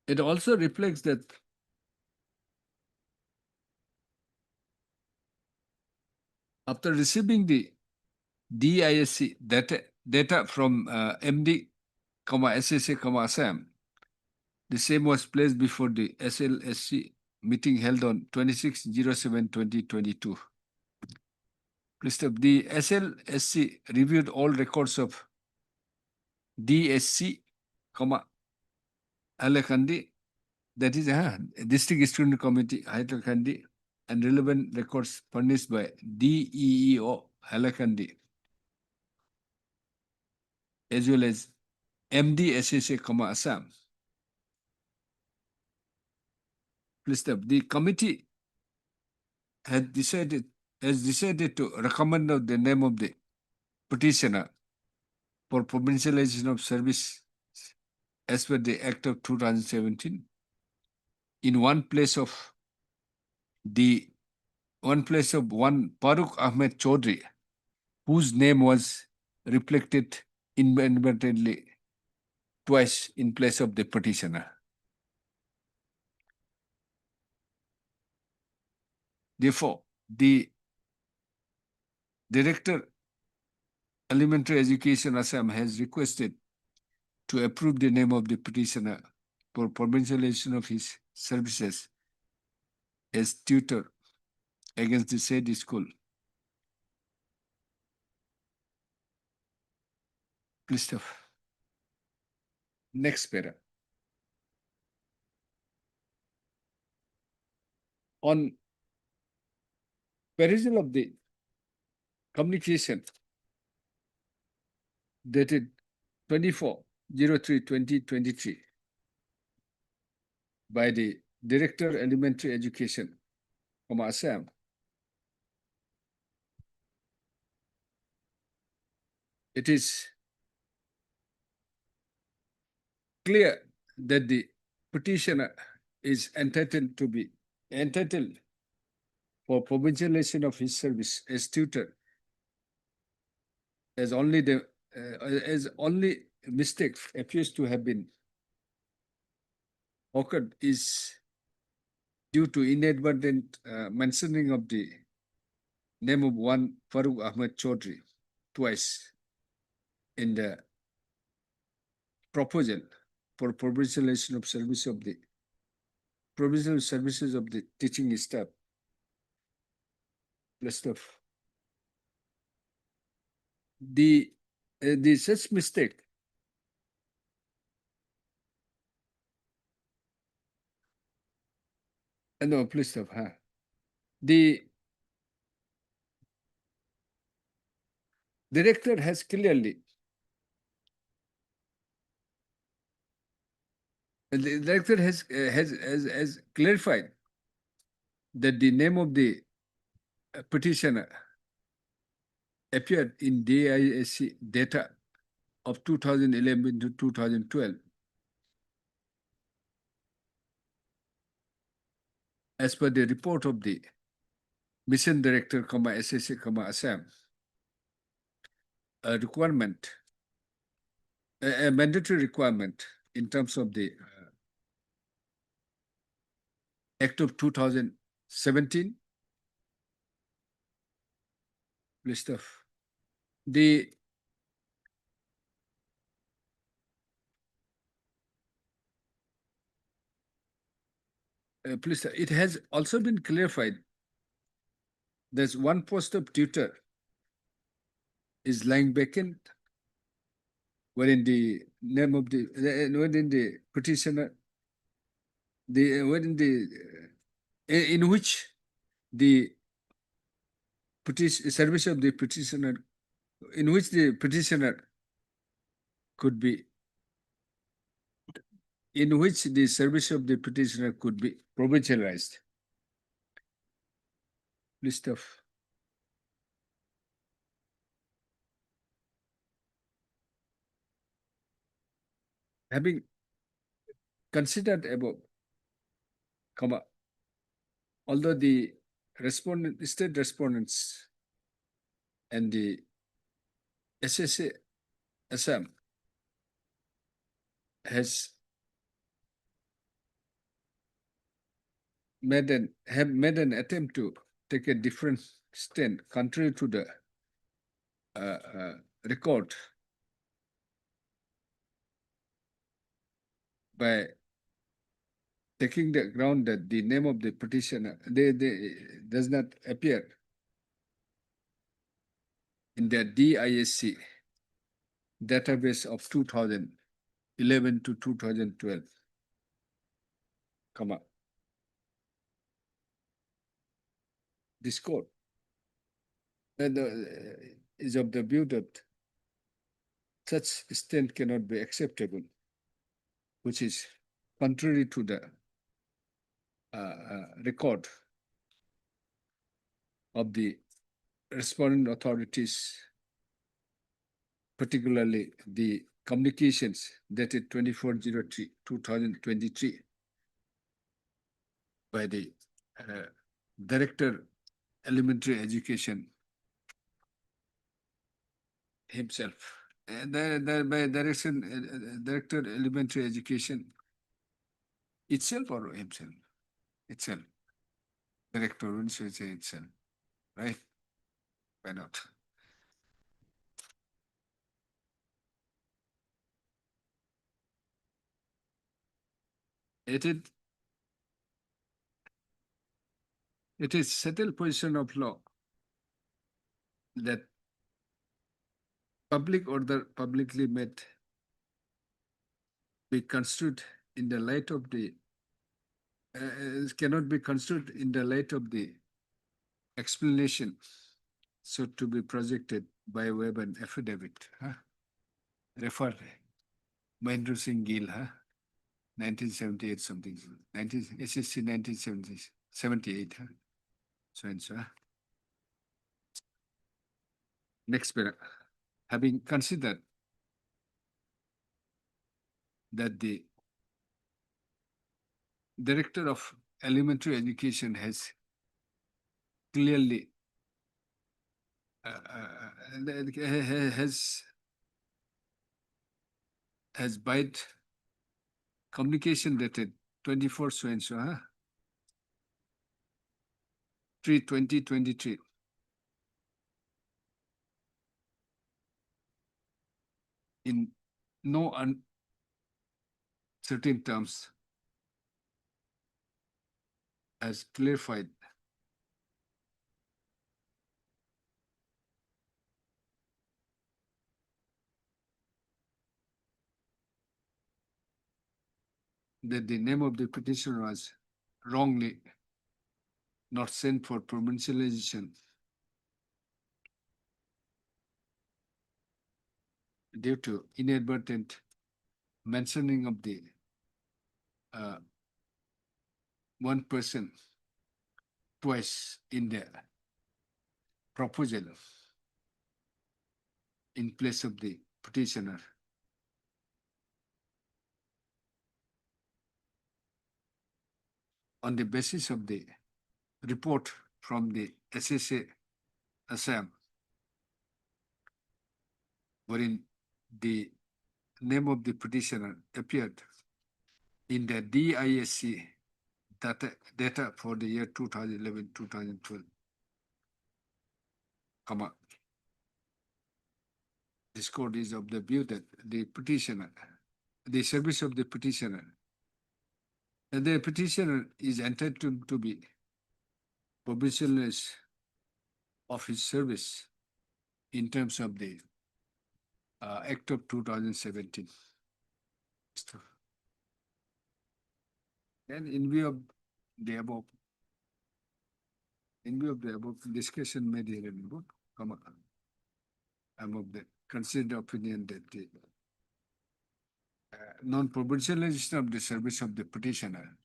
B: It also reflects that after receiving the DISC data from MD, SSA, Assam, the same was placed before the SLSC meeting held on 26/07/2022. The SLSC reviewed all records of DSC, Alakandi, that is District Student Committee, Hailakandi, and relevant records furnished by DEEO, Hailakandi, as well as MD SSA, Assam. Please, the committee has decided to recommend the name of the petitioner for provincialization of service as per the Act of 2017 in one place of one Farooq Ahmed Chaudhry, whose name was reflected inadvertently twice in place of the petitioner. Therefore, the Director Elementary Education Assam has requested to approve the name of the petitioner for provincialization of his services as tutor against the said school. Please stop. Next para. On perusal of the communication dated 24/03/2023 by the Director Elementary Education from Assam, it is clear that the petitioner is entitled for provincialization of his service as tutor, as only mistake appears to have been occurred is due to inadvertent mentioning of the name of one Farooq Ahmed Chaudhry twice in the proposal for provincialization of provincial services of the teaching staff. List of the such mistake no, please stop. The director has clearly clarified that the name of the petitioner appeared in DISC data of 2011 to 2012 as per the report of the Mission Director, SSA, Assam. A mandatory requirement in terms of the Act of 2017 list of the please, it has also been clarified there's one post of tutor is lying vacant wherein the name of the within the petitioner in which the service of the petitioner in which the petitioner could be in which the service of the petitioner could be provincialized. List of having considered above, although the state respondents and the SSA Assam have made an attempt to take a different stand contrary to the record by taking the ground that the name of the petitioner does not appear in the DISC database of 2011 to 2012. comma. This court is of the view that such stand cannot be acceptable, which is contrary to the record of the respondent authorities, particularly the communications dated 24/03/2023 by the Director Elementary Education himself. By Director Elementary Education itself or himself? Itself. Director will say itself, right? Why not? It is settled position of law that public order publicly made be construed in the light of the cannot be construed in the light of the explanation so to be projected by way of an affidavit. Refer Mahendra Singh Gill, 1978 something, SSC 1978. So and so. Next paragraph. Having considered that the Director of Elementary Education has clearly has by communication dated 24 so and so, 3/20/23 in no uncertain terms as clarified that the name of the petitioner was wrongly not sent for provincialization due to inadvertent mentioning of the one person twice in the proposal in place of the petitioner. On the basis of the report from the SSA Assam, wherein the name of the petitioner appeared in the DISC data for the year 2011-2012, comma. This court is of the view that the petitioner, the service of the petitioner is entitled to be provisionalist of his service in terms of the Act of 2017. And in view of the above discussion made here in the book, I'm of the considered opinion that the non-provincialization of the service of the petitioner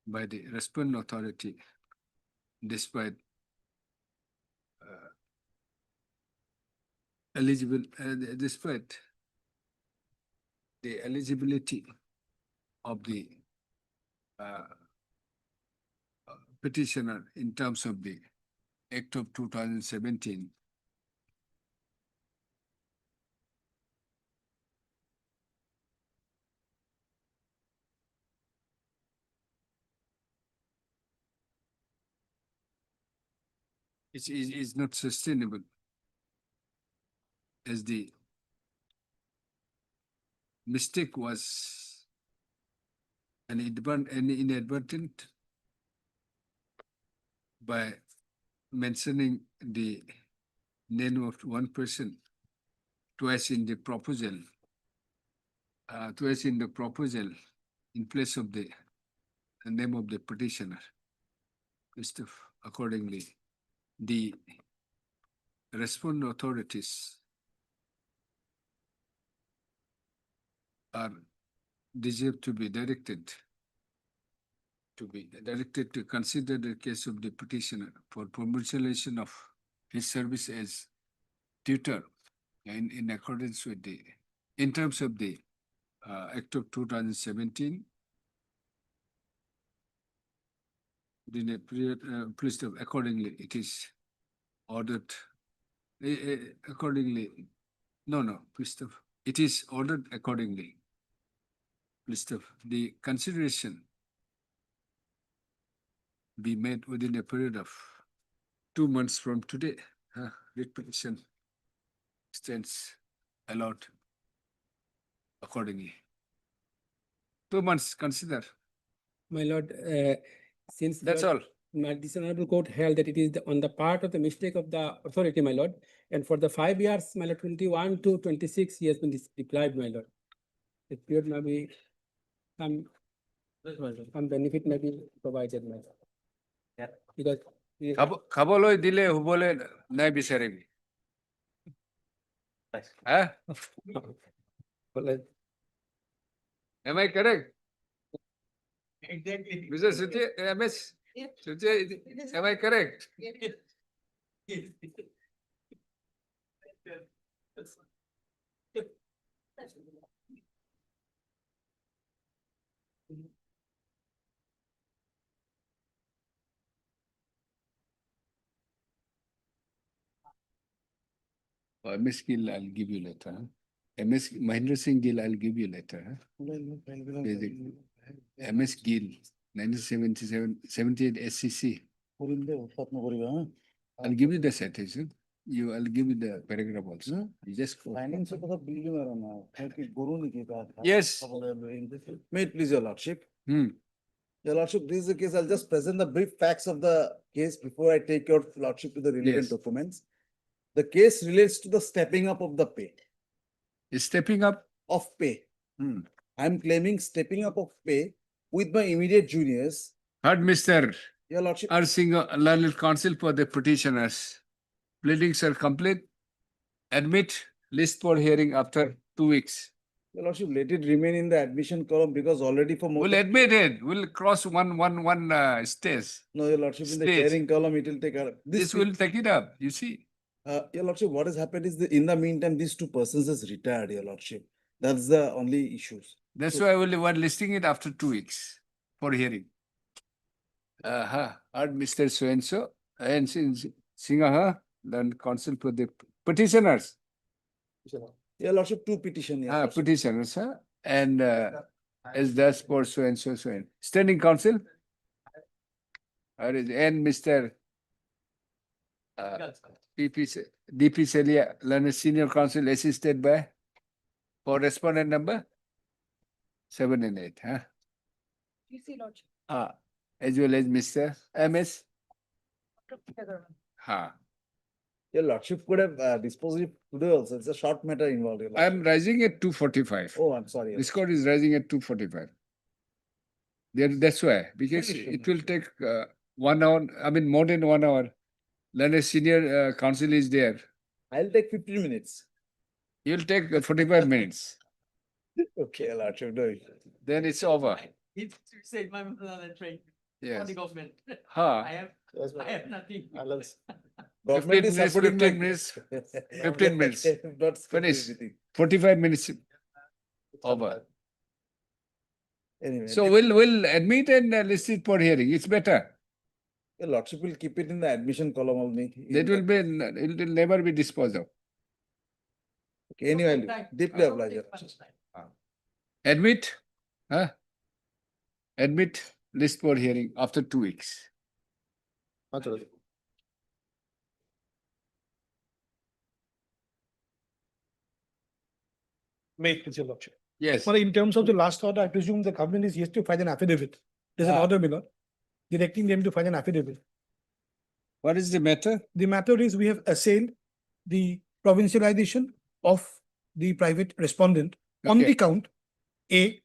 B: by the respondent authority, despite despite the eligibility of the petitioner in terms of the Act of 2017, is not sustainable as the mistake was an inadvertent by mentioning the name of one person twice in the proposal to us in the proposal in place of the name of the petitioner. Accordingly, the respondent authorities are deserve to be directed to consider the case of the petitioner for promotion of his service as tutor in accordance with the, in terms of the Act of 2017, within a period, accordingly, it is ordered, accordingly, it is ordered accordingly. The consideration be made within a period of 2 months from today. Writ petition stands allowed accordingly. 2 months, consider.
M: My lord, since.
B: That's all.
M: This honorable court held that it is on the part of the mistake of the authority, my lord. And for the 5 years, my lord, 21 to 26 years been deprived, my lord. It period may be some benefit may be provided, my lord. Yeah. Because.
B: খাবলৈ দিলে হুবলে নাই বিচাৰিবি Am I correct?
M: Exactly.
B: Mr. Suti, MS, Suti, am I correct? MS Gill, I'll give you later. MS Mahendra Singh Gill, I'll give you later. MS Gill, 1977, 78 SCC. I'll give you the citation. I'll give you the paragraph also. You just go. Yes.
L: May it please your lordship. Your lordship, this is the case. I'll just present the brief facts of the case before I take your lordship to the relevant
B: Yes.
L: documents. The case relates to the stepping up of the pay.
B: Stepping up.
L: Of pay. I'm claiming stepping up of pay with my immediate juniors.
B: Heard Mr.
L: Your lordship.
B: Urging learned counsel for the petitioners. Pleadings are complete. Admit list for hearing after 2 weeks.
L: Your lordship, let it remain in the admission column because already for most.
B: We'll admit it. We'll cross one stage.
L: No, your lordship, in the
B: Stage.
L: hearing column, it will take.
B: This will take it up. You see.
L: Your lordship, what has happened is in the meantime, these two persons has retired, your lordship. That's the only issues.
B: That's why we're listing it after 2 weeks for hearing. Heard Mr. So-and-so and Singha, then counsel for the petitioners.
L: Your lordship, two petition. Your lordship.
B: Petitioners, and as that's for so-and-so, so-and. Standing counsel. And Mr. DP Celia, learned senior counsel assisted by for respondent number 7 and 8. As well as Mr. MS.
L: Your lordship could have disposed it today also. It's a short matter involved. Your lordship.
B: I'm rising at 2:45.
L: Oh, I'm sorry.
B: This court is rising at 2:45. That's why, because it will take 1 hour, I mean more than 1 hour. Then a senior counsel is there.
L: I'll take 15 minutes.
B: You'll take 45 minutes.
L: Okay, your lordship, do it.
B: Then it's over.
M: It's to save my mother on the train.
B: Yes.
M: For the government.
B: Huh.
M: I have nothing.
L: Government is
B: 15 minutes. 15 minutes.
L: Not
B: Finish.
L: everything.
B: 45 minutes. Over.
L: Anyway,
B: So we'll admit and list it for hearing. It's better.
L: your lordship will keep it in the admission column only.
B: It will never be disposed of.
L: Okay, anyway, deeply obliged. Your lordship.
B: Admit, admit list for hearing after 2 weeks.
P: May it please your lordship.
B: Yes.
P: Well, in terms of the last order, I presume the government is yet to file an affidavit. There's an order, my lord, directing them to file an affidavit.
B: What is the matter?
P: The matter is we have assailed the provincialization of the private respondent on
B: Okay.
P: the count A,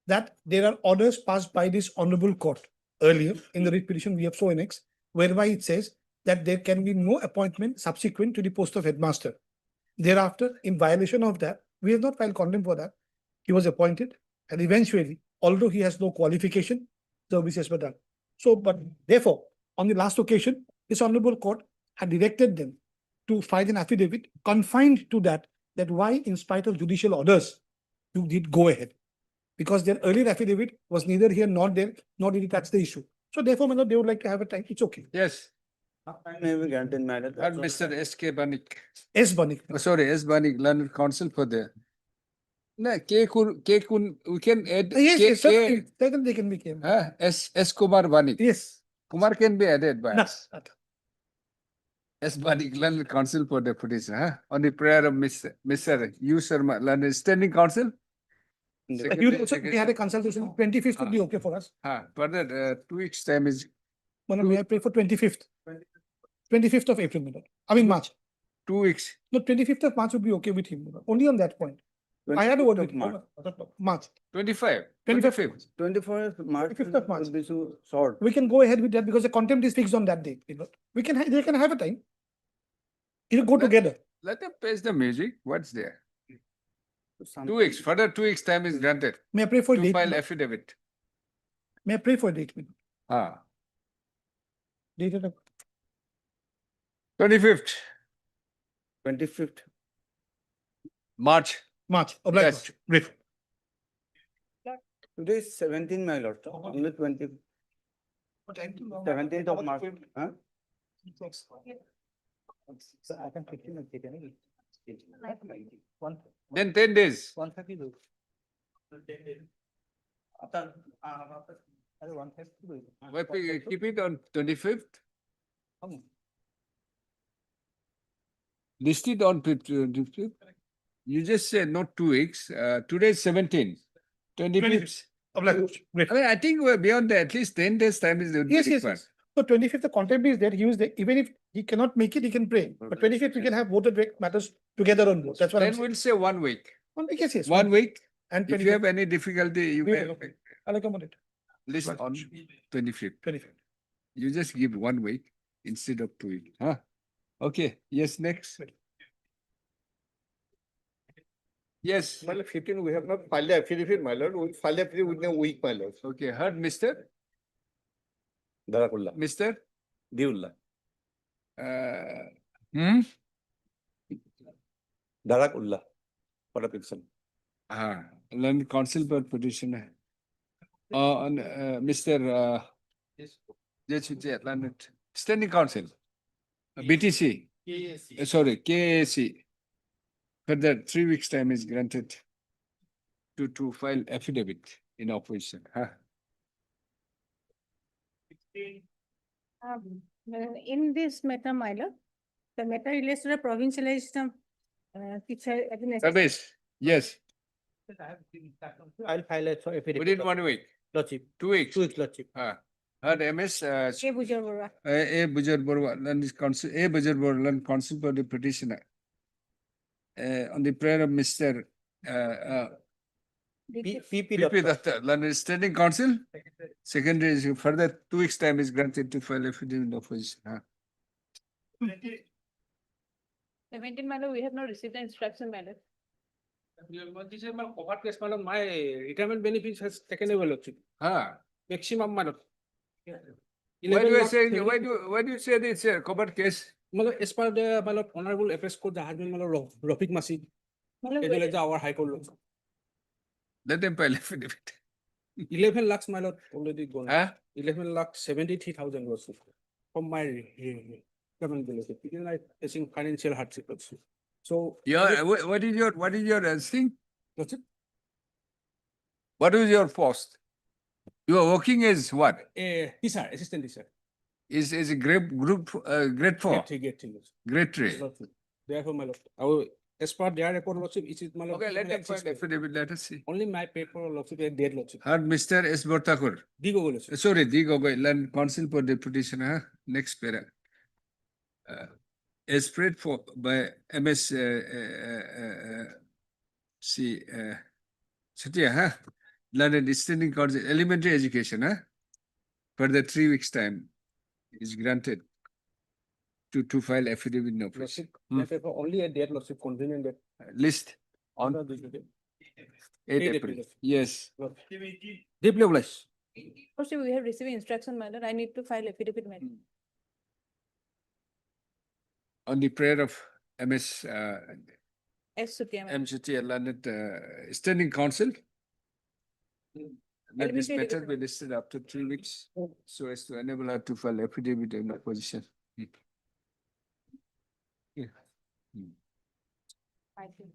P: that there are orders passed by this honorable court earlier in the writ petition we have so annexed, whereby it says that there can be no appointment subsequent to the post of headmaster. Thereafter, in violation of that, we have not filed contempt for that. He was appointed, and eventually, although he has no qualification, services were done. So, but therefore, on the last occasion, this honorable court had directed them to file an affidavit confined to that why, in spite of judicial orders, you did go ahead. Because their earlier affidavit was neither here nor there, nor did it touch the issue. So therefore, they would like to have a time. It's okay.
B: Yes.
C: May we grant in matter?
B: And Mr. S.K. Banik.
P: S. Banik.
B: Oh, sorry, S. Banik, learned counsel for the. No, we can add.
P: Yes, sir. They can be came.
B: S. Kumar Banik.
P: Yes.
B: Kumar can be added by us.
P: No.
B: S. Banik, learned counsel for the petition. On the prayer of Mr. U. Sharma, learned standing counsel.
P: We had a consultation. 25th would be okay for us.
B: Further, 2 weeks time is.
P: May I pray for 25th? 25th of April, March.
B: 2 weeks.
P: No, 25th of March would be okay with him. Only on that point. I had a word with him. March.
B: 25.
P: 25th.
C: 24th March.
P: 25th of March.
C: Will be so short.
P: We can go ahead with that because the contempt is fixed on that date. They can have a time. It'll go together.
B: Let them paste the music. What's there? 2 weeks. Further 2 weeks time is granted.
P: May I pray for a
B: to
P: date?
B: file affidavit.
P: May I pray for a date? Date of
B: 25th.
C: 25th.
B: March.
P: Oblige.
B: Yes.
P: Great.
C: Today is 17, my lord. Only 20. 17th of March. Huh?
P: I can pick him
B: Then 10 days.
P: 130.
B: Keep it on 25th. List it on 25th. You just said not 2 weeks. Today is 17. 25th. I think we're beyond that. At least 10 days time is the
P: Yes. So 25th, the contempt is there. He was there. Even if he cannot make it, he can pray. But 25th, we can have voted matters together on both. That's what I'm
B: Then
P: saying.
B: we'll say 1 week.
P: 1 week, yes.
B: 1 week.
P: And
B: If you have any difficulty, you can
P: I'll accommodate.
B: list on 25th.
P: 25th.
B: You just give 1 week instead of 2 weeks. Okay. Yes, next. Yes.
J: 15, we have not filed the affidavit, my lord. We filed the affidavit within a week, my lord.
B: Okay. Heard, Mr.
J: Darakullah.
B: Mr.
J: Diullah. Darakullah. For a petition.
B: Learn counsel per petition. Mr. Standing counsel. BTC. Sorry, KAC. Further 3 weeks time is granted to file affidavit in opposition.
Q: In this matter, my lord, the matter relates to the provincialization
B: Service. Yes.
M: I'll file it for affidavit.
B: Within 1 week.
M: Lordship.
B: 2 weeks.
M: 2 weeks, Lordship.
B: Heard MS.
Q: A. Bujar Borwa.
B: A. Bujar Borwa, learn his counsel. A. Bujar Borwa, learn counsel for the petitioner. On the prayer of Mr.
M: PP
B: Datta, learn his standing counsel. Secondary is further 2 weeks time is granted to file affidavit in opposition.
Q: 17, my lord, we have not received the instruction, my lord.
M: This is my covered case, my lord. My retirement benefits has taken away, Lordship. Maximum, my lord.
B: Why do you say this covered case?
M: As per the my lord, honorable FS court, the husband, my lord, Rafiq Masih, as well as our high court.
B: Let them file affidavit.
M: 11 lakhs, my lord, already gone. 11 lakh 73,000 was from my retirement benefit. Because I facing financial hardship also. So
B: what is your thing?
M: What's it?
B: What is your post? You are working as what?
M: Teacher, assistant teacher.
B: Is a grade 4? Grade 3.
M: Therefore, my lord, as per their record, lordship, it is my lord.
B: Okay, let them file affidavit. Let us see.
M: Only my paper, lordship, is dead, lordship.
B: Heard Mr. S. Bortakur.
M: Digo, lordship.
B: Sorry, Digo, learn counsel for the petitioner. Next para. As prayed for by MS Satya, learned standing counsel, elementary education, for the 3 weeks time is granted to file affidavit in office.
E: Only a date, Lordship, convenient date.
B: List on
E: After this date.
B: 8
E: 8
B: April.
E: April.
B: Yes.
L: Deeply obliged.
A: Lordship, we have received instruction, my lord. I need to file affidavit, my lord.
B: On the prayer of MS
A: Yes, Supriya, my lord.
B: MCT learned standing counsel. Let this
A: Elementary
B: matter be
A: education.
B: listed after 3 weeks so as to enable her to file affidavit in opposition. Yeah.
A: I think.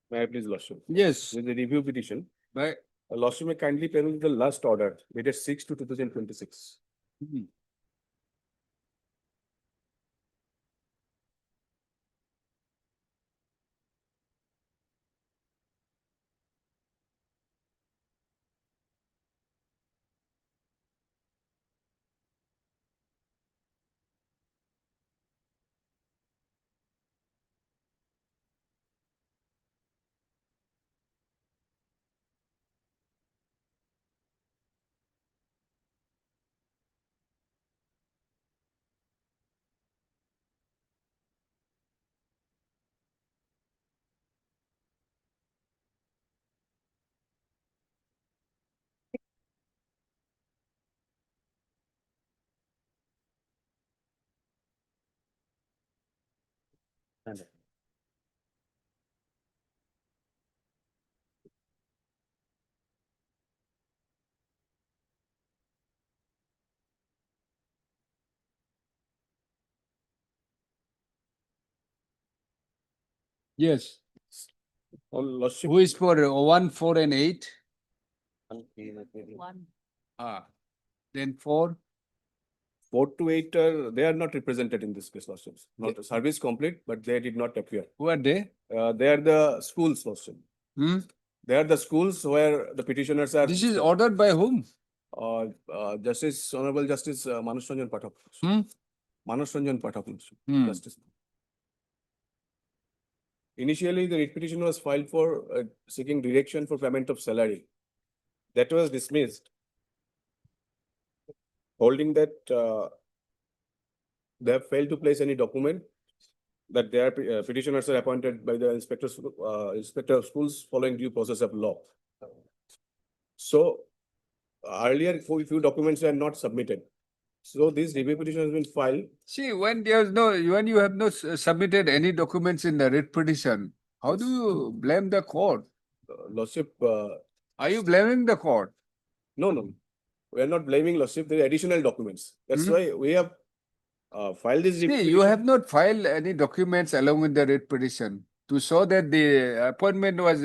I: May I please, Lordship?
B: Yes.
I: With the review petition,
B: By
I: Lordship may kindly peruse the last order dated 6/2/2026.
B: yes.
I: Lordship.
B: Who is for 1, 4, and 8?
A: One.
B: Then 4.
I: 4 to 8, they are not represented in this case, Lordship. Not service complete, but they did not appear.
B: Who are they?
I: They are the schools, Lordship. They are the schools where the petitioners are.
B: This is ordered by whom?
I: Justice, Honorable Justice Manush Ranjan Pathak. Manush Ranjan Pathak, Lordship. Justice. Initially, the writ petition was filed for seeking direction for payment of salary. That was dismissed, holding that they have failed to place any document that their petitioners are appointed by the inspector of schools following due process of law. So earlier, few documents were not submitted. So this review petition has been filed.
B: See, when when you have not submitted any documents in the writ petition, how do you blame the court?
I: Lordship,
B: Are you blaming the court?
I: no. We are not blaming, Lordship. There are additional documents. That's why we have filed this review
B: See, you have not filed any documents along with the writ petition to show that the appointment was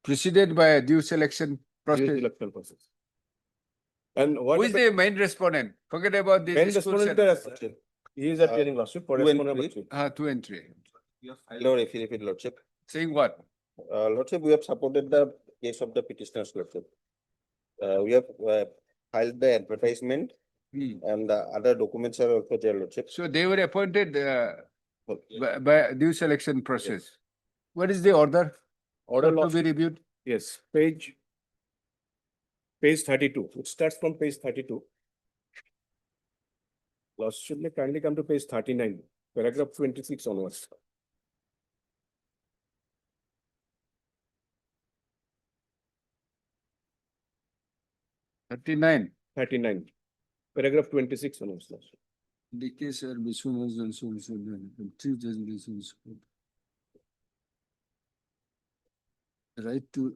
B: preceded by a due selection process.
I: Due selection process. And what
B: Who is the main respondent? Forget about this.
I: main respondent? He is appearing, Lordship, for respondent number 3.
B: 2 and 3.
R: We have filed our affidavit, Lordship.
B: Saying what?
R: Lordship, we have supported the case of the petitioners, Lordship. We have filed the advertisement and the other documents are also there, Lordship.
B: So they were appointed by due selection process. Yes. What is the order?
I: Order
B: to be reviewed?
I: Yes, page 32. It starts from page 32. Lordship may kindly come to page 39, paragraph 26 onwards.
B: Thirty-nine.
I: Paragraph 26 onwards.
B: The case are right to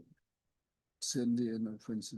B: send the offense.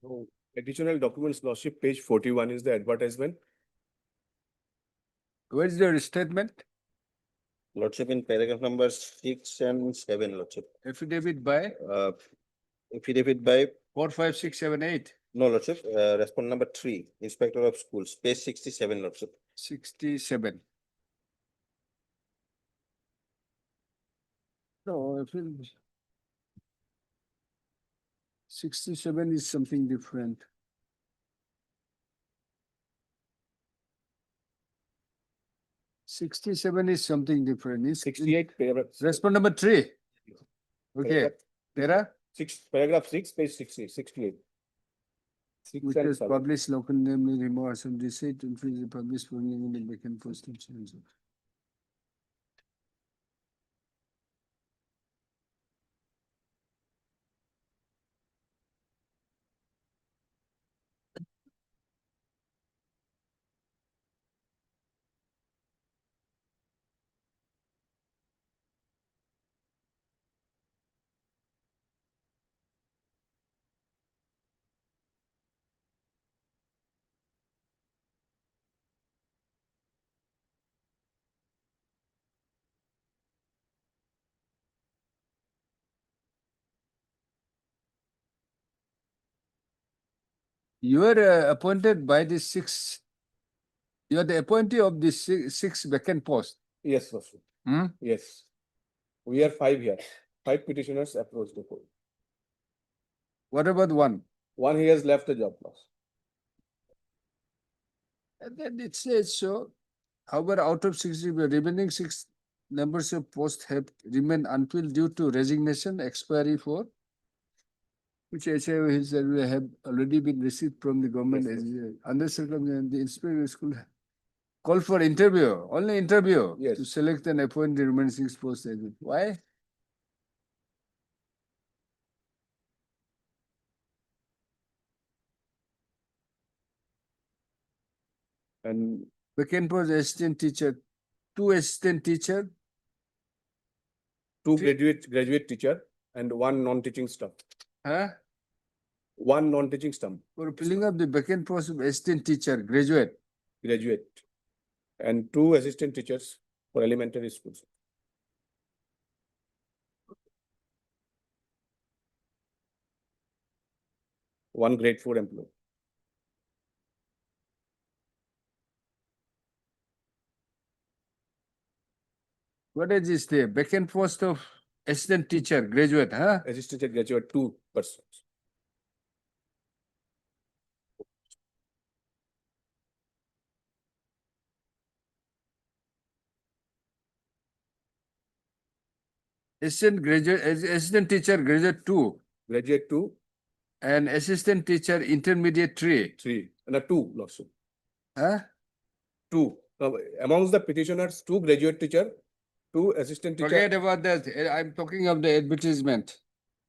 I: Oh, additional documents, Lordship, page 41 is the advertisement.
B: Where's the statement?
R: Lordship, in paragraph number 6 and 7, Lordship.
B: Affidavit by
R: Affidavit by,
B: 4, 5, 6, 7, 8.
R: no, Lordship, respondent number 3, Inspector of Schools, page 67, Lordship.
B: 67. No, I feel 67 is something different. Sixty-seven is something different. Is
I: 68 paragraph.
B: respond number 3. Okay.
I: Paragraph 6, page 68.
B: Which was published local name remove some deceit and freeze the published for in the vacant post. You are appointed by the 6. You are the appointee of the 6 vacant post.
I: Yes, Lordship.
B: Hmm?
I: Yes. We are 5 here. 5 petitioners approached the court.
B: What about 1?
I: One he has left the job loss.
B: And then it says so. However, out of 60, the remaining 6 numbers of posts have remained unfilled due to resignation expiry for which HIVs have already been received from the government.
I: Yes,
B: Under circumstances, the inspector school call for interview, only interview
I: Yes.
B: to select and appoint the remaining 6 posts. Why?
I: And
B: Vacant post assistant teacher, 2 assistant teacher,
I: 2 graduate teacher and 1 non-teaching staff.
B: huh?
I: 1 non-teaching staff,
B: For filling up the vacant post of assistant teacher, graduate.
I: and 2 assistant teachers for elementary schools. One grade 4 employee.
B: What is this there? Vacant post of assistant teacher, graduate, huh?
I: Assistant teacher graduate 2 persons.
B: Assistant teacher, graduate 2.
I: Graduate 2,
B: And assistant teacher, intermediate 3.
I: 3 and 2 lawsuit.
B: Huh?
I: 2. Amongst the petitioners, 2 graduate teacher, 2 assistant teacher.
B: Forget about that. I'm talking of the advertisement.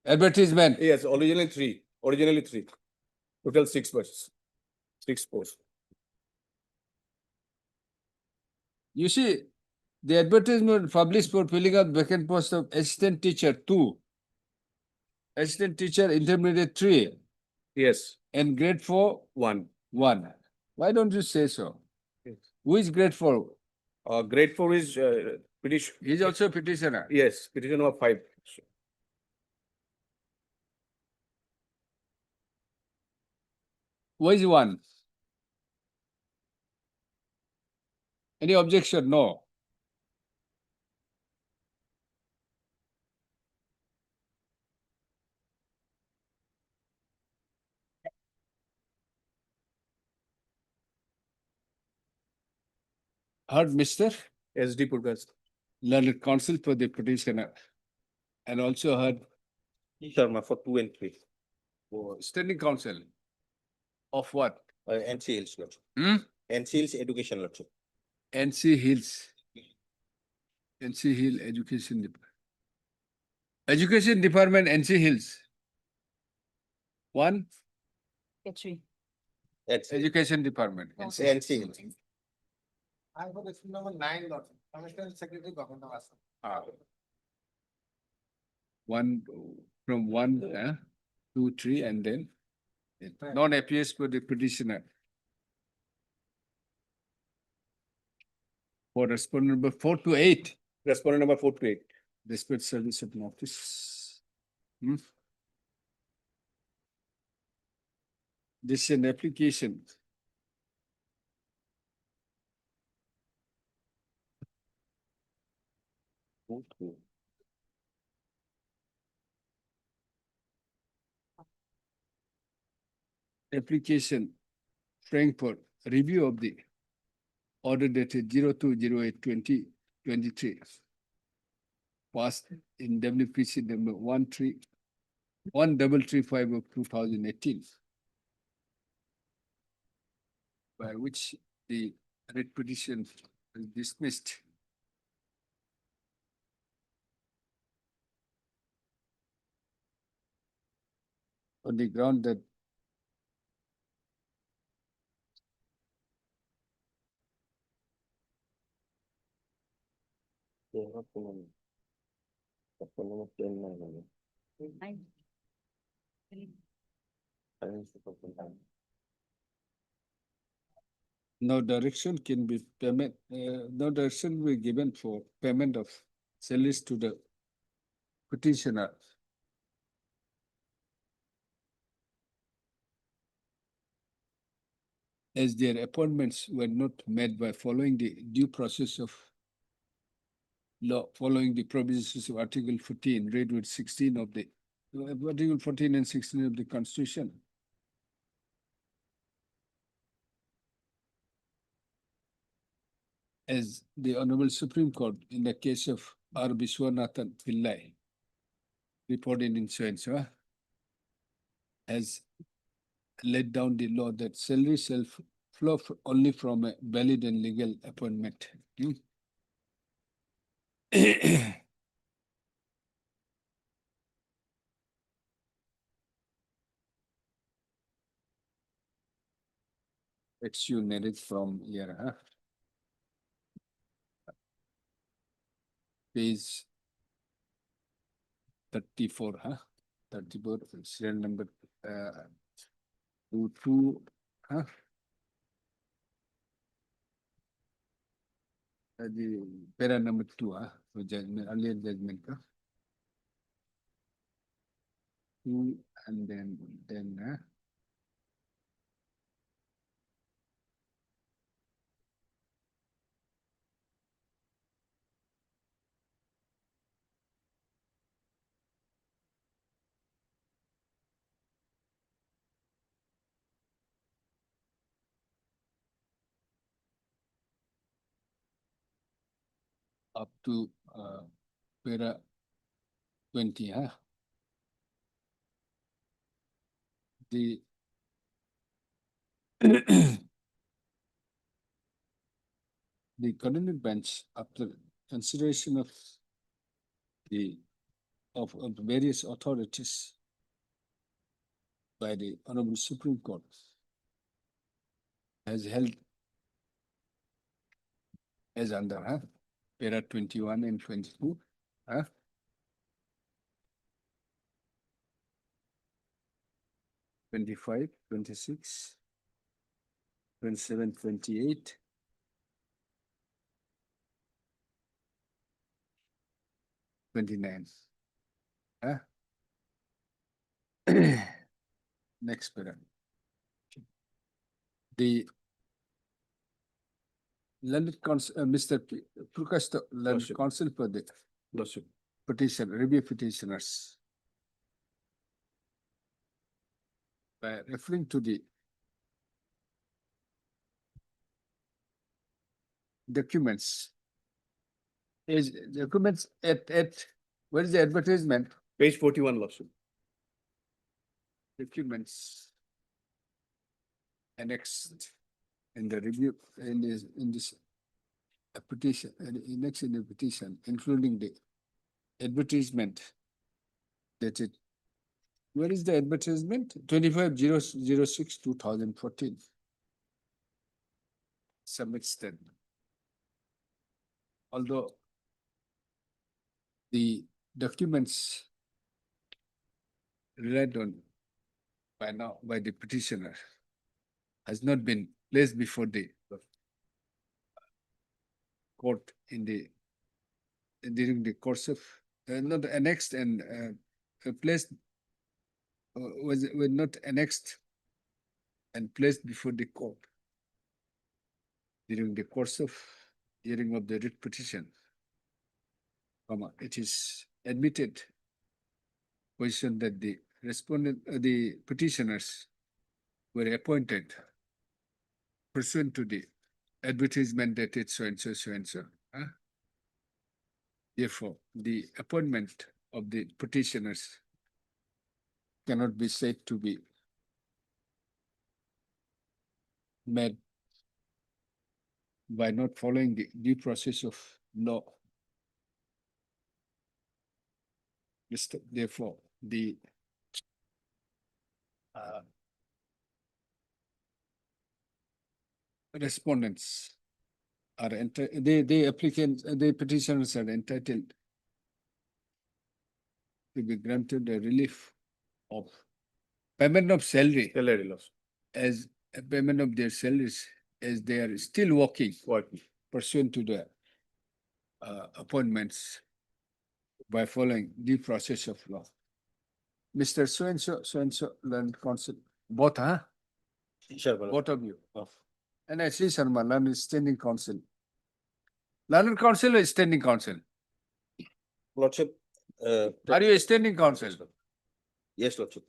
B: Advertisement.
I: Yes, originally 3. Total 6 persons. 6 posts.
B: You see, the advertisement published for filling up vacant post of assistant teacher 2. Assistant teacher, intermediate 3.
I: Yes.
B: And grade 4,
I: 1.
B: 1. Why don't you say so?
I: Yes.
B: Who is grade 4?
I: Grade 4 is petition.
B: He is also a petitioner.
I: Yes, petition number 5.
B: Who is 1? Any objection? No. Heard Mr.
I: SD Purgas.
B: Learned counsel for the petitioner. And also heard
R: Sharma for 2 and 3.
B: standing counsel of what?
R: NC Hills, Lordship.
B: Hmm?
R: NC Hills Education, Lordship.
B: NC Hills. NC Hill Education Department. Education Department, NC Hills. 1,
Q: H3.
B: Education Department.
R: NC Hills.
O: I have a number 9, Lordship. Commissioner Secretary, Government of Assam.
B: 1 from 1, 2, 3, and then None appears for the petitioner. For respondent number 4 to 8.
I: Respondent number 4 to 8.
B: Dispute service of notice. This is an application. Application Frankfurt review of the order dated 02/08/2023. Passed in WPC number 1335 of 2018. By which the writ petition is dismissed. On the ground that no direction can be payment, no direction will be given for payment of salaries to the petitioner. As their appointments were not made by following the due process of law, following the provisions of Article 14, read with 16 of the Article 14 and 16 of the Constitution. As the Honorable Supreme Court in the case of R. Viswanathan Pillai, reported in so has laid down the law that salary shall flow only from a valid and legal appointment. Let's you narrate from here, Page 34, 34, serial number 22, the para number 2, so judgment, earlier judgment, 2 and then up to para 20, the the coordinate bench, after consideration of the of various authorities by the Honorable Supreme Court, has held as under para 21 and 22, 25, 26, 27, 28, 29. Next para. The learned Mr. Prakash, learned counsel for the petition, review petitioners, by referring to the documents. Is documents at where is the advertisement?
I: Page 41, Lordship.
B: Documents annexed in the review in this petition, next in the petition, including the advertisement dated. Where is the advertisement? 25/006/2014. Submits then. Although the documents relied on by now by the petitioner has not been placed before the court in the during the course of not annexed and placed were not annexed and placed before the court during the course of hearing of the writ petition, it is admitted position that the respondent, the petitioners were appointed pursuant to the advertisement dated so and so, so and so. Therefore, the appointment of the petitioners cannot be said to be made by not following the due process of law. Therefore, the respondents are the applicants, the petitioners are entitled to be granted a relief of payment of salary as a payment of their salaries as they are still working pursuant to the appointments by following the process of law. Mr. So and so, learned counsel, both, huh?
C: Sure,
B: Both of you. And I see Sharma, learned standing counsel. Learned counsel or standing counsel?
R: Lordship.
B: Are you a standing counsel?
R: Yes, Lordship.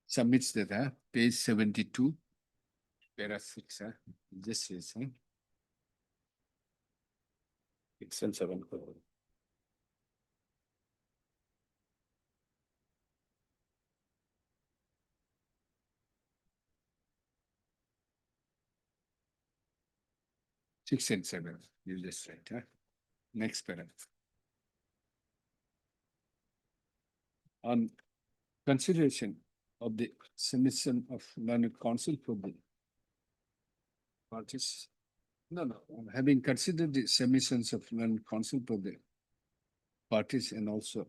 B: Submits that, page 72, para 6, this is,
I: 6 and 7.
B: 6 and 7, you just write, next paragraph. On consideration of the submission of learned counsel for the parties. No, having considered the submissions of learned counsel for the parties and also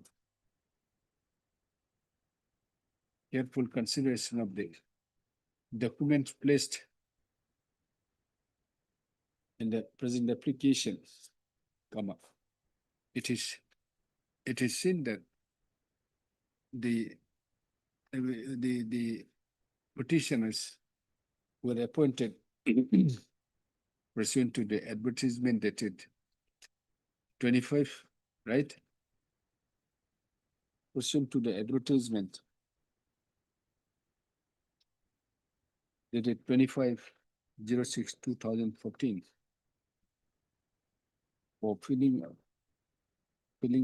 B: careful consideration of the documents placed in the present application, it is seen that the petitioners were appointed pursuant to the advertisement dated 25, right? Pursuant to the advertisement dated 25/06/2014 for filling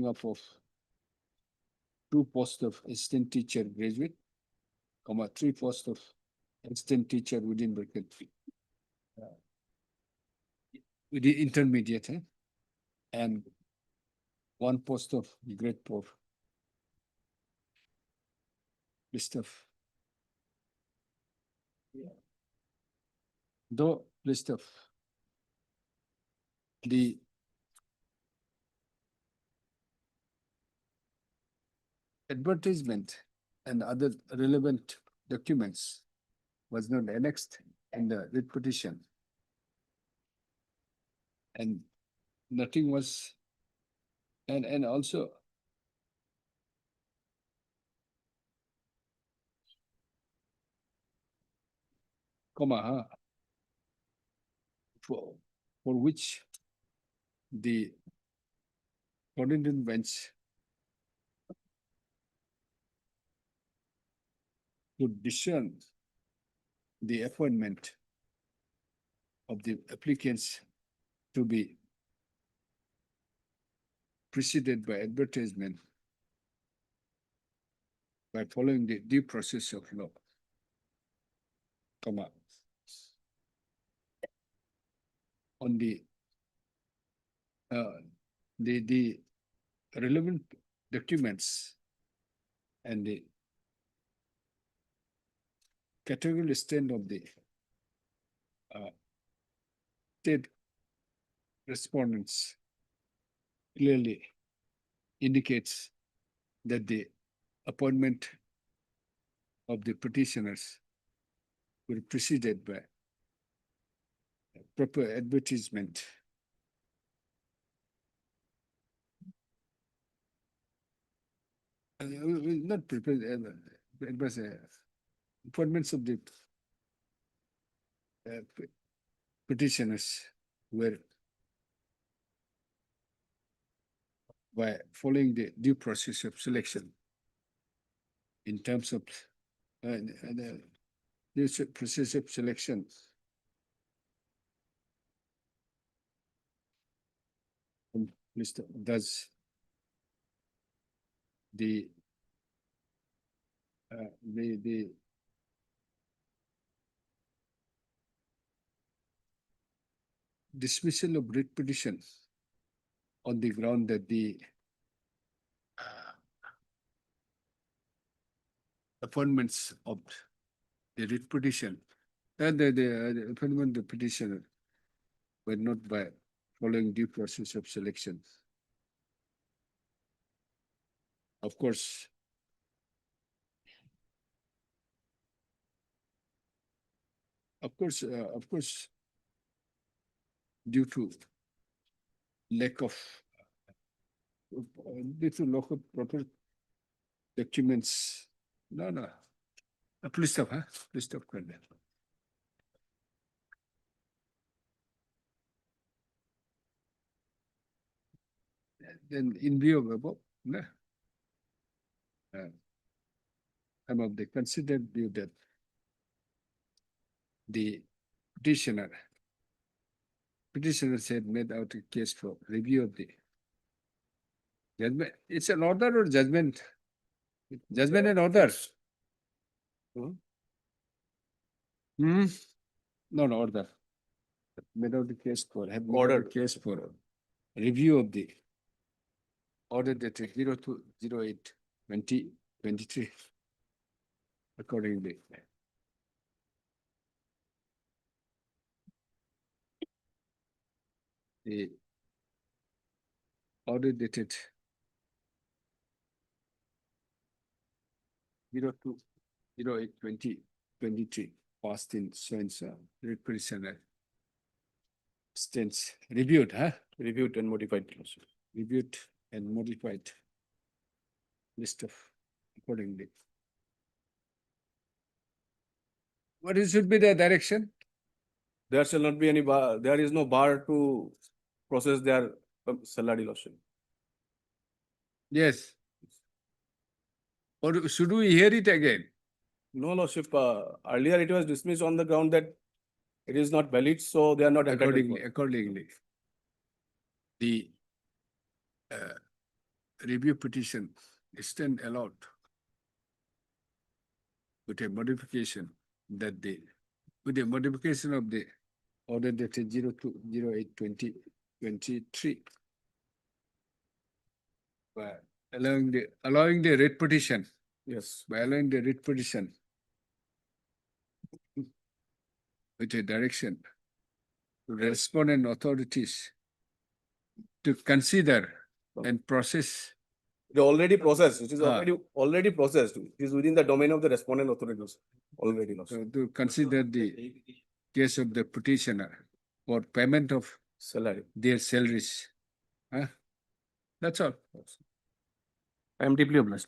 B: up of 2 posts of assistant teacher graduate, 3 posts of assistant teacher within bracket with the intermediate, and 1 post of grade 4. List of the advertisement and other relevant documents was not annexed in the writ petition. And nothing was, and also for which the coordinating bench could discern the appointment of the applicants to be preceded by advertisement by following the due process of law, on the relevant documents and the categorical extent of the cited respondents clearly indicates that the appointment of the petitioners were preceded by proper advertisement. Not prepared, it was appointments of the petitioners were by following the due process of selection in terms of the process of selection. Does the dismissal of writ petition on the ground that the appointments of the writ petition and the appointment of the petitioner were not by following due process of selection. Of course, due to lack of proper documents. No. Please stop, huh? Please stop. Then in view of above, some of the considered view that the petitioner had made out a case for review of the judgment. It's an order or judgment? Judgment and order. No, order. Made out the case for review of the order dated 02/08/2023. Accordingly. The order dated 02/08/2023 passed in so-and-so petitioner stands reviewed, huh?
I: Reviewed and modified.
B: Reviewed and modified list of accordingly. What should be the direction?
I: There shall not be any bar, there is no bar to process their salary lawsuit.
B: Yes. Or should we hear it again?
I: No lordship, earlier it was dismissed on the ground that it is not valid, so they are not entitled.
B: Accordingly, the review petition is then allowed with a modification that with the modification of the order dated 02/08/2023 by allowing the writ petition.
I: Yes.
B: By allowing the writ petition with a direction to respondent authorities to consider and process.
I: It already processed. It is already processed. It is within the domain of the respondent authorities already.
B: To consider the case of the petitioner for payment of
I: salary,
B: their salaries. That's all.
I: I am deeply obliged.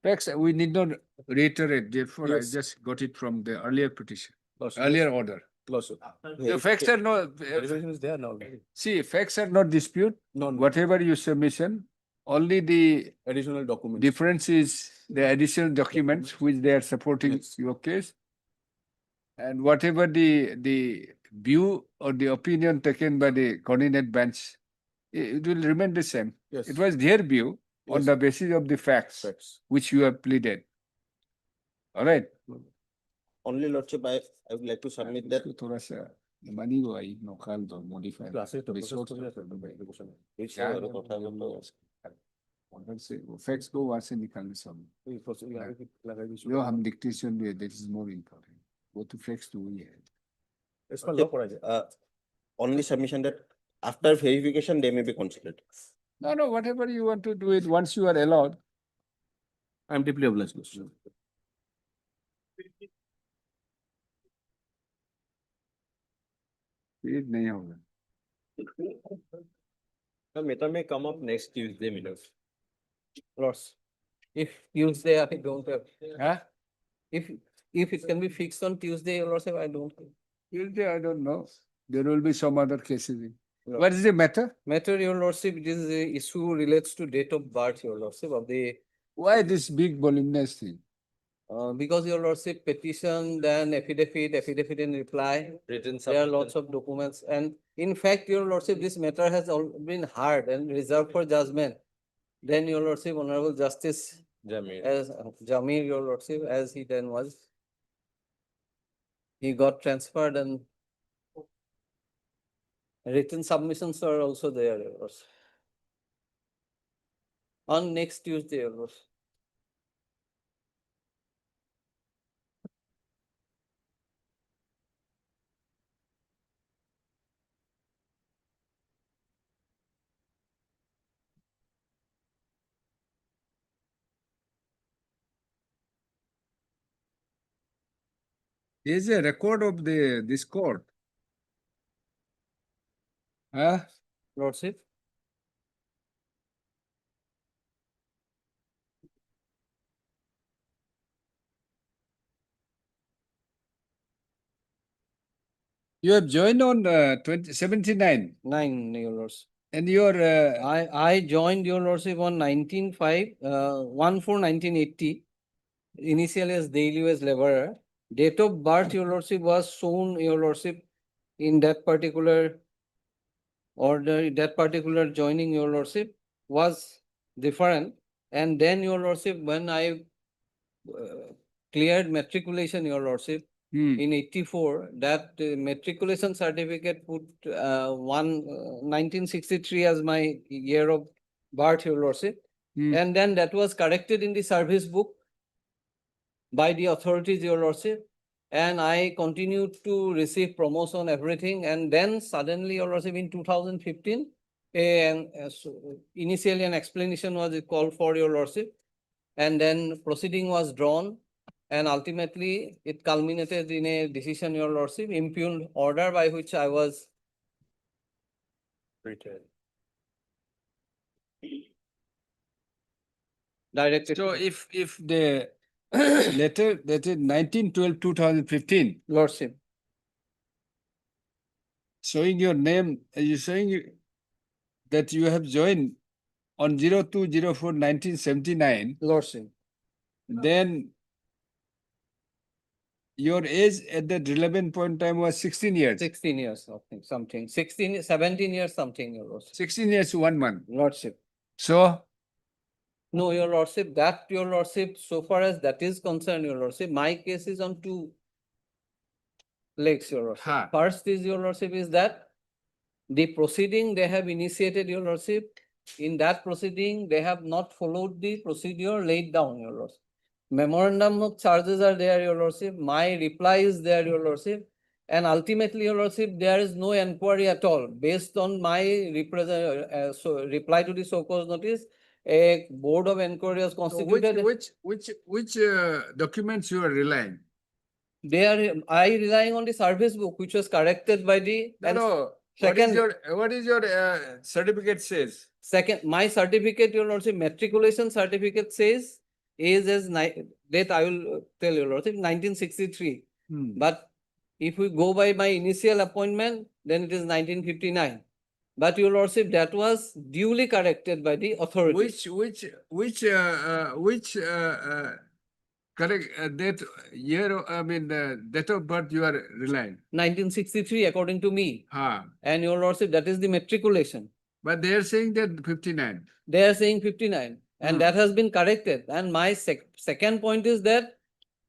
B: Facts we need not reiterate. Therefore,
I: Yes.
B: I just got it from the earlier petition,
I: Lordship.
B: earlier order.
I: Lordship.
B: The facts are not.
I: Verification is there now.
B: See, facts are not dispute.
I: No.
B: Whatever your submission, only the
I: Additional documents.
B: difference is the additional documents which they are supporting your case. And whatever the view or the opinion taken by the coordinate bench, it will remain the same.
I: Yes.
B: It was their view on the basis of the facts which you have pleaded. All right.
R: Only lordship, I would like to submit that.
B: Facts go once in the condition. You have dictation there, that is more important. Go to facts to we.
R: Only submission that after verification, they may be considered.
B: No, whatever you want to do it, once you are allowed.
I: I'm deeply obliged. Lordship.
B: It nahi hoga.
G: The matter may come up next Tuesday, my lord.
M: Lords, if Tuesday I don't have,
B: Huh?
M: if it can be fixed on Tuesday, Your Lordship, I don't have.
B: Tuesday, I don't know. There will be some other cases. What is the matter?
M: Matter, Your Lordship, this is a issue relates to date of birth, Your Lordship, of the,
B: Why this big voluminous thing?
M: because Your Lordship petition, then affidavit in reply.
G: Written
M: There are lots of documents, and in fact, Your Lordship, this matter has been heard and reserved for judgment. Then Your Lordship, Honorable Justice
G: Jamir.
M: as Jamir, Your Lordship, as he then was, he got transferred and written submissions are also there, Your Lordship. On next Tuesday, Your Lordship.
B: There is a record of this court. Huh?
M: Lordship.
B: You have joined on 79
M: 9, Your Lordship.
B: and your
M: I joined, Your Lordship, on 1980, initially as daily as laborer. Date of birth, Your Lordship, was shown, Your Lordship, in that particular order, that particular joining, Your Lordship, was different. And then, Your Lordship, when I cleared matriculation, Your Lordship, in 84, that matriculation certificate put 1963 as my year of birth, Your Lordship. And then that was corrected in the service book by the authorities, Your Lordship. And I continued to receive promotion, everything. And then suddenly, Your Lordship, in 2015, initially an explanation was called for, Your Lordship. And then proceeding was drawn. And ultimately, it culminated in a decision, Your Lordship, impugned order by which I was directed.
B: so if the letter dated 19/12/2015
M: Lordship.
B: showing your name, you saying that you have joined on 02/04/1979,
M: Lordship.
B: then your age at that relevant point in time was 16 years.
M: 16 years, something. 17 years, something, Your Lordship.
B: 16 years, 1 month.
M: Lordship.
B: So,
M: No, Your Lordship, that, Your Lordship, so far as that is concerned, Your Lordship, my case is on 2 legs, Your Lordship. First is, Your Lordship, is that the proceeding they have initiated, Your Lordship, in that proceeding, they have not followed the procedure laid down, Your Lordship. Memorandum of charges are there, Your Lordship. My reply is there, Your Lordship. And ultimately, Your Lordship, there is no inquiry at all. Based on my reply to the so-called notice, a board of inquiry was constituted.
B: which documents you are relying?
M: I relying on the service book, which was corrected by the.
B: No.
M: Second,
B: What is your certificate says?
M: Second, my certificate, Your Lordship, matriculation certificate says is as date I will tell you, Lordship, 1963. But if we go by my initial appointment, then it is 1959. But Your Lordship, that was duly corrected by the authority.
B: Which correct date year? I mean date of birth you are relying?
M: 1963, according to me. And Your Lordship, that is the matriculation.
B: But they are saying that 59.
M: They are saying 59, and that has been corrected. And my second point is that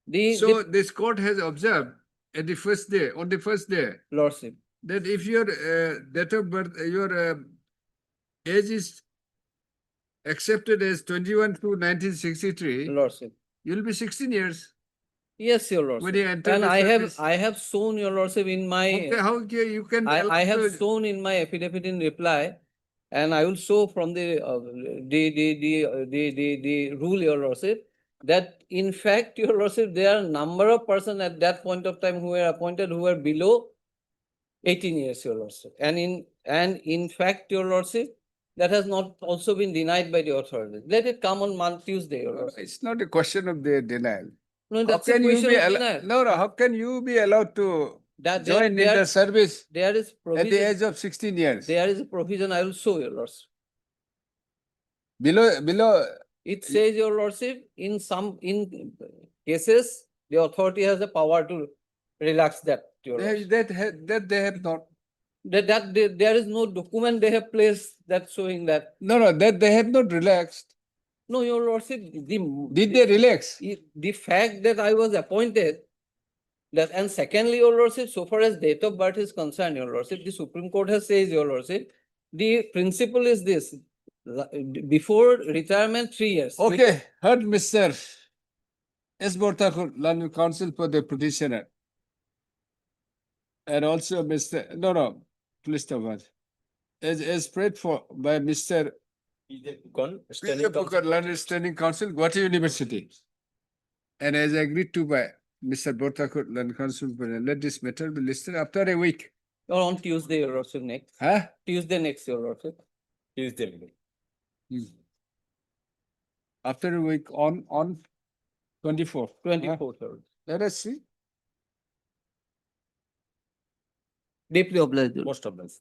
B: this court has observed at the first day, on the first day,
M: Lordship,
B: that if your date of birth, your age is accepted as 21 to 1963,
M: Lordship,
B: you will be 16 years.
M: Yes, your
B: When
M: lordship.
B: you enter
M: And
B: the service.
M: I have shown your lordship in my,
B: How you can.
M: I have
B: allow to-
M: shown in my affidavit in reply, and I will show from the rule, your lordship, that in fact, your lordship, there are number of persons at that point of time who were appointed who were below 18 years, your lordship. And in fact, your lordship, that has not also been denied by the authorities. Let it come on Tuesday, your lordship.
B: It's not a question of their denial.
M: No,
B: How
M: that's a
B: can you
M: question
B: be
M: of
B: al-
M: denial.
B: No, how can you be allowed to join in the service
M: There is
B: at the
M: provision.
B: age of 16 years?
M: There is a provision, I will show your lordship.
B: Below.
M: It says, your lordship, in cases, the authority has the power to relax that, your lordship.
B: That they have not.
M: There is no document they have placed that showing that.
B: No, that they have not relaxed.
M: No, your lordship,
B: Did they relax?
M: the fact that I was appointed, that, and secondly, your lordship, so far as date of birth is concerned, your lordship, the Supreme Court has said, your lordship, the principle is this: before retirement, 3 years.
B: Okay, heard Mr. S. Borthakur, London Counsel for the petitioner. And also Mr. Please stop it. As prayed for by Mr. London Standing Council, Gauhati University. And as agreed to by Mr. Borthakur, London Council, let this matter be listed after a week.
M: Or on Tuesday, your lordship, next.
B: Huh?
M: Tuesday next, your lordship.
B: Tuesday. After a week on 24th.
M: 24th.
B: Let us see.
M: Deeply obliged.
B: Most obliged.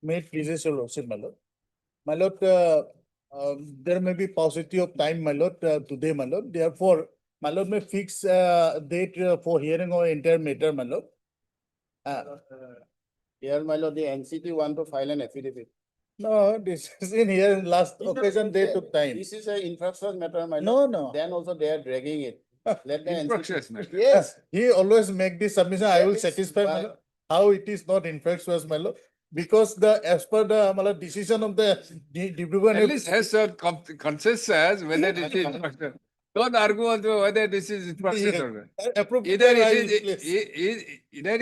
K: May it pleases your lordship, my lord. My lord, there may be paucity of time, my lord, today, my lord. Therefore, my lord may fix date for hearing or entire matter, my lord.
R: Here, my lord, the NCT want to file an affidavit.
K: No, this is in here, last occasion they took time.
R: This is an infrastructure matter, my
K: No,
R: lord.
K: no.
R: Then also they are dragging it. Let the
B: Infractions
R: NCT.
B: matter.
K: Yes, he always make this submission. I
R: That
K: will
R: is
K: satisfy, my
R: why-
K: lord, how it is not infractious, my lord. Because as per the my lord, decision of the
B: At least has some consensus whether it is infraction. Don't argue on whether this is infraction or not.
K: appropriate.
B: Either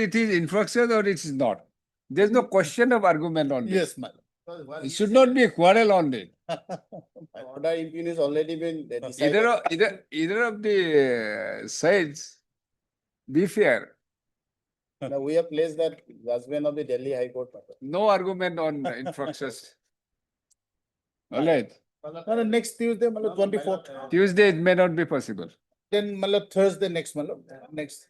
B: it is infraction or it is not. There's no question of argument on this.
K: Yes, my
B: It should not be a quarrel on it.
R: Order impugn is already been decided.
B: Either of the sides be fair.
R: Now, we have placed that judgment of the Delhi High Court.
B: No argument on infractions. All right.
K: No, next Tuesday, my lord, 24th.
B: Tuesday it may not be possible.
K: Then, my lord, Thursday next, my lord, next.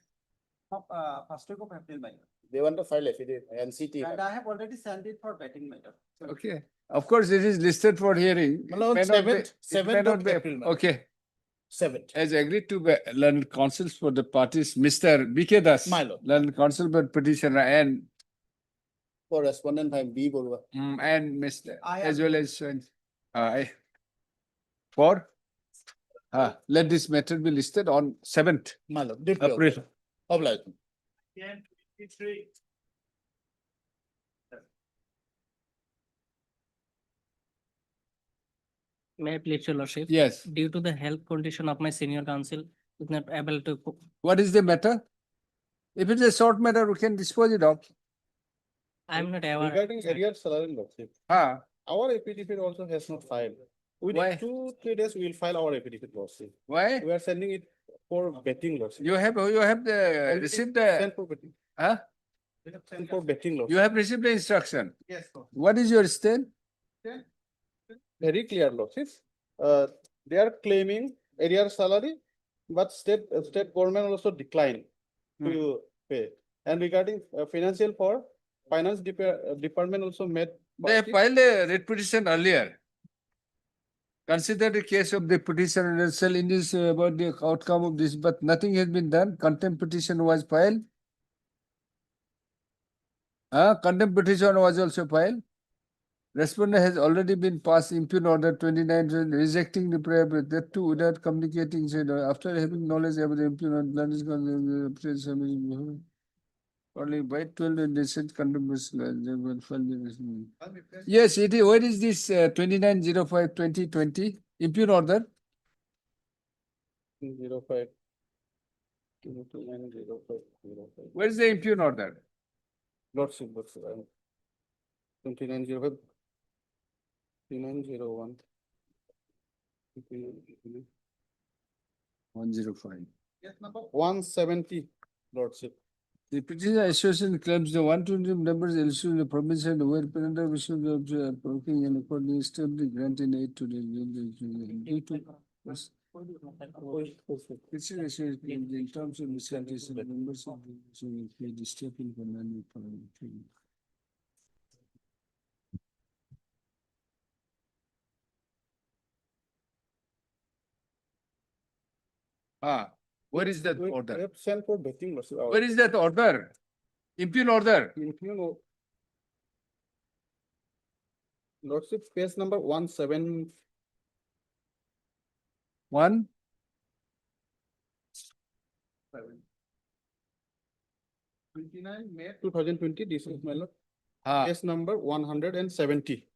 H: First week of April, my lord.
R: They want to file affidavit, NCT.
H: And I have already sent it for betting, my lord.
B: Okay. Of course, it is listed for hearing.
K: My lord,
B: It may not be-
K: 7th of April, my lord.
B: Okay.
K: 7th.
B: As agreed to by learned counsels for the parties, Mr. B.K. Das,
K: My lord.
B: learned counsel for petitioner and
R: For respondent, I'm B. Borua.
B: and Mr.
H: I
B: as
H: am-
B: well as for let this matter be listed on 7th
K: My lord, deeply
B: April.
K: obliged.
S: May I please your lordship?
B: Yes.
S: Due to the health condition of my senior counsel, is not able to.
B: What is the matter? If it is a short matter, we can dispose it of.
S: I am not aware.
R: Regarding arrears salary, lordship,
B: Ah,
R: our affidavit also has not filed.
B: Why?
R: Within 2-3 days, we will file our affidavit, lordship.
B: why?
R: We are sending it for betting, lordship.
B: You have the received the
R: Sent for betting.
B: huh?
R: We have sent for betting, lordship.
B: You have received the instruction.
R: Yes, lord.
B: What is your stand?
R: Very clear, lordship. They are claiming arrear salary, but state government also declined to pay. And regarding financial for finance department also made.
B: They have filed a writ petition earlier. Consider the case of the petitioner and sell in this about the outcome of this, but nothing has been done. Contempt petition was filed. Contempt petition was also filed. Respondent has already been passed impugn order 29 rejecting the prayer, but that too without communicating. Said after having knowledge about the impugn order, Only by 12 and they said yes, it is. Where is this 29/05/2020 impugn order?
R: 05. 29/05/05.
B: Where is the impugn order?
R: Lordship, 29/05. 29/01.
B: 105.
R: 170, Lordship.
B: The petitioner association claims the 120 members issued the permission to wear penitent wishes of working and accordingly established granting aid to the due to petitioner association claims in terms of miscegenation members of the association will pay the stipend for manual parliament. Where is that
R: We
B: order?
R: have sent for betting, Lordship.
B: Where is that order? Impugn order.
R: Lordship, page number 17.
B: 1.
R: 29 May 2020, this is my lord.
B: Ah.
R: Case number 170.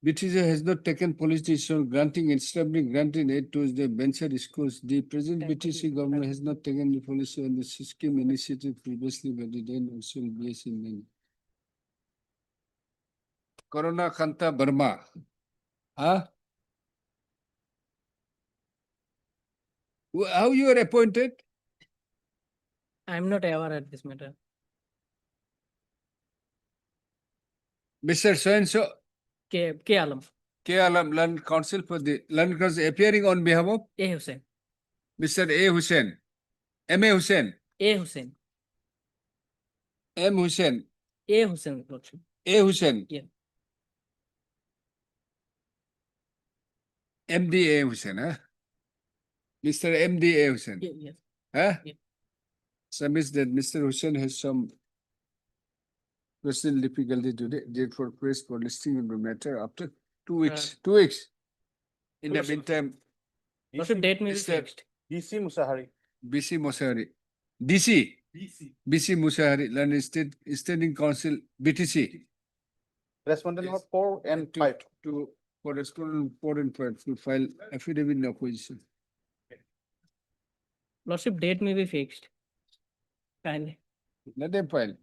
B: BTJ has not taken police decision granting and establishing granting aid to the venture schools. The present BTC government has not taken the policy on the scheme initiative previously by the then also BS in name. Corona Kanta Burma. How you are appointed?
S: I am not aware at this matter.
B: Mr. So-and-so.
S: K Alam.
B: K. Alam, Land Council for the Land Council appearing on behalf of
S: A Hussain.
B: Mr. A. Hussain. M. A. Hussain.
S: A Hussain.
B: M. Hussain.
S: A Hussain, Lordship.
B: A. Hussain.
S: Yeah.
B: MD A. Hussain, huh? Mr. MD A. Hussain.
S: Yeah, yes.
B: Huh?
S: Yeah.
B: Submits that Mr. Hussain has some personal difficulty today, therefore press for listing of the matter after 2 weeks. 2 weeks. In the meantime,
S: Lordship, date may be
B: Mr.
S: fixed.
R: DC Musahari.
B: BC Musahari. DC. BC Musahari, Land State Standing Council, BTC.
R: Respondent number 4 and 5.
B: To for respondent 4 and 5 to file affidavit in opposition.
S: Lordship, date may be fixed. Kindly.
B: Let them file.